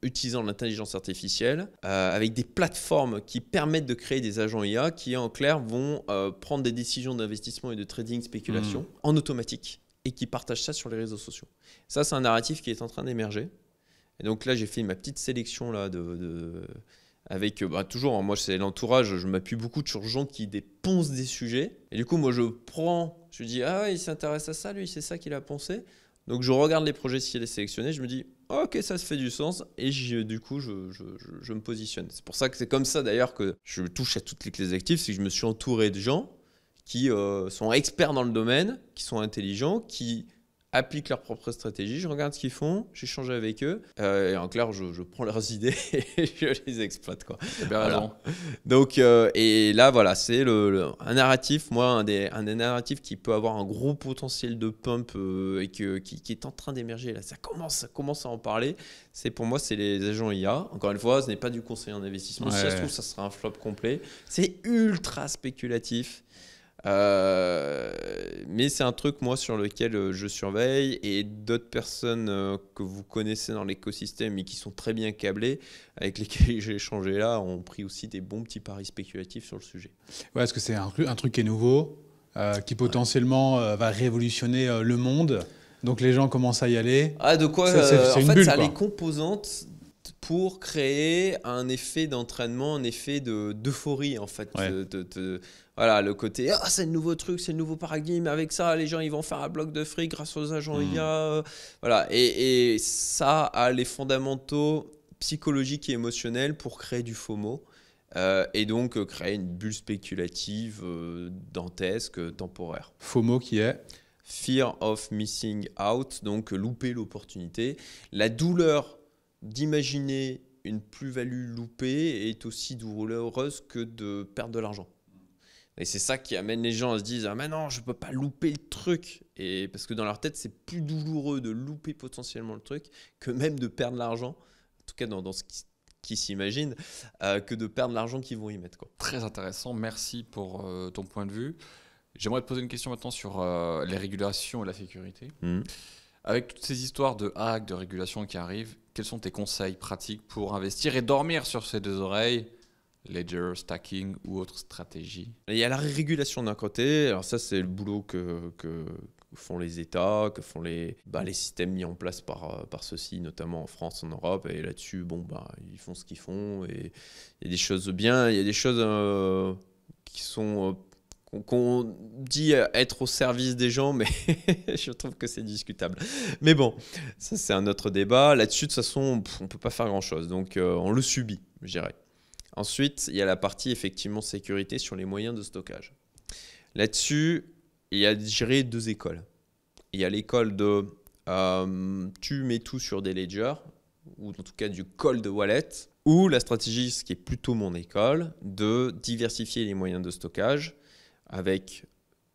Speaker 3: utilisant l'intelligence artificielle avec des plateformes qui permettent de créer des agents IA qui en clair vont prendre des décisions d'investissement et de trading spéculation en automatique et qui partagent ça sur les réseaux sociaux. Ça, c'est un narratif qui est en train d'émerger. Et donc là, j'ai fait ma petite sélection là, avec toujours, moi c'est l'entourage, je m'appuie beaucoup sur gens qui poncent des sujets. Et du coup, moi je dis, ah ouais, il s'intéresse à ça, lui, c'est ça qu'il a poncé. Donc je regarde les projets s'il est sélectionné, je me dis ok, ça se fait du sens et du coup je me positionne. C'est pour ça que c'est comme ça d'ailleurs que je touche à toutes les clés actives, c'est que je me suis entouré de gens qui sont experts dans le domaine, qui sont intelligents, qui appliquent leur propre stratégie, je regarde ce qu'ils font, j'échange avec eux et en clair je prends leurs idées et je les exploite quoi.
Speaker 1: T'as bien raison.
Speaker 3: Donc et là voilà, c'est un narratif, moi un des narratifs qui peut avoir un gros potentiel de pump et qui est en train d'émerger là, ça commence à en parler. C'est pour moi c'est les agents IA. Encore une fois, ce n'est pas du conseil en investissement. Si ça se trouve ça sera un flop complet. C'est ultra spéculatif. Mais c'est un truc moi sur lequel je surveille et d'autres personnes que vous connaissez dans l'écosystème et qui sont très bien câblées avec lesquelles j'ai échangé là ont pris aussi des bons petits paris spéculatifs sur le sujet.
Speaker 2: Ouais, est-ce que c'est un truc qui est nouveau, qui potentiellement va révolutionner le monde, donc les gens commencent à y aller.
Speaker 3: De quoi
Speaker 2: c'est
Speaker 3: en
Speaker 2: une
Speaker 3: fait
Speaker 2: bulle,
Speaker 3: ça a
Speaker 2: quoi.
Speaker 3: les composantes pour créer un effet d'entraînement, un effet d'euphorie en fait.
Speaker 2: Ouais.
Speaker 3: Voilà, le côté c'est le nouveau truc, c'est le nouveau paradigme, avec ça les gens ils vont faire un bloc de fric grâce aux agents IA. Voilà, et ça a les fondamentaux psychologiques et émotionnels pour créer du FOMO et donc créer une bulle spéculative dantesque, temporaire.
Speaker 2: FOMO qui est
Speaker 3: Fear of missing out, donc louper l'opportunité. La douleur d'imaginer une plus-value loupée est aussi douloureuse que de perdre de l'argent. Et c'est ça qui amène les gens à se dire « Ah mais non, je ne peux pas louper le truc !» Et parce que dans leur tête, c'est plus douloureux de louper potentiellement le truc que même de perdre l'argent, en tout cas dans ce qui s'imaginent, que de perdre l'argent qu'ils vont y mettre, quoi.
Speaker 1: Très intéressant, merci pour ton point de vue. J'aimerais te poser une question maintenant sur les régulations et la sécurité. Avec toutes ces histoires de hacks, de régulation qui arrivent, quels sont tes conseils pratiques pour investir et dormir sur ses deux oreilles, ledger, stacking ou autre stratégie?
Speaker 3: Il y a la régulation d'un côté, alors ça c'est le boulot que font les États, que font les systèmes mis en place par ceux-ci, notamment en France, en Europe, et là-dessus, ils font ce qu'ils font, et il y a des choses bien, il y a des choses qui sont... qu'on dit être au service des gens, mais je trouve que c'est discutable. Mais bon, ça c'est un autre débat. Là-dessus, de toute façon, on ne peut pas faire grand-chose. Donc, on le subit, je dirais. Ensuite, il y a la partie, effectivement, sécurité sur les moyens de stockage. Là-dessus, il y a, je dirais, deux écoles. Il y a l'école de tu mets tout sur des ledgers, ou en tout cas du cold wallet, ou la stratégie, ce qui est plutôt mon école, de diversifier les moyens de stockage avec,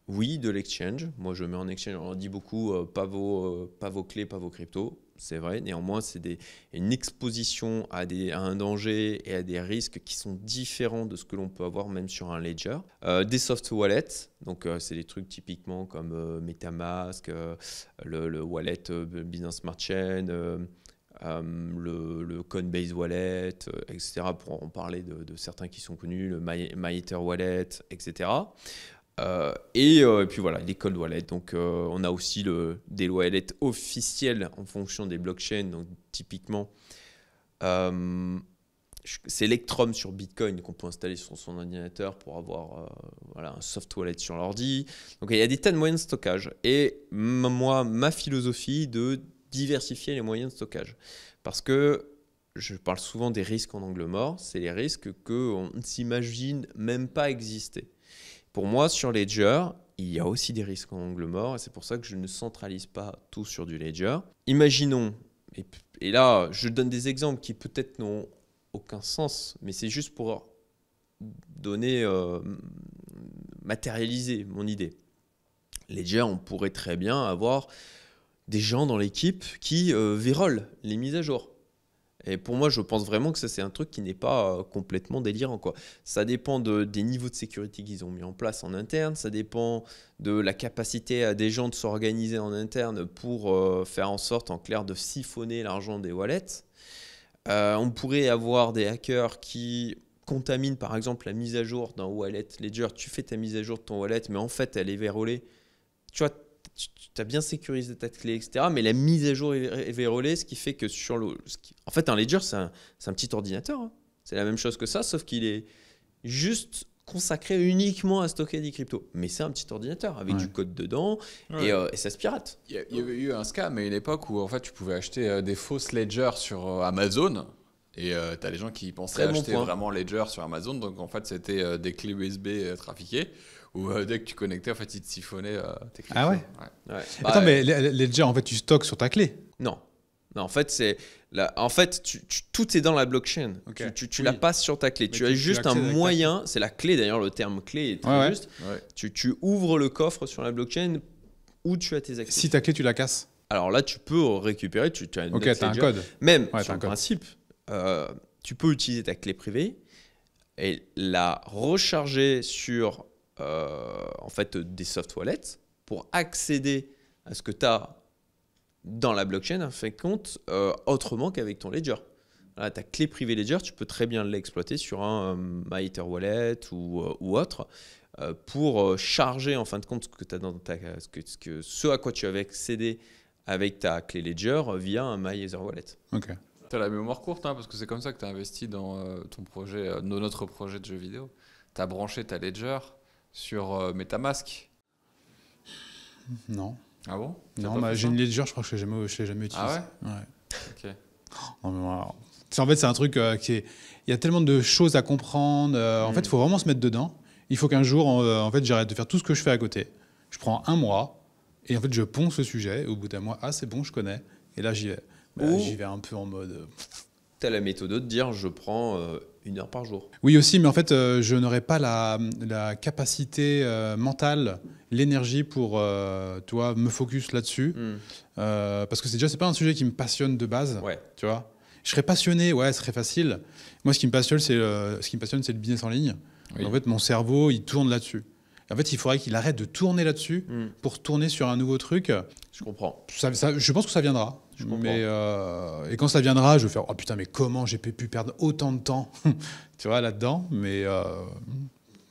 Speaker 3: oui, de l'exchange. Moi, je mets en exchange, on dit beaucoup, pas vos clés, pas vos cryptos. C'est vrai, néanmoins, c'est une exposition à un danger et à des risques qui sont différents de ce que l'on peut avoir même sur un ledger. Des soft wallets, donc c'est des trucs typiquement comme MetaMask, le wallet Binance Smart Chain, le Coinbase Wallet, etc. Pour en parler de certains qui sont connus, le MyEther Wallet, etc. Et puis voilà, les cold wallets. Donc, on a aussi des wallets officiels en fonction des blockchains. Donc, typiquement, c'est Electrum sur Bitcoin qu'on peut installer sur son ordinateur pour avoir voilà, un soft wallet sur l'ordi. Donc il y a des tas de moyens de stockage. Et moi, ma philosophie de diversifier les moyens de stockage. Parce que je parle souvent des risques en angle mort, c'est les risques qu'on ne s'imagine même pas exister. Pour moi, sur Ledger, il y a aussi des risques en angle mort et c'est pour ça que je ne centralise pas tout sur du Ledger. Imaginons, et là, je donne des exemples qui peut-être n'ont aucun sens, mais c'est juste pour donner, matérialiser mon idée. Ledger, on pourrait très bien avoir des gens dans l'équipe qui vérolent les mises à jour. Et pour moi, je pense vraiment que ça, c'est un truc qui n'est pas complètement délirant, quoi. Ça dépend des niveaux de sécurité qu'ils ont mis en place en interne. Ça dépend de la capacité à des gens de s'organiser en interne pour faire en sorte, en clair, de siphonner l'argent des wallets. On pourrait avoir des hackers qui contaminent, par exemple, la mise à jour d'un wallet Ledger. Tu fais ta mise à jour de ton wallet, mais en fait, elle est vérolée. Tu vois, tu as bien sécurisé ta clé, etc. Mais la mise à jour est vérolée, ce qui fait que sur le... En fait, un Ledger, c'est un petit ordinateur. Hein. C'est la même chose que ça, sauf qu'il est juste consacré uniquement à stocker des cryptos. Mais c'est un petit ordinateur avec du code dedans et ça se pirate.
Speaker 1: Il y avait eu un scam à une époque où en fait, tu pouvais acheter des fausses Ledger sur Amazon. Et tu as des gens qui pensaient acheter vraiment Ledger sur Amazon. Donc en fait, c'était des clés USB trafiquées. Ou dès que tu connectais, en fait, il te siphonnait tes clés.
Speaker 2: Ah ouais, ouais. Attends, mais Ledger, en fait, tu stockes sur ta clé?
Speaker 3: Non, en fait, tout est dans la blockchain. Okay. Tu la passes sur ta clé. Mais tu as juste un moyen, c'est la clé d'ailleurs, le terme clé est très juste. Ouais. Tu ouvres le coffre sur la blockchain où tu as tes accès.
Speaker 2: Si ta clé, tu la casses?
Speaker 3: Alors là, tu peux récupérer, tu as
Speaker 2: une t'as un code.
Speaker 3: Même sur le principe, tu peux utiliser ta clé privée et la recharger sur en fait des soft wallets pour accéder à ce que tu as dans la blockchain en fin de compte autrement qu'avec ton Ledger. Voilà, ta clé privée Ledger, tu peux très bien l'exploiter sur un MyEtherWallet ou autre pour charger en fin de compte ce que tu as dans ce à quoi tu avais accédé avec ta clé Ledger via un MyEtherWallet.
Speaker 2: Ok.
Speaker 1: Tu as la mémoire courte hein, parce que c'est comme ça que tu as investi dans ton projet, dans notre projet de jeu vidéo. Tu as branché ta Ledger sur MetaMask?
Speaker 2: Non.
Speaker 1: Ah bon?
Speaker 2: Non, j'ai une Ledger, je crois que je ne l'ai jamais utilisée.
Speaker 1: Ah ouais?
Speaker 2: Ok. Oh, voilà. En fait, c'est un truc qui est... Il y a tellement de choses à comprendre. En fait, il faut vraiment se mettre dedans. Il faut qu'un jour, en fait, j'arrête de faire tout ce que je fais à côté. Je prends un mois et en fait, je ponce le sujet. Au bout d'un mois, c'est bon, je connais. Et là, j'y vais. J'y vais un peu en mode...
Speaker 3: Tu as la méthode de dire, je prends 1 heure par jour.
Speaker 2: Oui aussi, mais en fait, je n'aurais pas la capacité mentale, l'énergie pour me focus là-dessus. Parce que c'est pas un sujet qui me passionne de base.
Speaker 3: Ouais.
Speaker 2: Tu vois, je serais passionné, ce serait facile. Moi, ce qui me passionne, c'est le business en ligne. Oui. En fait, mon cerveau, il tourne là-dessus. En fait, il faudrait qu'il arrête de tourner là-dessus pour tourner sur un nouveau truc.
Speaker 3: Je comprends.
Speaker 2: Je pense que ça viendra. Et quand ça viendra, je vais faire « Oh putain, mais comment j'ai pu perdre autant de temps ?» Tu vois, là-dedans. Mais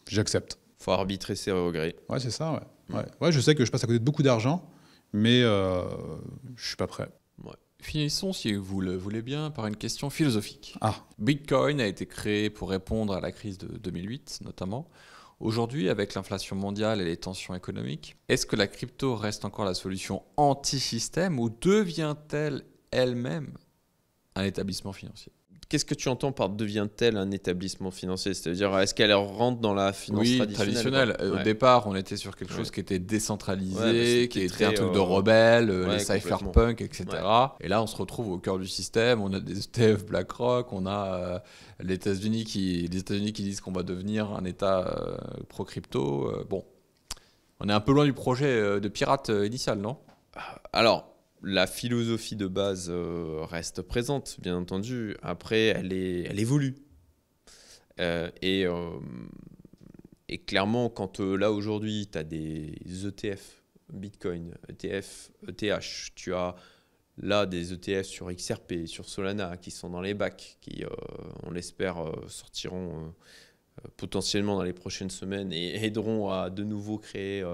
Speaker 2: j'accepte.
Speaker 3: Faut arbitrer ses regrets.
Speaker 2: Ouais, c'est ça, ouais, je sais que je passe à côté de beaucoup d'argent, mais je suis pas prêt.
Speaker 1: Ouais. Finissons, si vous le voulez bien, par une question philosophique.
Speaker 2: Ah.
Speaker 1: Bitcoin a été créé pour répondre à la crise de 2008, notamment. Aujourd'hui, avec l'inflation mondiale et les tensions économiques, est-ce que la crypto reste encore la solution anti-système ou devient-elle elle-même un établissement financier?
Speaker 3: Qu'est-ce que tu entends par devient-elle un établissement financier? C'est-à-dire, est-ce qu'elle rentre dans la finance traditionnelle?
Speaker 1: Au départ, on était sur quelque chose qui était décentralisé, qui était un truc de rebelle, les cypherpunk, etc. Ouais. Et là, on se retrouve au cœur du système. On a des ETF BlackRock, on a les États-Unis qui disent qu'on va devenir un État pro-crypto. Bon, on est un peu loin du projet de pirate initial, non?
Speaker 3: Alors, la philosophie de base reste présente, bien entendu. Après, elle évolue. Et clairement, quand là, aujourd'hui, tu as des ETF, Bitcoin, ETF, ETH, tu as là des ETF sur XRP, sur Solana, qui sont dans les bacs, qui, on l'espère, sortiront potentiellement dans les prochaines semaines et aideront à de nouveau créer...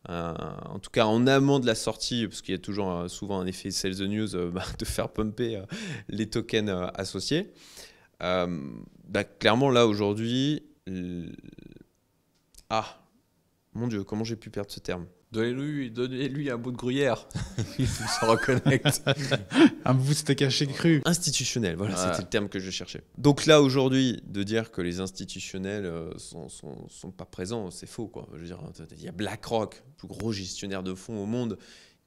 Speaker 3: en tout cas en amont de la sortie, parce qu'il y a toujours souvent un effet sell the news, de faire pumper les tokens associés. Clairement là aujourd'hui, Ah, mon Dieu, comment j'ai pu perdre ce terme?
Speaker 1: Donnez-lui un bout de gruyère. Il se reconnecte.
Speaker 2: Un bout de steak haché cru.
Speaker 3: Institutionnel, voilà,
Speaker 1: Ouais.
Speaker 3: c'était le terme que je cherchais. Donc là, aujourd'hui, de dire que les institutionnels sont pas présents, c'est faux, quoi. Je veux dire, il y a BlackRock, le plus gros gestionnaire de fonds au monde,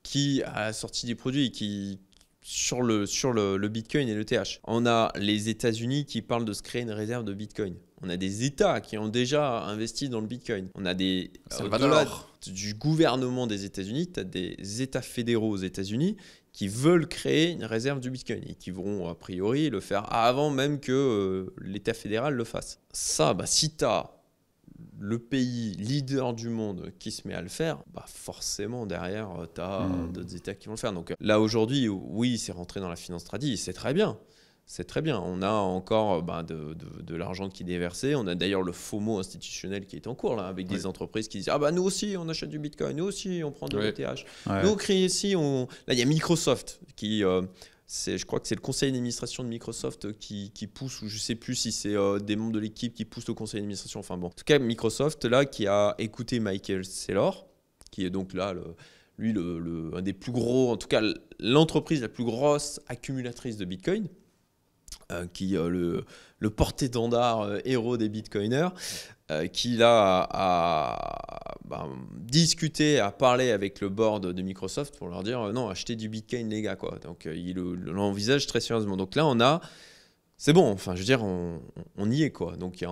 Speaker 3: qui a sorti des produits sur le Bitcoin et le TH. On a les États-Unis qui parlent de se créer une réserve de Bitcoin. On a des États qui ont déjà investi dans le Bitcoin. On a au-delà du gouvernement des États-Unis, tu as des États fédéraux aux États-Unis qui veulent créer une réserve du Bitcoin et qui vont a priori le faire avant même que l'État fédéral le fasse. Ça, si tu as le pays leader du monde qui se met à le faire, forcément derrière, tu as d'autres États qui vont le faire. Donc là, aujourd'hui, oui, c'est rentré dans la finance tradie, c'est très bien. C'est très bien. On a encore de l'argent qui est déversé. On a d'ailleurs le FOMO institutionnel qui est en cours, là, avec des entreprises qui disent nous aussi, on achète du Bitcoin, nous aussi, on prend de l'ETH.
Speaker 2: Ouais.
Speaker 3: Nous, ici, là, il y a Microsoft qui... je crois que c'est le conseil d'administration de Microsoft qui pousse, ou je ne sais plus si c'est des membres de l'équipe qui poussent le conseil d'administration. Enfin bon. En tout cas, Microsoft, là, qui a écouté Michael Saylor, qui est donc là, un des plus gros, en tout cas, l'entreprise la plus grosse accumulatrice de Bitcoin, qui le porte-étendard héros des Bitcoiners, qui là a discuté, a parlé avec le board de Microsoft pour leur dire non, achetez du Bitcoin les gars, quoi. Donc il l'envisage très sérieusement. Donc là c'est bon, enfin je veux dire on y est, quoi. Donc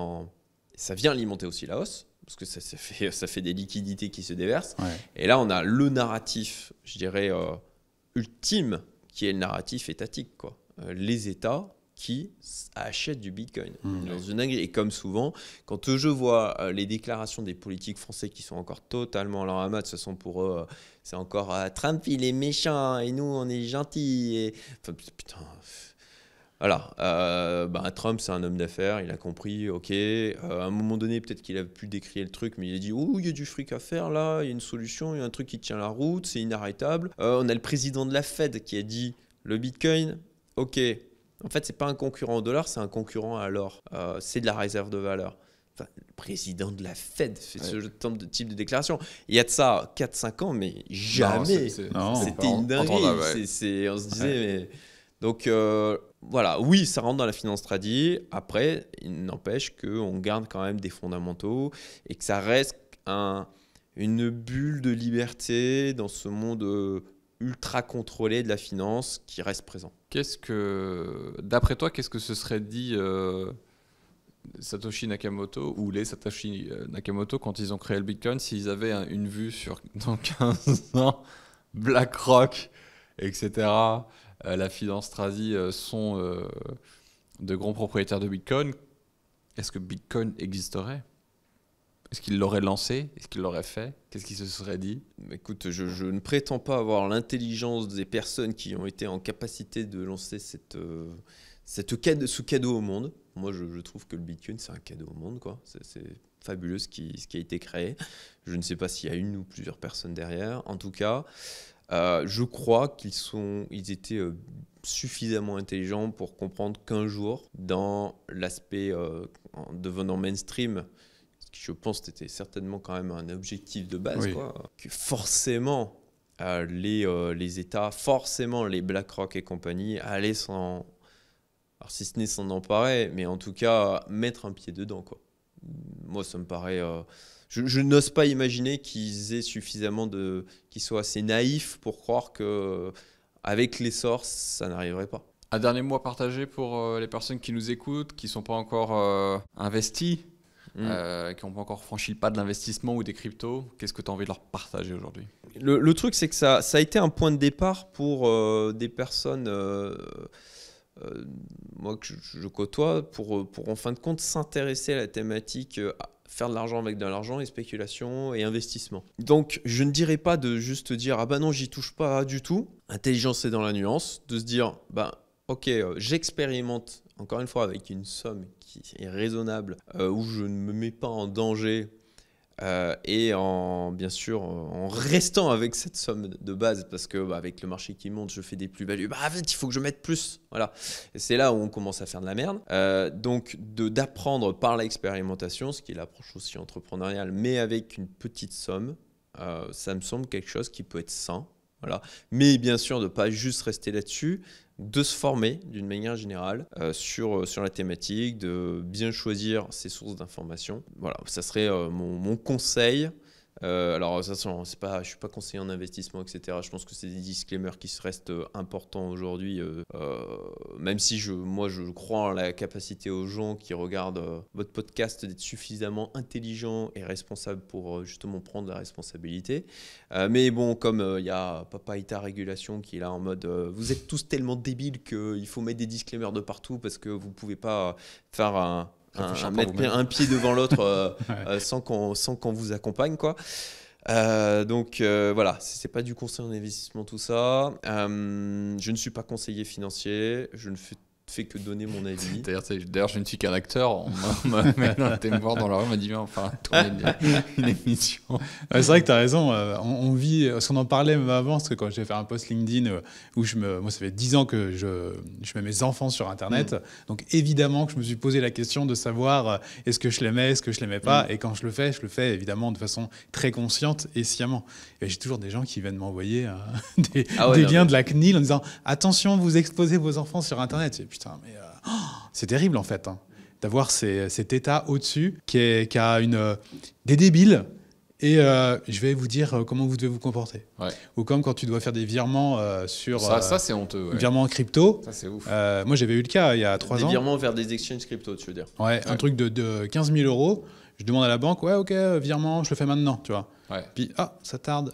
Speaker 3: ça vient alimenter aussi la hausse parce que ça fait des liquidités qui se déversent.
Speaker 2: Ouais.
Speaker 3: Et là on a le narratif, je dirais ultime, qui est le narratif étatique, quoi. Les États qui achètent du Bitcoin dans une dinguerie. Et comme souvent, quand je vois les déclarations des politiques français qui sont encore totalement à leur amas, ce sont pour eux, c'est encore Trump il est méchant et nous on est gentils. Et... Enfin, putain. Voilà, Trump c'est un homme d'affaires, il a compris, ok, à un moment donné peut-être qu'il a pu décrire le truc, mais il a dit il y a du fric à faire là, il y a une solution, il y a un truc qui tient la route, c'est inarrêtable. On a le président de la Fed qui a dit le Bitcoin, ok, en fait c'est pas un concurrent au dollar, c'est un concurrent à l'or, c'est de la réserve de valeur. Enfin, le président de la Fed fait ce type de déclaration. Il y a de ça 4-5 ans, mais jamais. C'était une dinguerie. On se disait, mais... Donc voilà, oui, ça rentre dans la finance tradie. Après, il n'empêche qu'on garde quand même des fondamentaux et que ça reste une bulle de liberté dans ce monde ultra contrôlé de la finance qui reste présent.
Speaker 1: D'après toi, qu'est-ce que se serait dit Satoshi Nakamoto ou les Satoshi Nakamoto quand ils ont créé le Bitcoin s'ils avaient une vue sur dans 15 ans, BlackRock, etc., la finance tradie sont de grands propriétaires de Bitcoin. Est-ce que Bitcoin existerait? Est-ce qu'ils l'auraient lancé? Est-ce qu'ils l'auraient fait? Qu'est-ce qui se serait dit?
Speaker 3: Écoute, je ne prétends pas avoir l'intelligence des personnes qui ont été en capacité de lancer ce cadeau au monde. Moi, je trouve que le Bitcoin, c'est un cadeau au monde, quoi. C'est fabuleux ce qui a été créé. Je ne sais pas s'il y a une ou plusieurs personnes derrière. En tout cas, je crois qu'ils étaient suffisamment intelligents pour comprendre qu'un jour, dans l'aspect devenant mainstream, je pense que c'était certainement quand même un objectif de base, quoi, que forcément les États, forcément les BlackRock et compagnie allaient alors si ce n'est s'en emparer, mais en tout cas mettre un pied dedans, quoi. Moi, ça me paraît... Je n'ose pas imaginer qu'ils aient suffisamment qu'ils soient assez naïfs pour croire qu'avec l'essor, ça n'arriverait pas.
Speaker 1: Un dernier mot à partager pour les personnes qui nous écoutent, qui ne sont pas encore investies, qui n'ont pas encore franchi le pas de l'investissement ou des cryptos. Qu'est-ce que tu as envie de leur partager aujourd'hui?
Speaker 3: Le truc, c'est que ça a été un point de départ pour des personnes... moi que je côtoie, pour en fin de compte s'intéresser à la thématique faire de l'argent avec de l'argent et spéculation et investissement. Donc je ne dirais pas de juste dire non, j'y touche pas du tout. Intelligence, c'est dans la nuance, de se dire ok, j'expérimente encore une fois avec une somme qui est raisonnable, où je ne me mets pas en danger et bien sûr en restant avec cette somme de base, parce que avec le marché qui monte, je fais des plus-values, vite, il faut que je mette plus. Voilà. Et c'est là où on commence à faire de la merde. Donc d'apprendre par l'expérimentation, ce qui est l'approche aussi entrepreneuriale, mais avec une petite somme, ça me semble quelque chose qui peut être sain. Voilà. Mais bien sûr, de ne pas juste rester là-dessus, de se former d'une manière générale sur la thématique, de bien choisir ses sources d'informations. Voilà, ça serait mon conseil. Alors, je ne suis pas conseiller en investissement, etc. Je pense que c'est des disclaimers qui restent importants aujourd'hui, même si moi, je crois en la capacité aux gens qui regardent votre podcast d'être suffisamment intelligents et responsables pour justement prendre la responsabilité. Mais bon, comme il y a Papa Ita Régulation qui est là en mode vous êtes tous tellement débiles qu'il faut mettre des disclaimers de partout parce que vous ne pouvez pas faire mettre un pied devant l'autre sans qu'on vous accompagne, quoi. Donc voilà, c'est pas du conseil en investissement tout ça. Je ne suis pas conseiller financier, je ne fais que donner mon avis.
Speaker 1: D'ailleurs, je ne suis qu'un acteur. On m'a été me voir dans la rue, on m'a dit viens, enfin tourner une émission.
Speaker 2: C'est vrai que tu as raison. On vit, parce qu'on en parlait même avant, parce que quand j'ai fait un post LinkedIn où moi, ça fait 10 ans que je mets mes enfants sur Internet. Donc évidemment que je me suis posé la question de savoir est-ce que je l'aimais, est-ce que je l'aimais pas. Et quand je le fais évidemment de façon très consciente et sciemment. Et j'ai toujours des gens qui viennent m'envoyer des liens de la CNIL en disant attention, vous exposez vos enfants sur Internet. Putain, mais c'est terrible en fait, d'avoir cet état au-dessus qui a des débiles et je vais vous dire comment vous devez vous comporter. Ouais. Ou comme quand tu dois faire des virements sur
Speaker 1: ça c'est honteux. Ouais.
Speaker 2: Virements en crypto.
Speaker 1: Ça c'est ouf.
Speaker 2: Moi j'avais eu le cas il y a 3 ans.
Speaker 3: Des virements vers des exchanges crypto, tu veux dire.
Speaker 2: Ouais, un truc de 15 000 €. Je demande à la banque, ouais, ok, virement, je le fais maintenant, tu vois. Ouais. Puis, ça tarde.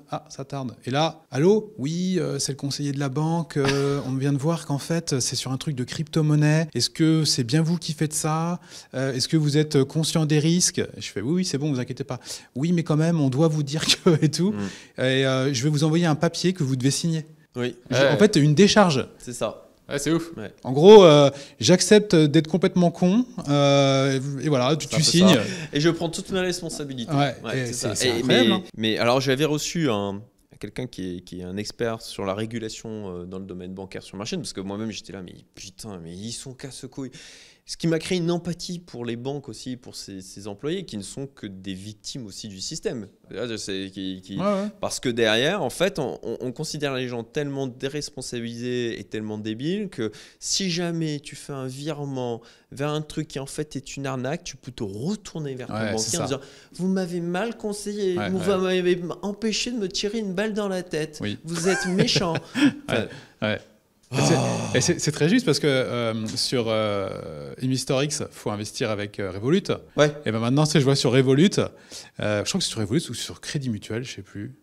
Speaker 2: Et là, allô, oui, c'est le conseiller de la banque. On vient de voir qu'en fait, c'est sur un truc de crypto-monnaie. Est-ce que c'est bien vous qui faites ça ? Est-ce que vous êtes conscient des risques ? Je fais, oui, c'est bon, vous inquiétez pas. Oui, mais quand même, on doit vous dire que et tout. Et je vais vous envoyer un papier que vous devez signer.
Speaker 3: Oui.
Speaker 2: En fait, une décharge.
Speaker 3: C'est ça.
Speaker 1: Ouais, c'est ouf. Ouais.
Speaker 2: En gros, j'accepte d'être complètement con et voilà, tu signes.
Speaker 3: Et je prends toutes mes responsabilités.
Speaker 2: Ouais, c'est incroyable.
Speaker 3: Mais alors, j'avais reçu quelqu'un qui est un expert sur la régulation dans le domaine bancaire sur ma chaîne, parce que moi-même, j'étais là, mais putain, mais ils sont casse-couilles. Ce qui m'a créé une empathie pour les banques aussi, pour ces employés qui ne sont que des victimes aussi du système. Parce que derrière, en fait, on considère les gens tellement déresponsabilisés et tellement débiles que si jamais tu fais un virement vers un truc qui en fait est une arnaque, tu peux te retourner vers ton banquier en disant « Vous m'avez mal conseillé, vous m'avez empêché de me tirer une balle dans la tête, vous êtes méchant. »
Speaker 2: C'est très juste parce que sur Investorix, il faut investir avec Revolut. Ouais. Et ben maintenant, je vois sur Revolut, je crois que c'est sur Revolut ou sur Crédit Mutuel, je ne sais plus.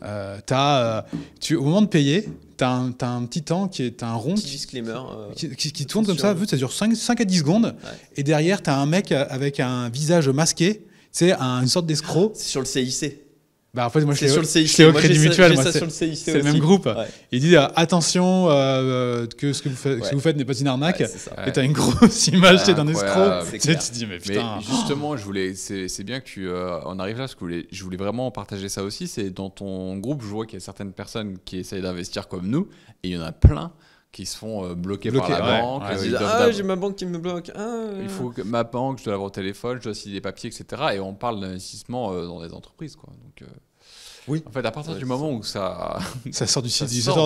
Speaker 2: Au moment de payer, tu as un petit temps qui est un rond qui tourne comme ça, ça dure 5 à 10 secondes. Ouais. Et derrière, tu as un mec avec un visage masqué, une sorte d'escroc.
Speaker 3: C'est sur le CIC.
Speaker 2: En fait, moi, je
Speaker 3: l'ai
Speaker 2: au Crédit Mutuel.
Speaker 3: C'est
Speaker 2: le même groupe. Ouais. Il dit attention que ce que vous faites n'est pas une arnaque. Et tu as une grosse image d'un escroc. Tu te dis, mais putain.
Speaker 1: Mais justement, c'est bien que tu en arrives là, parce que je voulais vraiment partager ça aussi. C'est dans ton groupe, je vois qu'il y a certaines personnes qui essayent d'investir comme nous, et il y en a plein qui se font bloquer par la banque.
Speaker 3: J'ai ma banque qui me bloque.
Speaker 1: Il faut que ma banque, je dois l'avoir au téléphone, je dois signer des papiers, etc. Et on parle d'investissement dans des entreprises, quoi. Donc,
Speaker 2: oui.
Speaker 1: En fait, à partir du moment où ça
Speaker 2: sort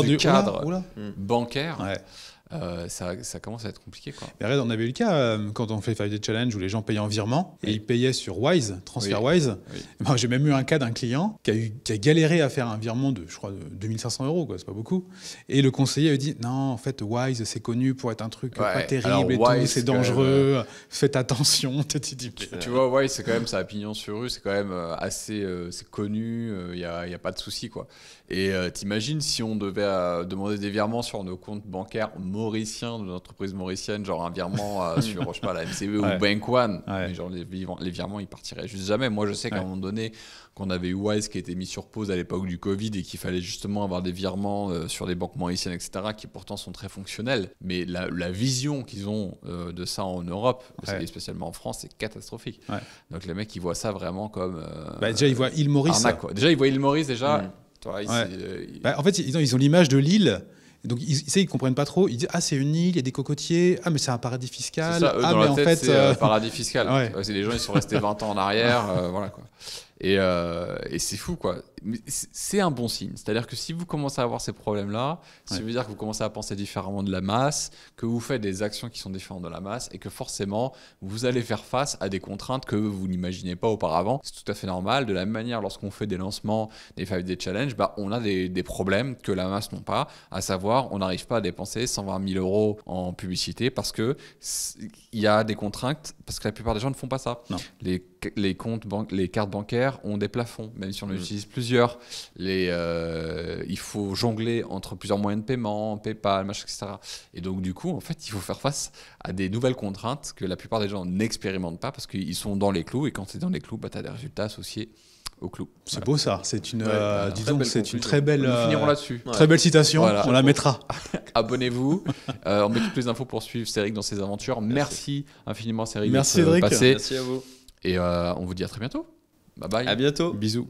Speaker 2: du
Speaker 1: cadre bancaire, ça commence à être compliqué, quoi.
Speaker 2: Mais regarde, on avait eu le cas quand on fait des challenges où les gens payaient en virement et ils payaient sur Wise, TransferWise. Oui. J'ai même eu un cas d'un client qui a galéré à faire un virement de, je crois, de 2500 €, quoi, c'est pas beaucoup. Et le conseiller a dit non, en fait, Wise, c'est connu pour être un truc pas terrible et Wise, tout, c'est dangereux, faites attention.
Speaker 1: Tu vois, Wise, c'est quand même, ça a pignon sur rue, c'est quand même assez c'est connu, il n'y a pas de souci, quoi. Et t'imagines si on devait demander des virements sur nos comptes bancaires mauricien de l'entreprise mauricienne, genre un virement sur, je sais pas, la MCV
Speaker 2: Ouais.
Speaker 1: ou Bank One,
Speaker 2: Ouais.
Speaker 1: mais genre les virements, ils partiraient juste jamais. Moi, je sais qu'à un moment donné, qu'on avait eu Wise qui a été mis sur pause à l'époque du Covid et qu'il fallait justement avoir des virements sur les banques mauriciennes, etc., qui pourtant sont très fonctionnels. Mais la vision qu'ils ont de ça en Europe,
Speaker 2: Ouais.
Speaker 1: et spécialement en France, c'est catastrophique.
Speaker 2: Ouais.
Speaker 1: Donc les mecs, ils voient ça vraiment comme...
Speaker 2: Déjà, ils voient île Maurice.
Speaker 1: arnaque, quoi. Déjà, ils voient île Maurice, déjà. Tu vois,
Speaker 2: Ouais.
Speaker 1: c'est-
Speaker 2: En fait, ils ont l'image de l'île. Donc, ils comprennent pas trop. Ils disent, ah, c'est une île, il y a des cocotiers. Ah, mais c'est un paradis fiscal.
Speaker 1: C'est ça, eux,
Speaker 2: Ah,
Speaker 1: dans
Speaker 2: mais
Speaker 1: la
Speaker 2: en
Speaker 1: tête,
Speaker 2: fait.
Speaker 1: c'est paradis fiscal.
Speaker 2: Ouais.
Speaker 1: C'est les gens, ils sont restés 20 ans en arrière, voilà quoi. Et c'est fou quoi. Mais c'est un bon signe. C'est-à-dire que si vous commencez à avoir ces problèmes-là, ça veut dire que vous commencez à penser différemment de la masse, que vous faites des actions qui sont différentes de la masse et que forcément, vous allez faire face à des contraintes que vous n'imaginez pas auparavant. C'est tout à fait normal. De la même manière, lorsqu'on fait des lancements, des 5D Challenge, on a des problèmes que la masse n'ont pas, à savoir, on n'arrive pas à dépenser 120 000 euros en publicité parce qu'il y a des contraintes, parce que la plupart des gens ne font pas ça.
Speaker 2: Non.
Speaker 1: Les cartes bancaires ont des plafonds, même si on en utilise plusieurs. Il faut jongler entre plusieurs moyens de paiement, PayPal, machin, etc. Et donc, du coup, en fait, il faut faire face à des nouvelles contraintes que la plupart des gens n'expérimentent pas parce qu'ils sont dans les clous. Et quand tu es dans les clous, tu as des résultats associés aux clous.
Speaker 2: C'est beau ça. C'est une, disons,
Speaker 3: belle
Speaker 2: c'est une
Speaker 3: conclusion.
Speaker 2: très belle,
Speaker 1: Nous finirons là-dessus.
Speaker 2: très belle citation.
Speaker 1: Voilà.
Speaker 2: On la mettra.
Speaker 1: Abonnez-vous. On met toutes les infos pour suivre Cédric dans ses aventures. Merci infiniment, Cédric.
Speaker 2: Merci,
Speaker 1: d'être
Speaker 2: Cédric.
Speaker 1: passé.
Speaker 3: Merci à vous.
Speaker 1: Et on vous dit à très bientôt. Bye bye.
Speaker 3: À bientôt.
Speaker 2: Bisous.